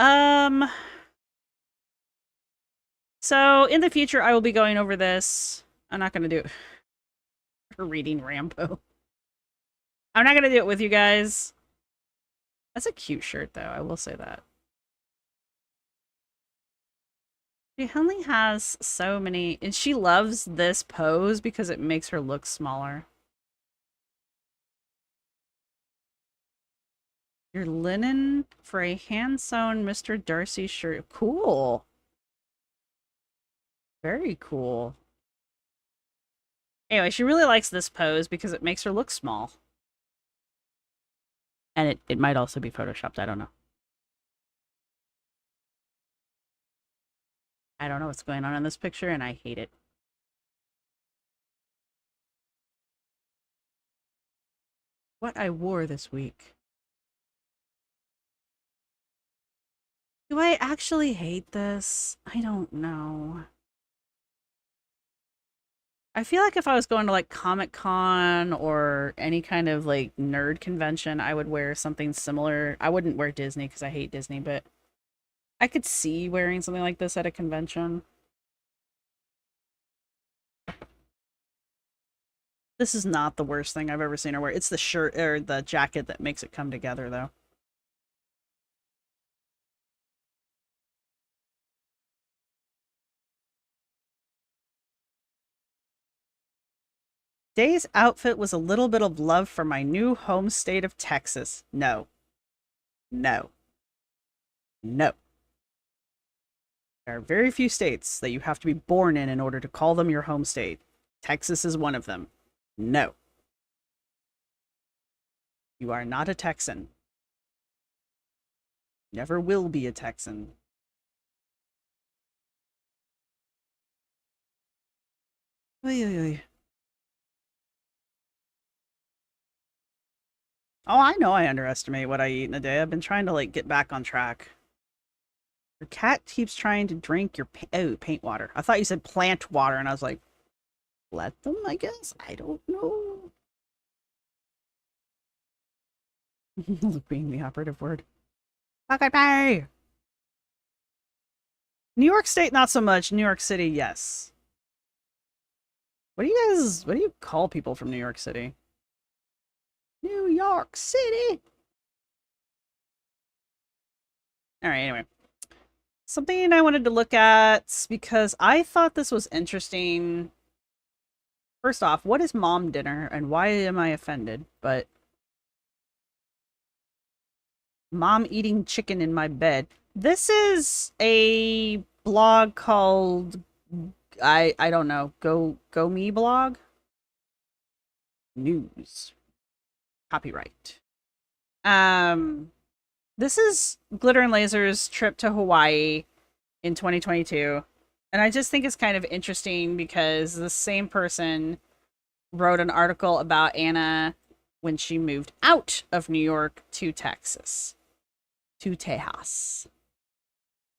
So in the future, I will be going over this. I'm not going to do it for reading Rambo. I'm not going to do it with you guys. That's a cute shirt, though. I will say that. She only has so many, and she loves this pose because it makes her look smaller. Your linen for a hand-sewn Mr. Darcy shirt. Cool. Very cool. Anyway, she really likes this pose because it makes her look small. And it might also be photoshopped. I don't know. I don't know what's going on in this picture, and I hate it. What I wore this week. Do I actually hate this? I don't know. I feel like if I was going to like Comic-Con or any kind of like nerd convention, I would wear something similar. I wouldn't wear Disney because I hate Disney, but I could see wearing something like this at a convention. This is not the worst thing I've ever seen her wear. It's the shirt or the jacket that makes it come together, though. Day's outfit was a little bit of love for my new home state of Texas. No. No. No. There are very few states that you have to be born in order to call them your home state. Texas is one of them. No. You are not a Texan. Never will be a Texan. Oy, oy, oy. Oh, I know I underestimate what I eat in a day. I've been trying to, like, get back on track. Your cat keeps trying to drink your paint water. I thought you said plant water, and I was like, let them, I guess? I don't know. Being the operative word. Okay, New York State, not so much. New York City, yes. What do you call people from New York City? New York City! Alright, anyway. Something I wanted to look at because I thought this was interesting. First off, what is mom dinner and why am I offended? But mom eating chicken in my bed. This is a blog called I don't know. Go Me blog? News. Copyright. This is Glitter and Lazer's trip to Hawaii in 2022. And I just think it's kind of interesting because the same person wrote an article about Anna when she moved out of New York to Texas. To Tejas.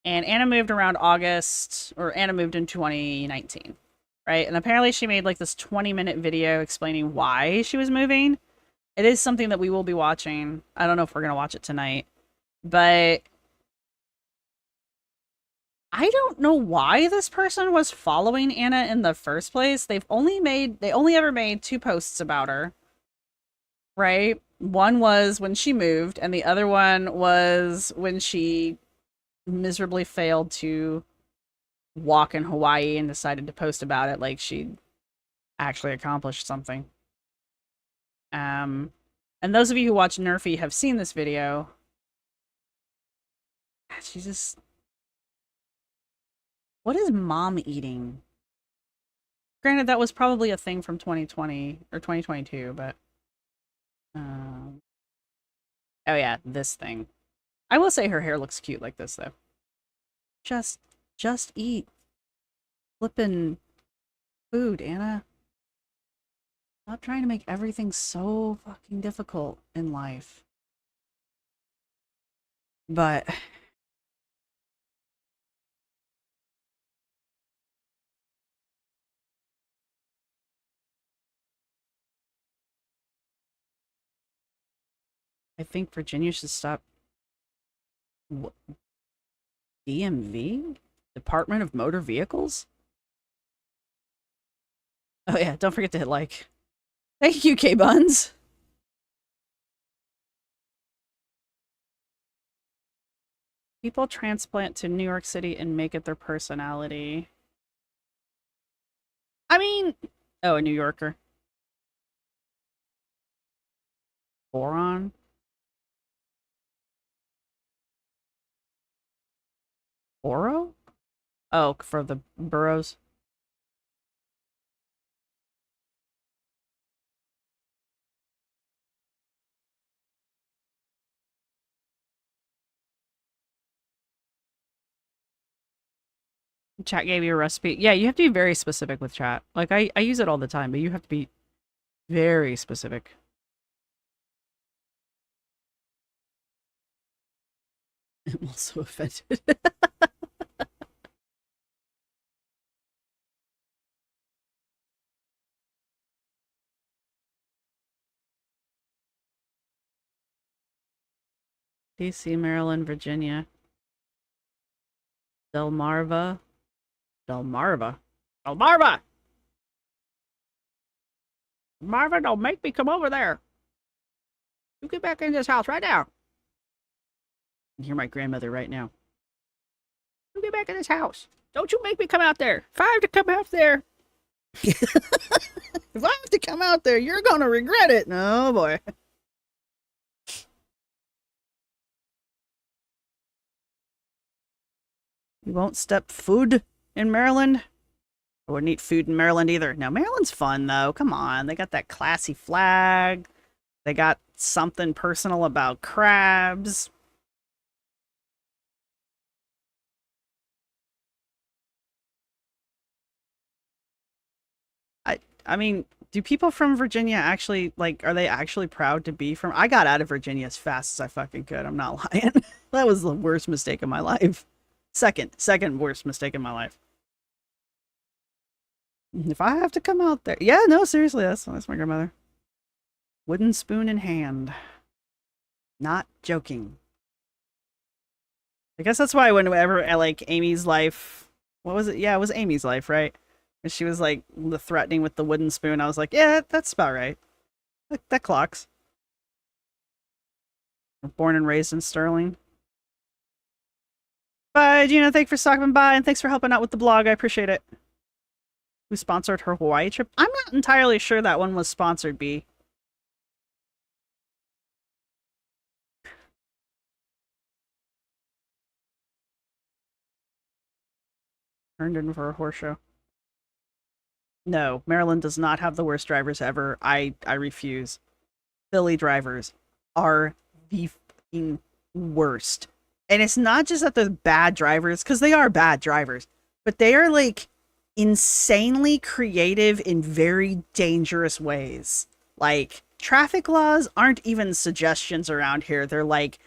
And Anna moved around August, or Anna moved in 2019, right? And apparently she made like this 20-minute video explaining why she was moving. It is something that we will be watching. I don't know if we're going to watch it tonight, but I don't know why this person was following Anna in the first place. They only ever made 2 posts about her, right? One was when she moved, and the other one was when she miserably failed to walk in Hawaii and decided to post about it like she'd actually accomplished something. And those of you who watch Nerfy have seen this video. She just... What is mom eating? Granted, that was probably a thing from 2020 or 2022, but... Oh yeah, this thing. I will say her hair looks cute like this, though. Just, just eat. Flippin' food, Anna. Stop trying to make everything so fucking difficult in life. But I think Virginia should stop. What? DMV? Department of Motor Vehicles? Oh yeah, don't forget to hit like. Thank you, K-Buns. People transplant to New York City and make it their personality. I mean, oh, a New Yorker. Boron? Oro? Oh, for the boroughs. Chat gave you a recipe. Yeah, you have to be very specific with chat. Like, I use it all the time, but you have to be very specific. I'm also offended. DC, Maryland, Virginia. Delmarva. Delmarva. Delmarva! Marva, don't make me come over there. You get back in this house right now. I can hear my grandmother right now. You get back in this house. Don't you make me come out there. If I have to come out there. If I have to come out there, you're going to regret it. No, boy. You won't step food in Maryland? I wouldn't eat food in Maryland either. No, Maryland's fun, though. Come on. They got that classy flag. They got something personal about crabs. I mean, do people from Virginia actually, like, are they actually proud to be from? I got out of Virginia as fast as I fucking could. I'm not lying. That was the worst mistake of my life. Second worst mistake in my life. If I have to come out there. Yeah, no, seriously, that's my grandmother. Wooden spoon in hand. Not joking. I guess that's why whenever I like Amy's life, what was it? Yeah, it was Amy's life, right? And she was like the threatening with the wooden spoon. I was like, yeah, that's about right. That clocks. Born and raised in Sterling. Bye, Gina. Thanks for stopping by and thanks for helping out with the blog. I appreciate it. Who sponsored her Hawaii trip? I'm not entirely sure that one was sponsored, B. Turned in for a horse show. No, Maryland does not have the worst drivers ever. I refuse. Philly drivers are the fucking worst. And it's not just that they're bad drivers, because they are bad drivers, but they are like insanely creative in very dangerous ways. Like, traffic laws aren't even suggestions around here. They're like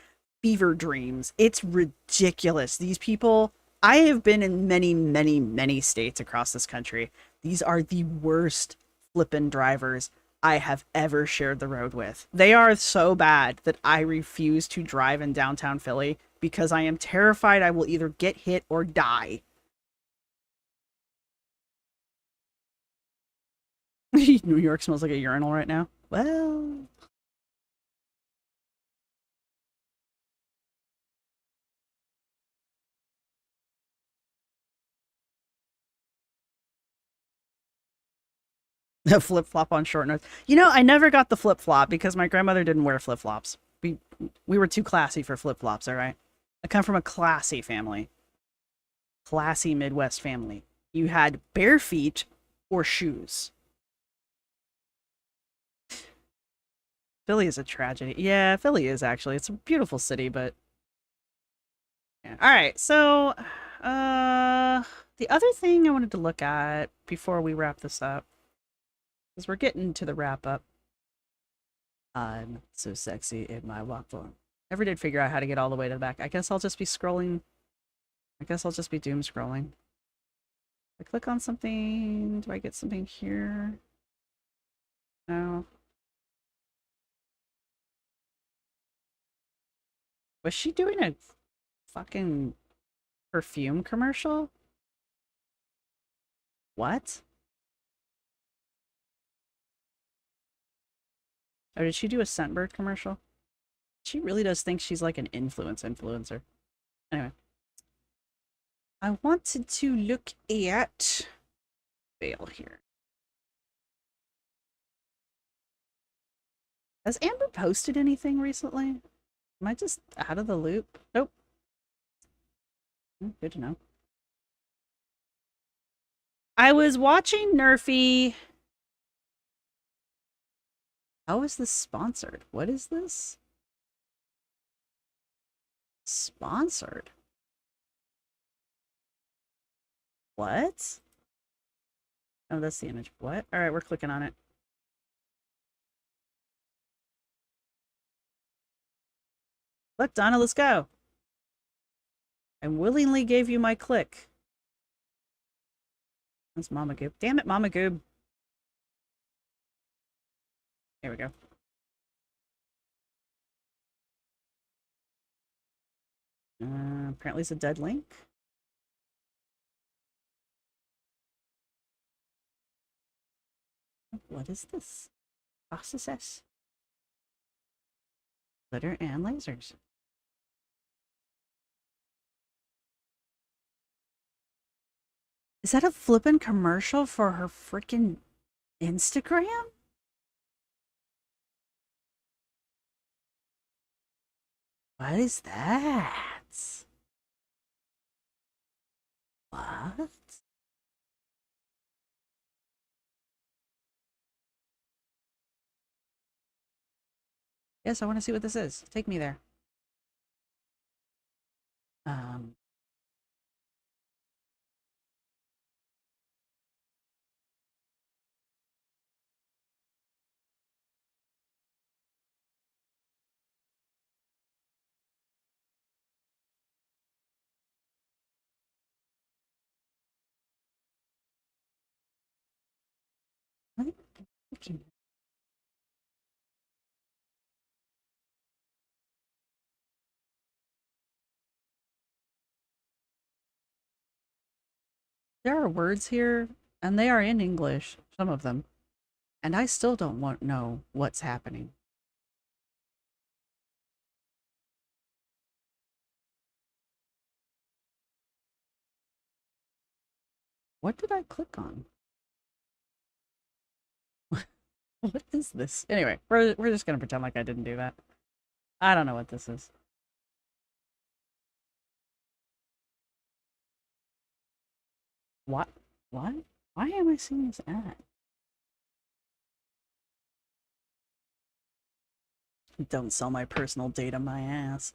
fever dreams. It's ridiculous. These people, I have been in many, many, many states across this country. These are the worst flippin' drivers I have ever shared the road with. They are so bad that I refuse to drive in downtown Philly because I am terrified I will either get hit or die. New York smells like a urinal right now. Well... flip-flop on short notes. You know, I never got the flip-flop because my grandmother didn't wear flip-flops. We were too classy for flip-flops, all right? I come from a classy family. Classy Midwest family. You had bare feet or shoes. Philly is a tragedy. Yeah, Philly is actually. It's a beautiful city, but Yeah. All right. So, the other thing I wanted to look at before we wrap this up, because we're getting to the wrap up. I'm so sexy in my walk form. Never did figure out how to get all the way to the back. I guess I'll just be scrolling. I guess I'll just be doom scrolling. I click on something. Do I get something here? No. Was she doing a fucking perfume commercial? What? Or did she do a Scentbird commercial? She really does think she's like an influencer. Anyway. I wanted to look at Veil here. Has Amber posted anything recently? Am I just out of the loop? Nope. Good to know. I was watching Nerfy. How is this sponsored? What is this? Sponsored? What? Oh, that's the image. What? All right, we're clicking on it. Look, Donna, let's go. I willingly gave you my click. That's Mama Goob. Damn it, Mama Goob. Here we go. Apparently it's a dead link. What is this? Process. Glitter and lasers. Is that a flippin' commercial for her freaking Instagram? What is that? What? Yes, I want to see what this is. Take me there. Um, what? There are words here, and they are in English, some of them, and I still don't know what's happening. What did I click on? What is this? Anyway, we're just gonna pretend like I didn't do that. I don't know what this is. What? What? Why am I seeing this ad? Don't sell my personal data, my ass.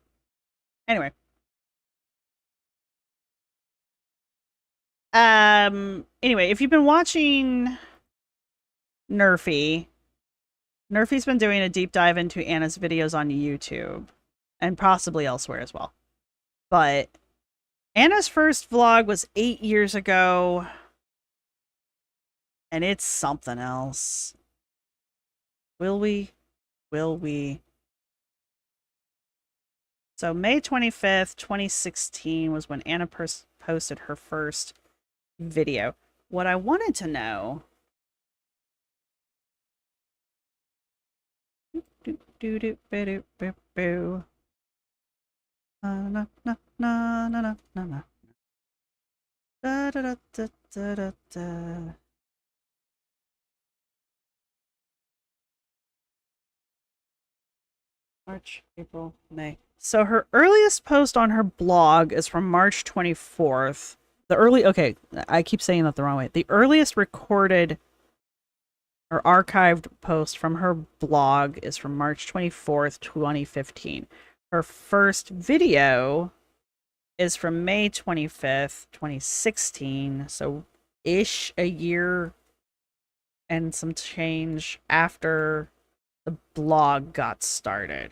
Anyway. Anyway, if you've been watching Nerfy, Nerfy's been doing a deep dive into Anna's videos on YouTube and possibly elsewhere as well. But Anna's first vlog was 8 years ago, and it's something else. Will we? Will we? So May 25th, 2016 was when Anna posted her first video. What I wanted to know... Na na na na na na na. Da da da da da da da. March, April, May. So her earliest post on her blog is from March 24th. Okay, I keep saying that the wrong way. The earliest recorded or archived post from her blog is from March 24th, 2015. Her first video is from May 25th, 2016. So ish a year and some change after the blog got started.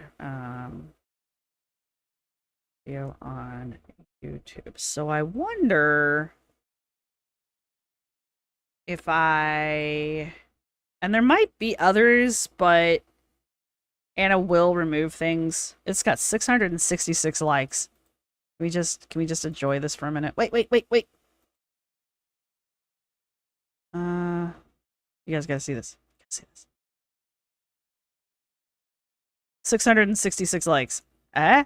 Video on YouTube. So I wonder if and there might be others, but Anna will remove things. It's got 666 likes. Can we just enjoy this for a minute? Wait. You guys gotta see this. 666 likes. Eh?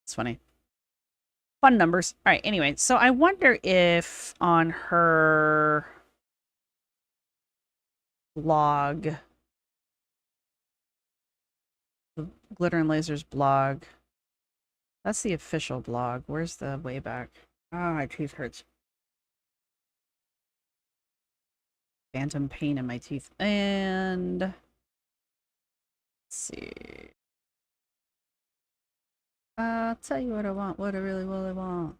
It's funny. Fun numbers. All right, anyway, so I wonder if on her blog, the Glitter and Lazer's blog, that's the official blog. Where's the way back? Oh, my tooth hurts. Phantom pain in my teeth. And let's see. I'll tell you what I want, what I really want.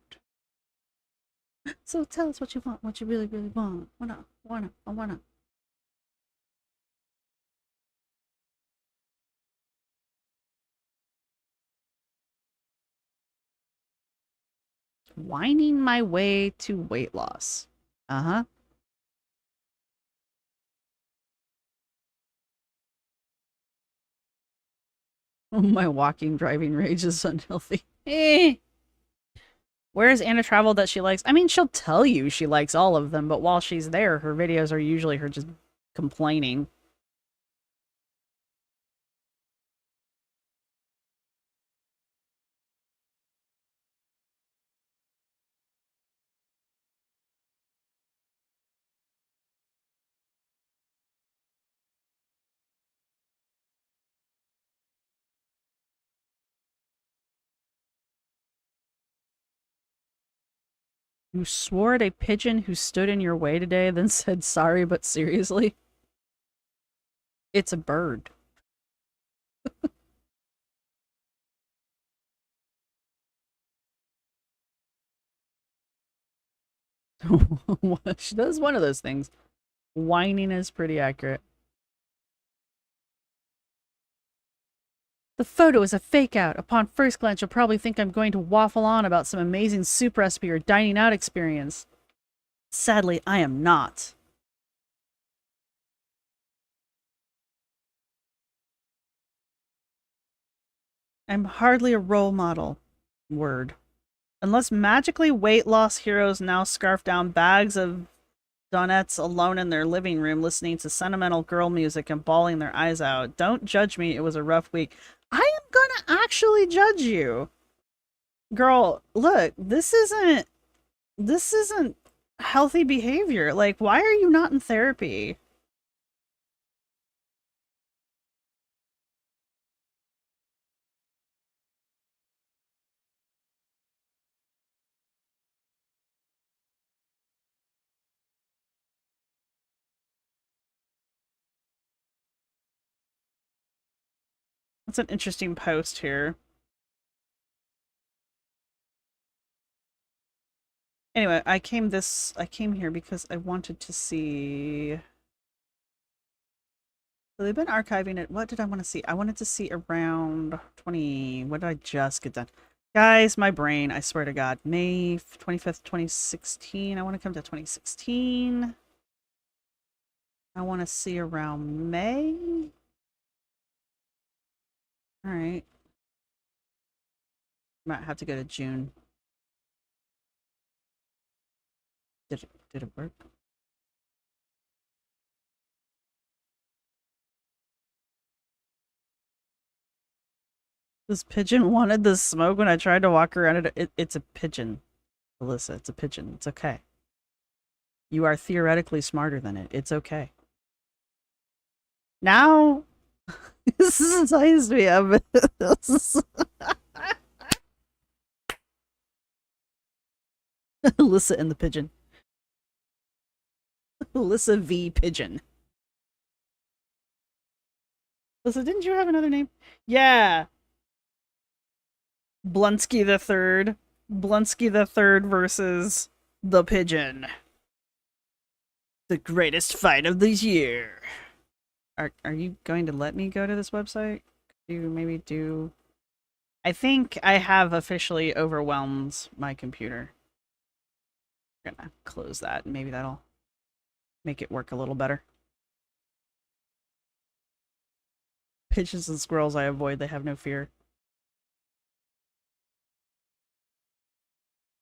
So tell us what you want, what you really want. I wanna. Whining my way to weight loss. Uh-huh. My walking, driving rage is unhealthy. Where is Anna travel that she likes? I mean, she'll tell you she likes all of them, but while she's there, her videos are usually her just complaining. You swore at a pigeon who stood in your way today, then said sorry, but seriously? It's a bird. She does one of those things. Whining is pretty accurate. The photo is a fake out. Upon first glance, you'll probably think I'm going to waffle on about some amazing soup recipe or dining out experience. Sadly, I am not. I'm hardly a role model. Word. Unless magically weight loss heroes now scarf down bags of donuts alone in their living room listening to sentimental girl music and bawling their eyes out. Don't judge me, it was a rough week. I am gonna actually judge you. Girl, look, this isn't healthy behavior. Like, why are you not in therapy? That's an interesting post here. Anyway, I came here because I wanted to see. So they've been archiving it. What did I want to see? I wanted to see around 20. What did I just get done? Guys, my brain, I swear to God. May 25th, 2016. I want to come to 2016. I want to see around May. All right. Might have to go to June. Did it work? This pigeon wanted the smoke when I tried to walk around it. It's a pigeon, Alyssa. It's a pigeon. It's okay. You are theoretically smarter than it. It's okay. Now, this entices me up. Alyssa and the pigeon. Alyssa v. Pigeon. Alyssa, didn't you have another name? Yeah. Blunsky the Third. Blunsky the Third versus the Pigeon. The greatest fight of the year. Are you going to let me go to this website? Could you maybe do... I think I have officially overwhelmed my computer. I'm gonna close that, and maybe that'll make it work a little better. Pigeons and squirrels I avoid, they have no fear.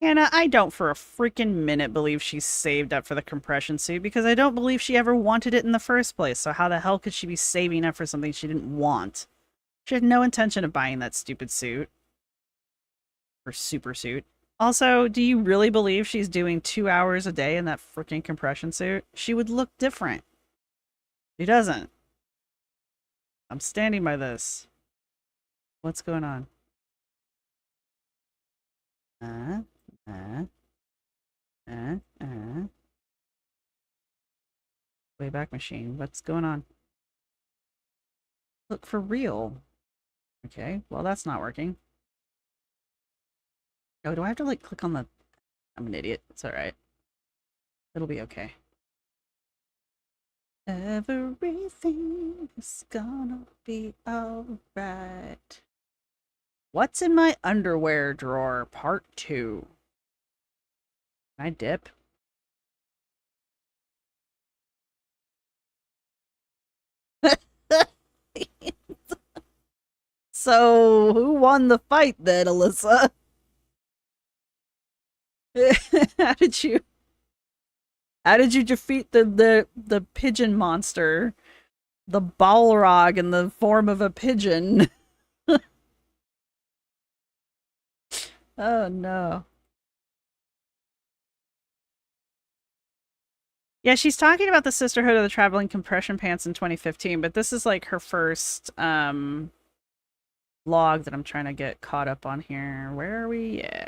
Hannah, I don't for a freaking minute believe she's saved up for the compression suit, because I don't believe she ever wanted it in the first place, so how the hell could she be saving up for something she didn't want? She had no intention of buying that stupid suit. Or super suit. Also, do you really believe she's doing 2 hours a day in that freaking compression suit? She would look different. She doesn't. I'm standing by this. What's going on? uh. Wayback Machine. What's going on? Look for real. Okay, well that's not working. Oh, do I have to like click on the... I'm an idiot. It's alright. It'll be okay. Everything is gonna be alright. What's in my underwear drawer? Part 2. Can I dip? So, who won the fight then, Alyssa? How did you defeat the pigeon monster? The Balrog in the form of a pigeon. Oh no. Yeah, she's talking about the Sisterhood of the Traveling Compression Pants in 2015, but this is like her first log that I'm trying to get caught up on here. Where are we? Yeah.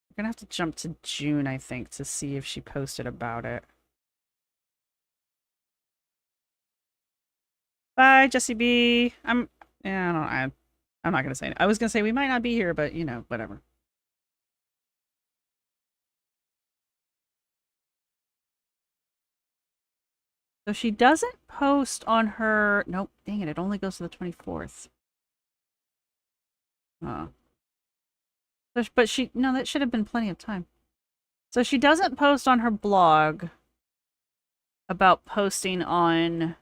We're gonna have to jump to June, I think, to see if she posted about it. Bye, Jessie B. I'm not gonna say it. I was gonna say we might not be here, but you know, whatever. So she doesn't post on her... Nope, dang it, it only goes to the 24th. Oh. But she... No, that should have been plenty of time. So she doesn't post on her blog about posting on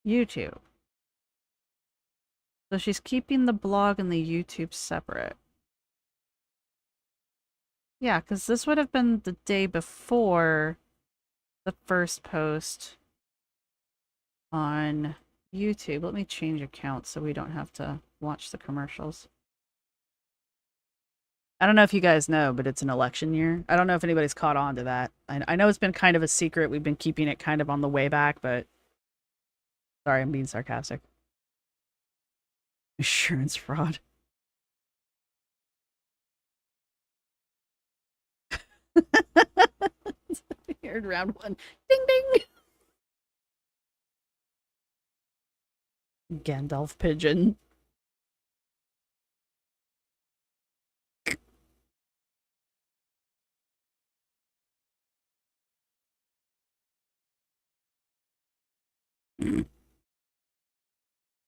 YouTube. So she's keeping the blog and the YouTube separate. Yeah, because this would have been the day before the first post on YouTube. Let me change accounts so we don't have to watch the commercials. I don't know if you guys know, but it's an election year. I don't know if anybody's caught on to that. I know it's been kind of a secret. We've been keeping it kind of on the way back, but... Sorry, I'm being sarcastic. Insurance fraud. Heard round 1. Ding ding! Gandalf pigeon.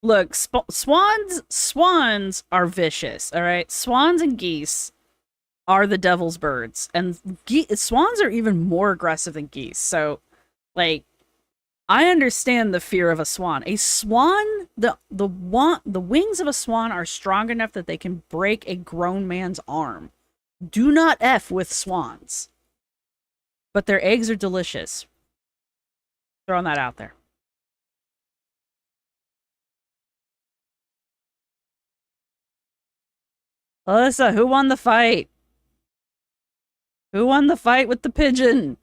Look, swans are vicious, all right? Swans and geese are the devil's birds, and swans are even more aggressive than geese. So, like, I understand the fear of a swan. A swan, the wings of a swan are strong enough that they can break a grown man's arm. Do not F with swans. But their eggs are delicious. Throwing that out there. Alyssa, who won the fight? Who won the fight with the pigeon?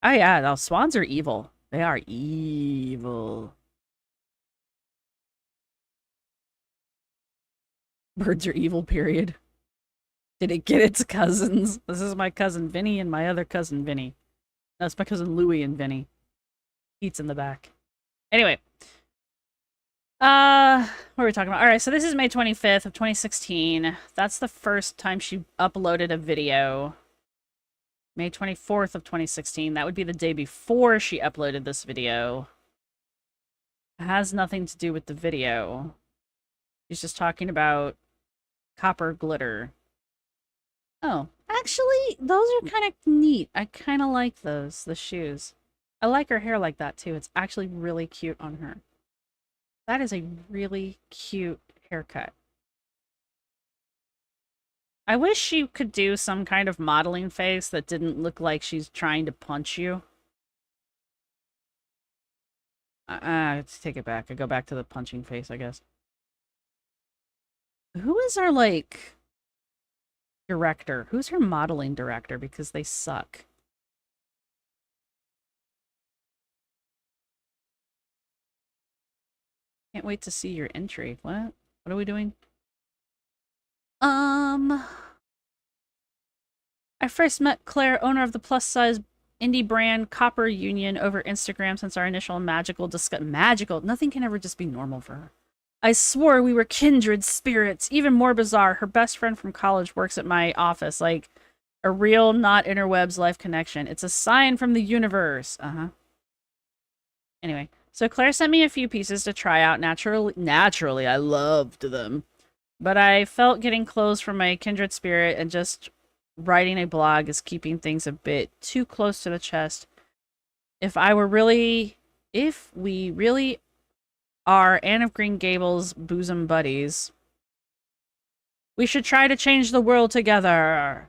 Oh yeah, no, swans are evil. They are evil. Birds are evil, period. Did it get its cousins? This is my cousin Vinny and my other cousin Vinny. That's my cousin Louie and Vinny. Pete's in the back. Anyway. What are we talking about? All right, so this is May 25th of 2016. That's the first time she uploaded a video. May 24th of 2016. That would be the day before she uploaded this video. It has nothing to do with the video. She's just talking about copper glitter. Oh, actually, those are kind of neat. I kind of like those, the shoes. I like her hair like that, too. It's actually really cute on her. That is a really cute haircut. I wish she could do some kind of modeling face that didn't look like she's trying to punch you. Let's take it back. I go back to the punching face, I guess. Who is our, like, director? Who's her modeling director? Because they suck. Can't wait to see your entry. What? What are we doing? I first met Claire, owner of the plus-size indie brand Copper Union, over Instagram since our initial magical discussion. Magical? Nothing can ever just be normal for her. I swore we were kindred spirits. Even more bizarre, her best friend from college works at my office. Like, a real, not interwebs life connection. It's a sign from the universe. Anyway, so Claire sent me a few pieces to try out. Naturally, I loved them. But I felt getting close from my kindred spirit, and just writing a blog is keeping things a bit too close to the chest. If we really are Anne of Green Gables bosom buddies, we should try to change the world together.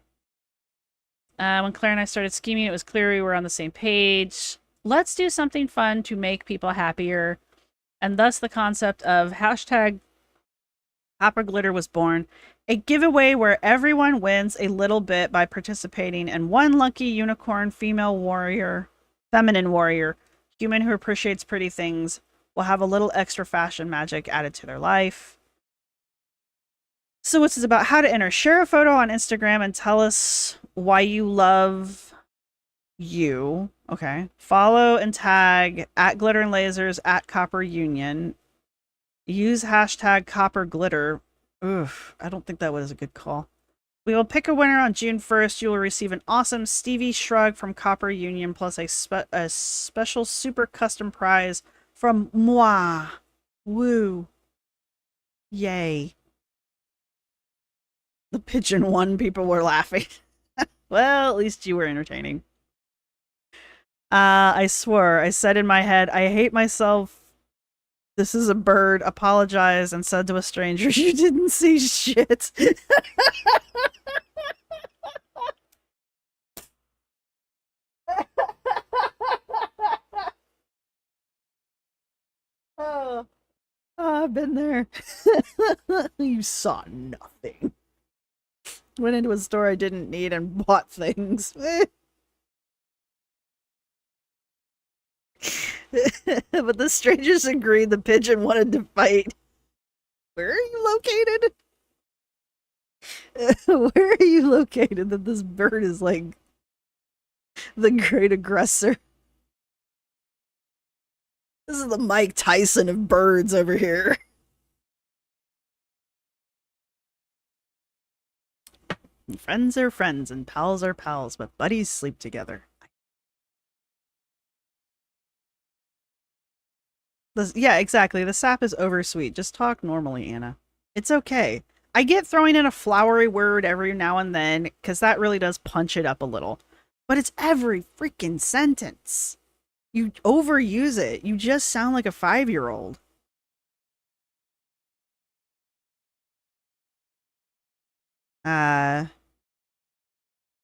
When Claire and I started scheming, it was clear we were on the same page. Let's do something fun to make people happier. And thus the concept of hashtag Copper Glitter was born. A giveaway where everyone wins a little bit by participating, and one lucky unicorn feminine warrior, human who appreciates pretty things, will have a little extra fashion magic added to their life. So what's this about? How to enter. Share a photo on Instagram and tell us why you love you. Okay. Follow and tag at Glitter and Lasers at Copper Union. Use hashtag Copper Glitter. Oof, I don't think that was a good call. We will pick a winner on June 1st. You will receive an awesome Stevie Shrug from Copper Union, plus a special super custom prize from moi. Woo. Yay. The pigeon won. People were laughing. Well, at least you were entertaining. I swore. I said in my head, I hate myself. This is a bird. Apologize, and said to a stranger, you didn't see shit. Oh, I've been there. You saw nothing. Went into a store I didn't need and bought things. But the strangers agreed the pigeon wanted to fight. Where are you located? Where are you located that this bird is like the great aggressor? This is the Mike Tyson of birds over here. Friends are friends and pals are pals, but buddies sleep together. Yeah, exactly. The sap is oversweet. Just talk normally, Anna. It's okay. I get throwing in a flowery word every now and then, because that really does punch it up a little. But it's every freaking sentence. You overuse it. You just sound like a 5-year-old.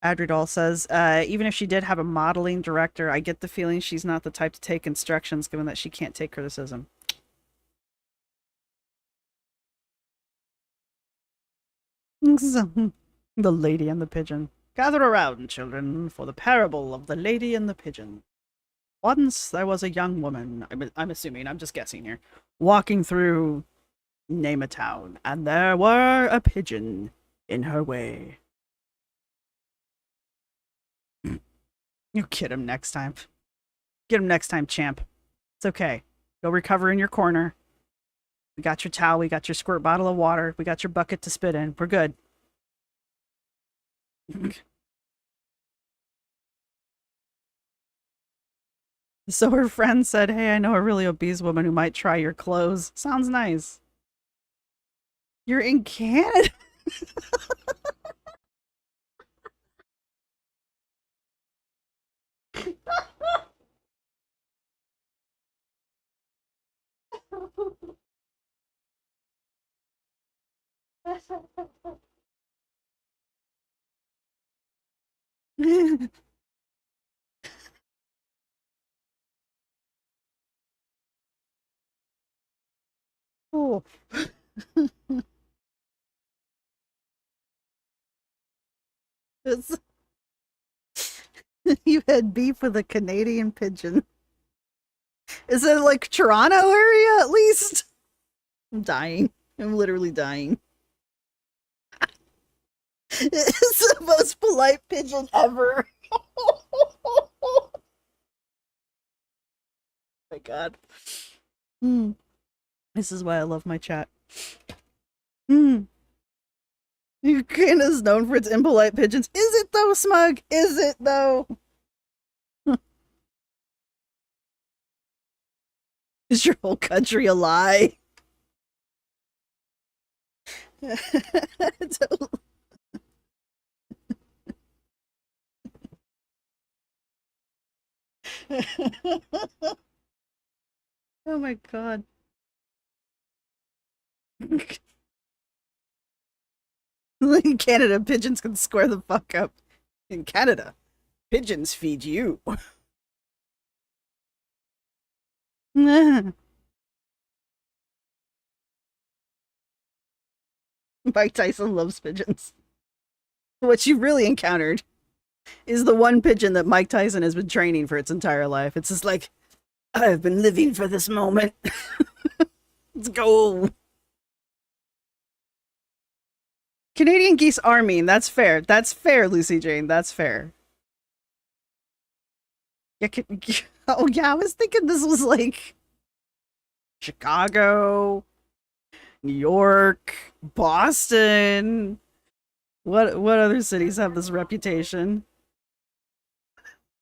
Adridol says, even if she did have a modeling director, I get the feeling she's not the type to take instructions, given that she can't take criticism. The Lady and the Pigeon. Gather around, children, for the parable of the Lady and the Pigeon. Once there was a young woman, I'm assuming, I'm just guessing here, walking through, name a town, and there were a pigeon in her way. You get him next time. Get him next time, champ. It's okay. Go recover in your corner. We got your towel. We got your squirt bottle of water. We got your bucket to spit in. We're good. So her friend said, "Hey, I know a really obese woman who might try your clothes. Sounds nice." You're in Canada? Oh. It's- you had beef with a Canadian pigeon. Is it like Toronto area at least? I'm dying. I'm literally dying. It's the most polite pigeon ever. Oh my god. Mm. This is why I love my chat. Mm. Canada's known for its impolite pigeons. Is it though, Smug? Is it though? Is your whole country a lie? Oh my god. In Canada, pigeons can square the fuck up. In Canada, pigeons feed you. Mike Tyson loves pigeons. What you really encountered is the one pigeon that Mike Tyson has been training for its entire life. It's just like, I've been living for this moment. Let's go. Canadian geese are mean. That's fair. That's fair, Lucy Jane. That's fair. Yeah, oh yeah, I was thinking this was like Chicago, New York, Boston. What other cities have this reputation?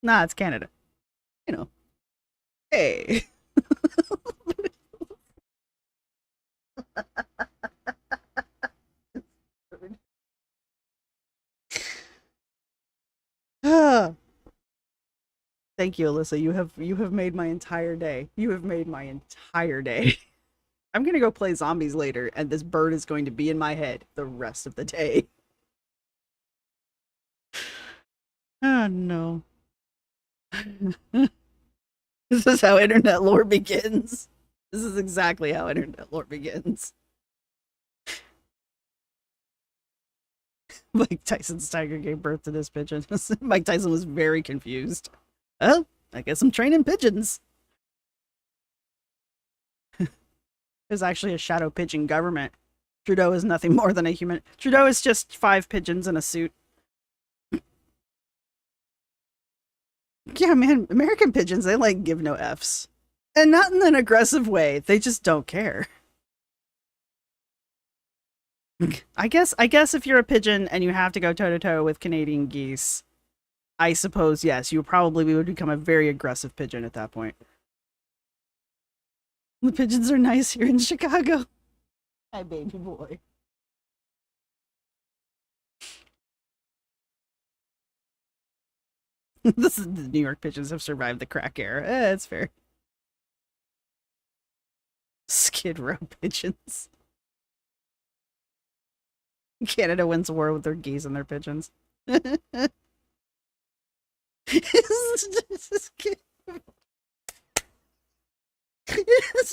Nah, it's Canada. You know. Hey. Thank you, Alyssa. You have made my entire day. You have made my entire day. I'm gonna go play zombies later, and this bird is going to be in my head the rest of the day. Oh no. This is how internet lore begins. This is exactly how internet lore begins. Mike Tyson's tiger gave birth to this pigeon. Mike Tyson was very confused. Oh, I guess I'm training pigeons. There's actually a shadow pigeon government. Trudeau is nothing more than a human. Trudeau is just 5 pigeons in a suit. Yeah, man, American pigeons, they like give no Fs. And not in an aggressive way. They just don't care. I guess if you're a pigeon and you have to go toe to toe with Canadian geese, I suppose yes, you probably would become a very aggressive pigeon at that point. The pigeons are nice here in Chicago. Hi, baby boy. This is the New York pigeons have survived the crack era. It's fair. Skid Row pigeons. Canada wins war with their geese and their pigeons. This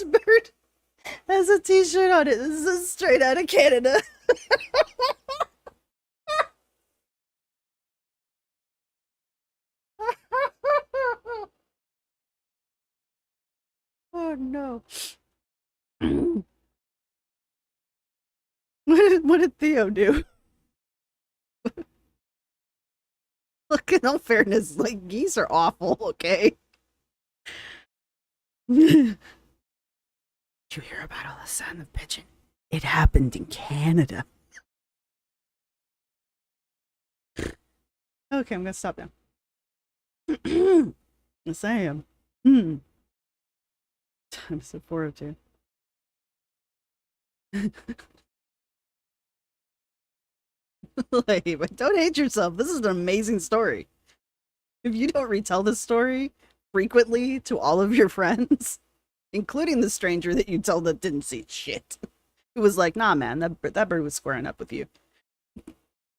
bird has a t-shirt on it. This is straight out of Canada. Oh no. What did Theo do? Look, in all fairness, like geese are awful, okay? Did you hear about all the sound of pigeon? It happened in Canada. Okay, I'm gonna stop now. Yes, I am. Times to 402. Like, but don't hate yourself. This is an amazing story. If you don't retell this story frequently to all of your friends, including the stranger that you tell that didn't see shit, it was like, nah, man, that bird was squaring up with you.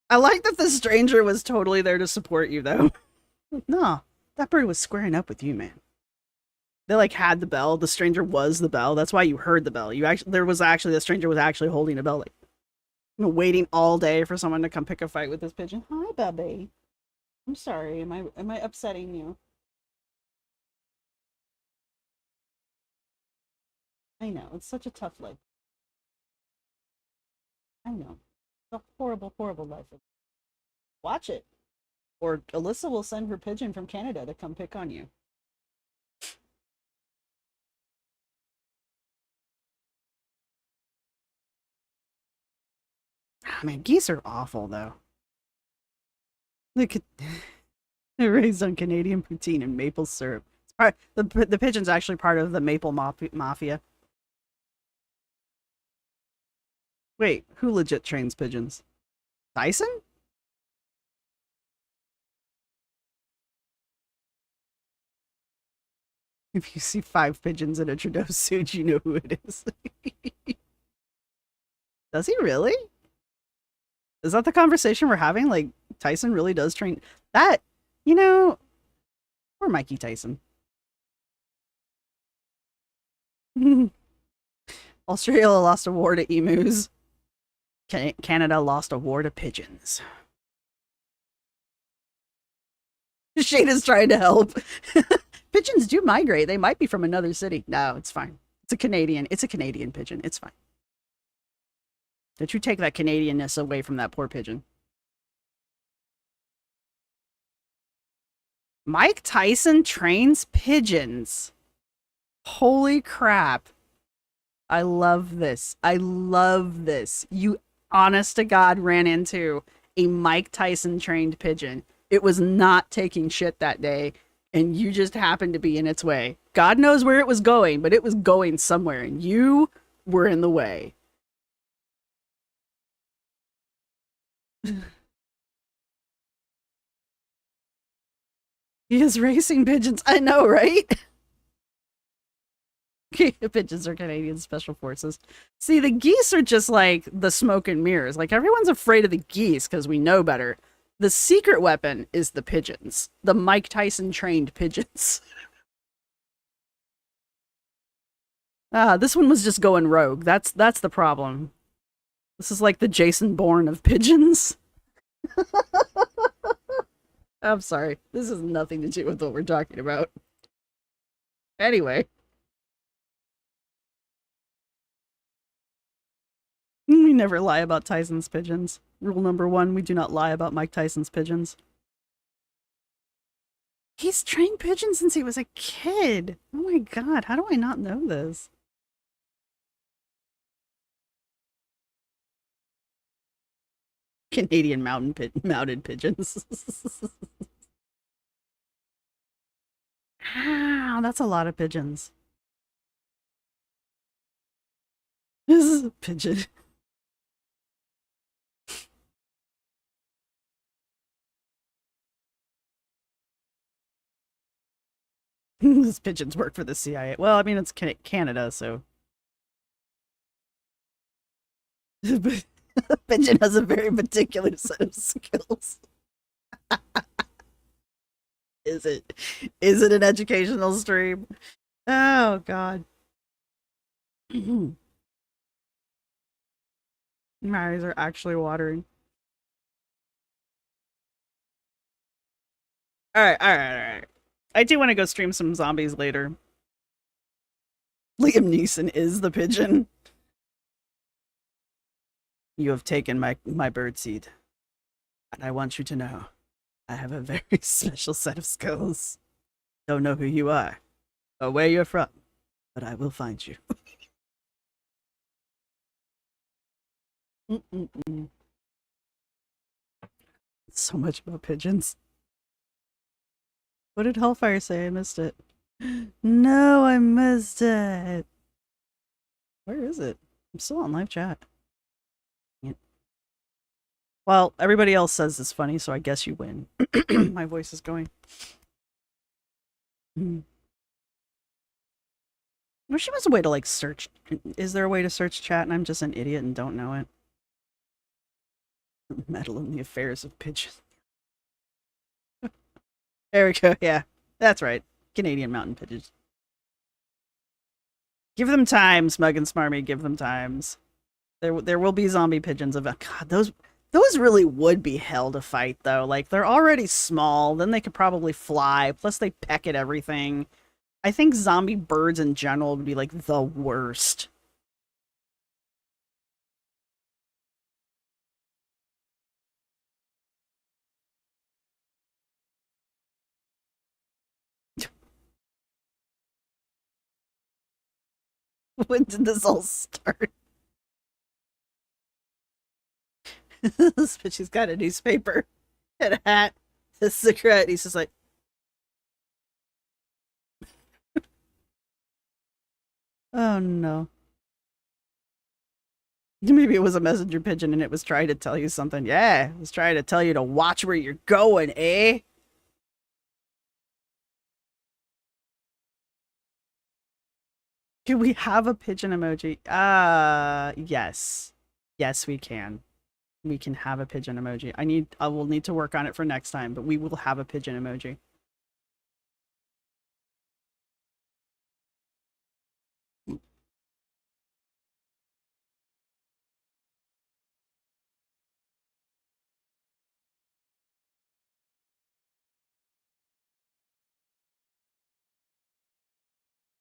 I like that the stranger was totally there to support you, though. No, that bird was squaring up with you, man. They like had the bell. The stranger was the bell. That's why you heard the bell. The stranger was actually holding a bell, like, waiting all day for someone to come pick a fight with this pigeon. Hi, Bubby. I'm sorry. Am I upsetting you? I know, it's such a tough life. I know. It's a horrible, horrible life. Watch it. Or Alyssa will send her pigeon from Canada to come pick on you. Oh, man, geese are awful, though. Look at they're raised on Canadian poutine and maple syrup. The pigeon's actually part of the maple mafia. Wait, who legit trains pigeons? Tyson? If you see 5 pigeons in a Trudeau suit, you know who it is. Does he really? Is that the conversation we're having? Like, Tyson really does train that, poor Mikey Tyson. Australia lost a war to emus. Canada lost a war to pigeons. Shada's trying to help. Pigeons do migrate. They might be from another city. No, it's fine. It's a Canadian pigeon. It's fine. Don't you take that Canadianness away from that poor pigeon. Mike Tyson trains pigeons. Holy crap. I love this. I love this. You, honest to God, ran into a Mike Tyson trained pigeon. It was not taking shit that day, and you just happened to be in its way. God knows where it was going, but it was going somewhere, and you were in the way. He is racing pigeons. I know, right? Pigeons are Canadian Special Forces. See, the geese are just like the smoke and mirrors. Like, everyone's afraid of the geese because we know better. The secret weapon is the pigeons. The Mike Tyson trained pigeons. This one was just going rogue. That's the problem. This is like the Jason Bourne of pigeons. I'm sorry. This has nothing to do with what we're talking about. Anyway. We never lie about Tyson's pigeons. Rule number 1, we do not lie about Mike Tyson's pigeons. He's trained pigeons since he was a kid. Oh my god, how do I not know this? Canadian mounted pigeons. Wow, that's a lot of pigeons. This is a pigeon. These pigeons work for the CIA. Well, I mean, it's Canada, so. Pigeon has a very particular set of skills. Is it? Is it an educational stream? Oh, God. My eyes are actually watering. Alright. I do want to go stream some zombies later. Liam Neeson is the pigeon. You have taken my birdseed. And I want you to know, I have a very special set of skills. Don't know who you are, or where you're from, but I will find you. Mm-mm-mm. So much about pigeons. What did Hellfire say? I missed it. No, I missed it. Where is it? I'm still on live chat. Yeah. Well, everybody else says it's funny, so I guess you win. My voice is going. Mm. Wish there was a way to like search. Is there a way to search chat and I'm just an idiot and don't know it? Meddle in the affairs of pigeons. There we go. Yeah, that's right. Canadian mountain pigeons. Give them time, Smug and Smarmy. Give them times. There will be zombie pigeons. God, those really would be hell to fight though. Like they're already small. Then they could probably fly. Plus they peck at everything. I think zombie birds in general would be like the worst. When did this all start? This bitch, he's got a newspaper and a hat, a cigarette. He's just like, oh no. Maybe it was a messenger pigeon and it was trying to tell you something. Yeah, it was trying to tell you to watch where you're going, eh? Can we have a pigeon emoji? Yes. Yes, we can. We can have a pigeon emoji. I will need to work on it for next time, but we will have a pigeon emoji.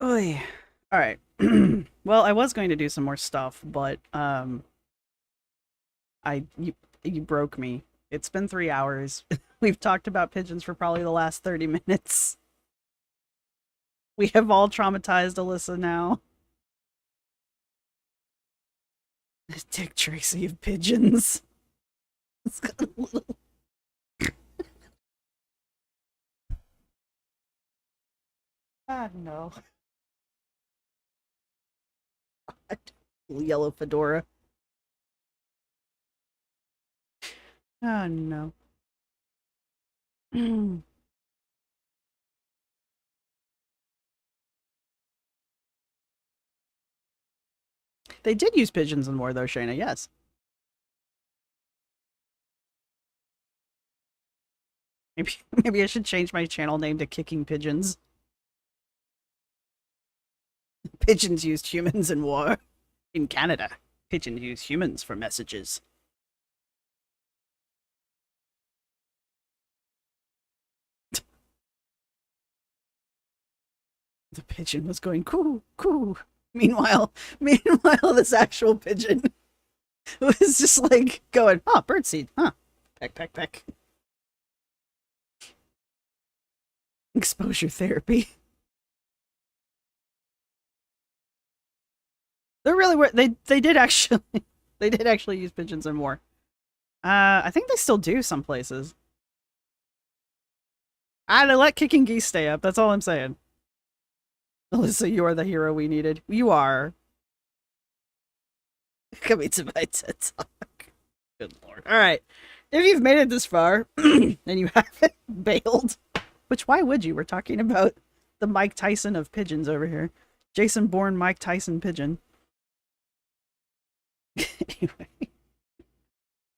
Oy. All right. Well, I was going to do some more stuff, but you broke me. It's been 3 hours. We've talked about pigeons for probably the last 30 minutes. We have all traumatized Alyssa now. Dick Tracy of pigeons. It's got a little. Ah, no. Yellow fedora. Oh, no. They did use pigeons in war, though, Shayna, yes. Maybe, maybe I should change my channel name to Kicking Pigeons. Pigeons used humans in war. In Canada, pigeons use humans for messages. The pigeon was going coo coo. Meanwhile, this actual pigeon was just like going, oh, birdseed, huh? Peck, peck, peck. Exposure therapy. They really were. They did actually they did actually use pigeons in war. I think they still do some places. I let kicking geese stay up. That's all I'm saying. Alyssa, you are the hero we needed. You are. Coming to my TED Talk. Good lord. All right. If you've made it this far and you haven't bailed, which why would you? We're talking about the Mike Tyson of pigeons over here. Jason Bourne, Mike Tyson pigeon. Anyway.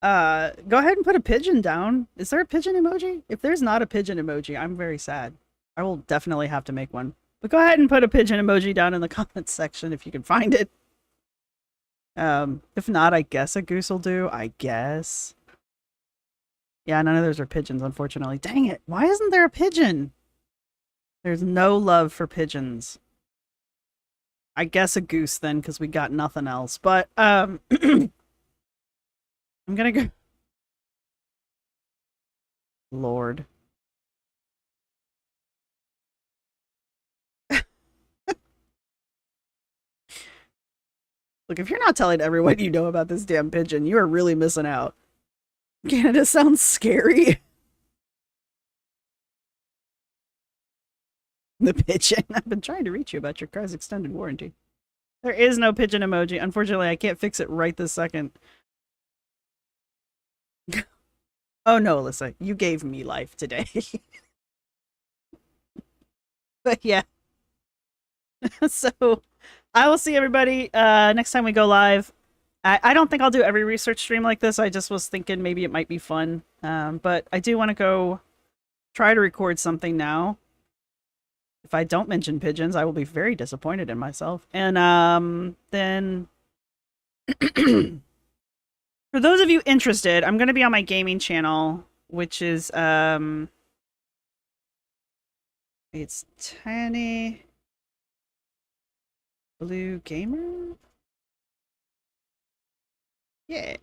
Go ahead and put a pigeon down. Is there a pigeon emoji? If there's not a pigeon emoji, I'm very sad. I will definitely have to make one. But go ahead and put a pigeon emoji down in the comments section if you can find it. If not, I guess a goose will do. I guess. Yeah, none of those are pigeons, unfortunately. Dang it. Why isn't there a pigeon? There's no love for pigeons. I guess a goose then, because we got nothing else. But, I'm gonna go. Lord. Look, if you're not telling everyone you know about this damn pigeon, you are really missing out. Canada sounds scary. The pigeon. I've been trying to reach you about your car's extended warranty. There is no pigeon emoji. Unfortunately, I can't fix it right this second. Oh no, Alyssa, you gave me life today. But yeah. So I will see everybody next time we go live. I don't think I'll do every research stream like this. I just was thinking maybe it might be fun. But I do want to go try to record something now. If I don't mention pigeons, I will be very disappointed in myself. And then for those of you interested, I'm going to be on my gaming channel, which is it's Tiny Blue Gamer. Yeah.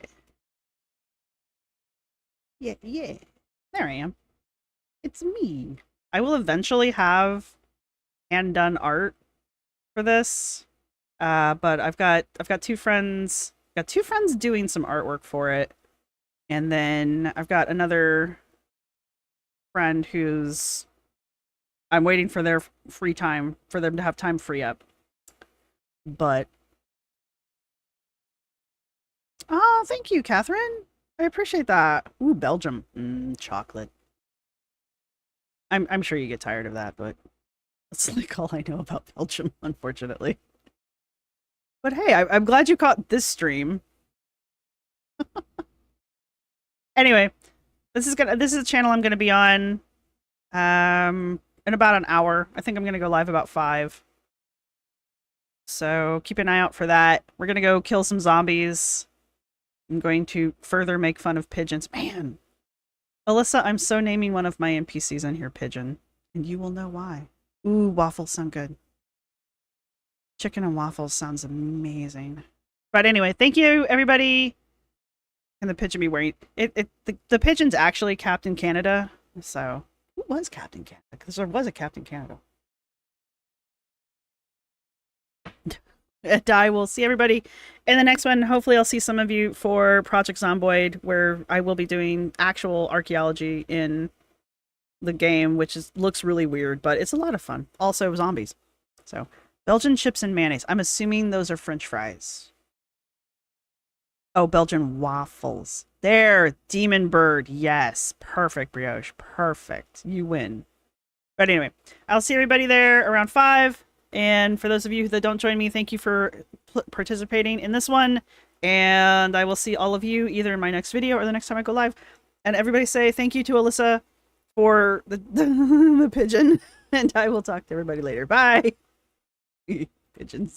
Yeah, yeah. There I am. It's me. I will eventually have hand done art for this. But I've got two friends. Got two friends doing some artwork for it. And then I've got another friend who's I'm waiting for their free time, for them to have time free up. But oh, thank you, Catherine. I appreciate that. Ooh, Belgium. Chocolate. I'm sure you get tired of that, but that's like all I know about Belgium, unfortunately. But hey, I'm glad you caught this stream. Anyway, this is a channel I'm gonna be on in about an hour. I think I'm gonna go live about 5. So keep an eye out for that. We're gonna go kill some zombies. I'm going to further make fun of pigeons. Man, Alyssa, I'm so naming one of my NPCs in here Pigeon, and you will know why. Ooh, waffles sound good. Chicken and waffles sounds amazing. But anyway, thank you, everybody. And the pigeon be wearing the pigeon's actually Captain Canada. So who was Captain Canada? Because there was a Captain Canada. And I will see everybody in the next one. Hopefully I'll see some of you for Project Zomboid, where I will be doing actual archaeology in the game, which looks really weird, but it's a lot of fun. Also zombies. So Belgian chips and mayonnaise. I'm assuming those are French fries. Oh, Belgian waffles. There, Demon Bird. Yes, perfect, Brioche. Perfect. You win. But anyway, I'll see everybody there around 5. And for those of you that don't join me, thank you for participating in this one. And I will see all of you either in my next video or the next time I go live. And everybody say thank you to Alyssa for the pigeon. And I will talk to everybody later. Bye. Pigeons.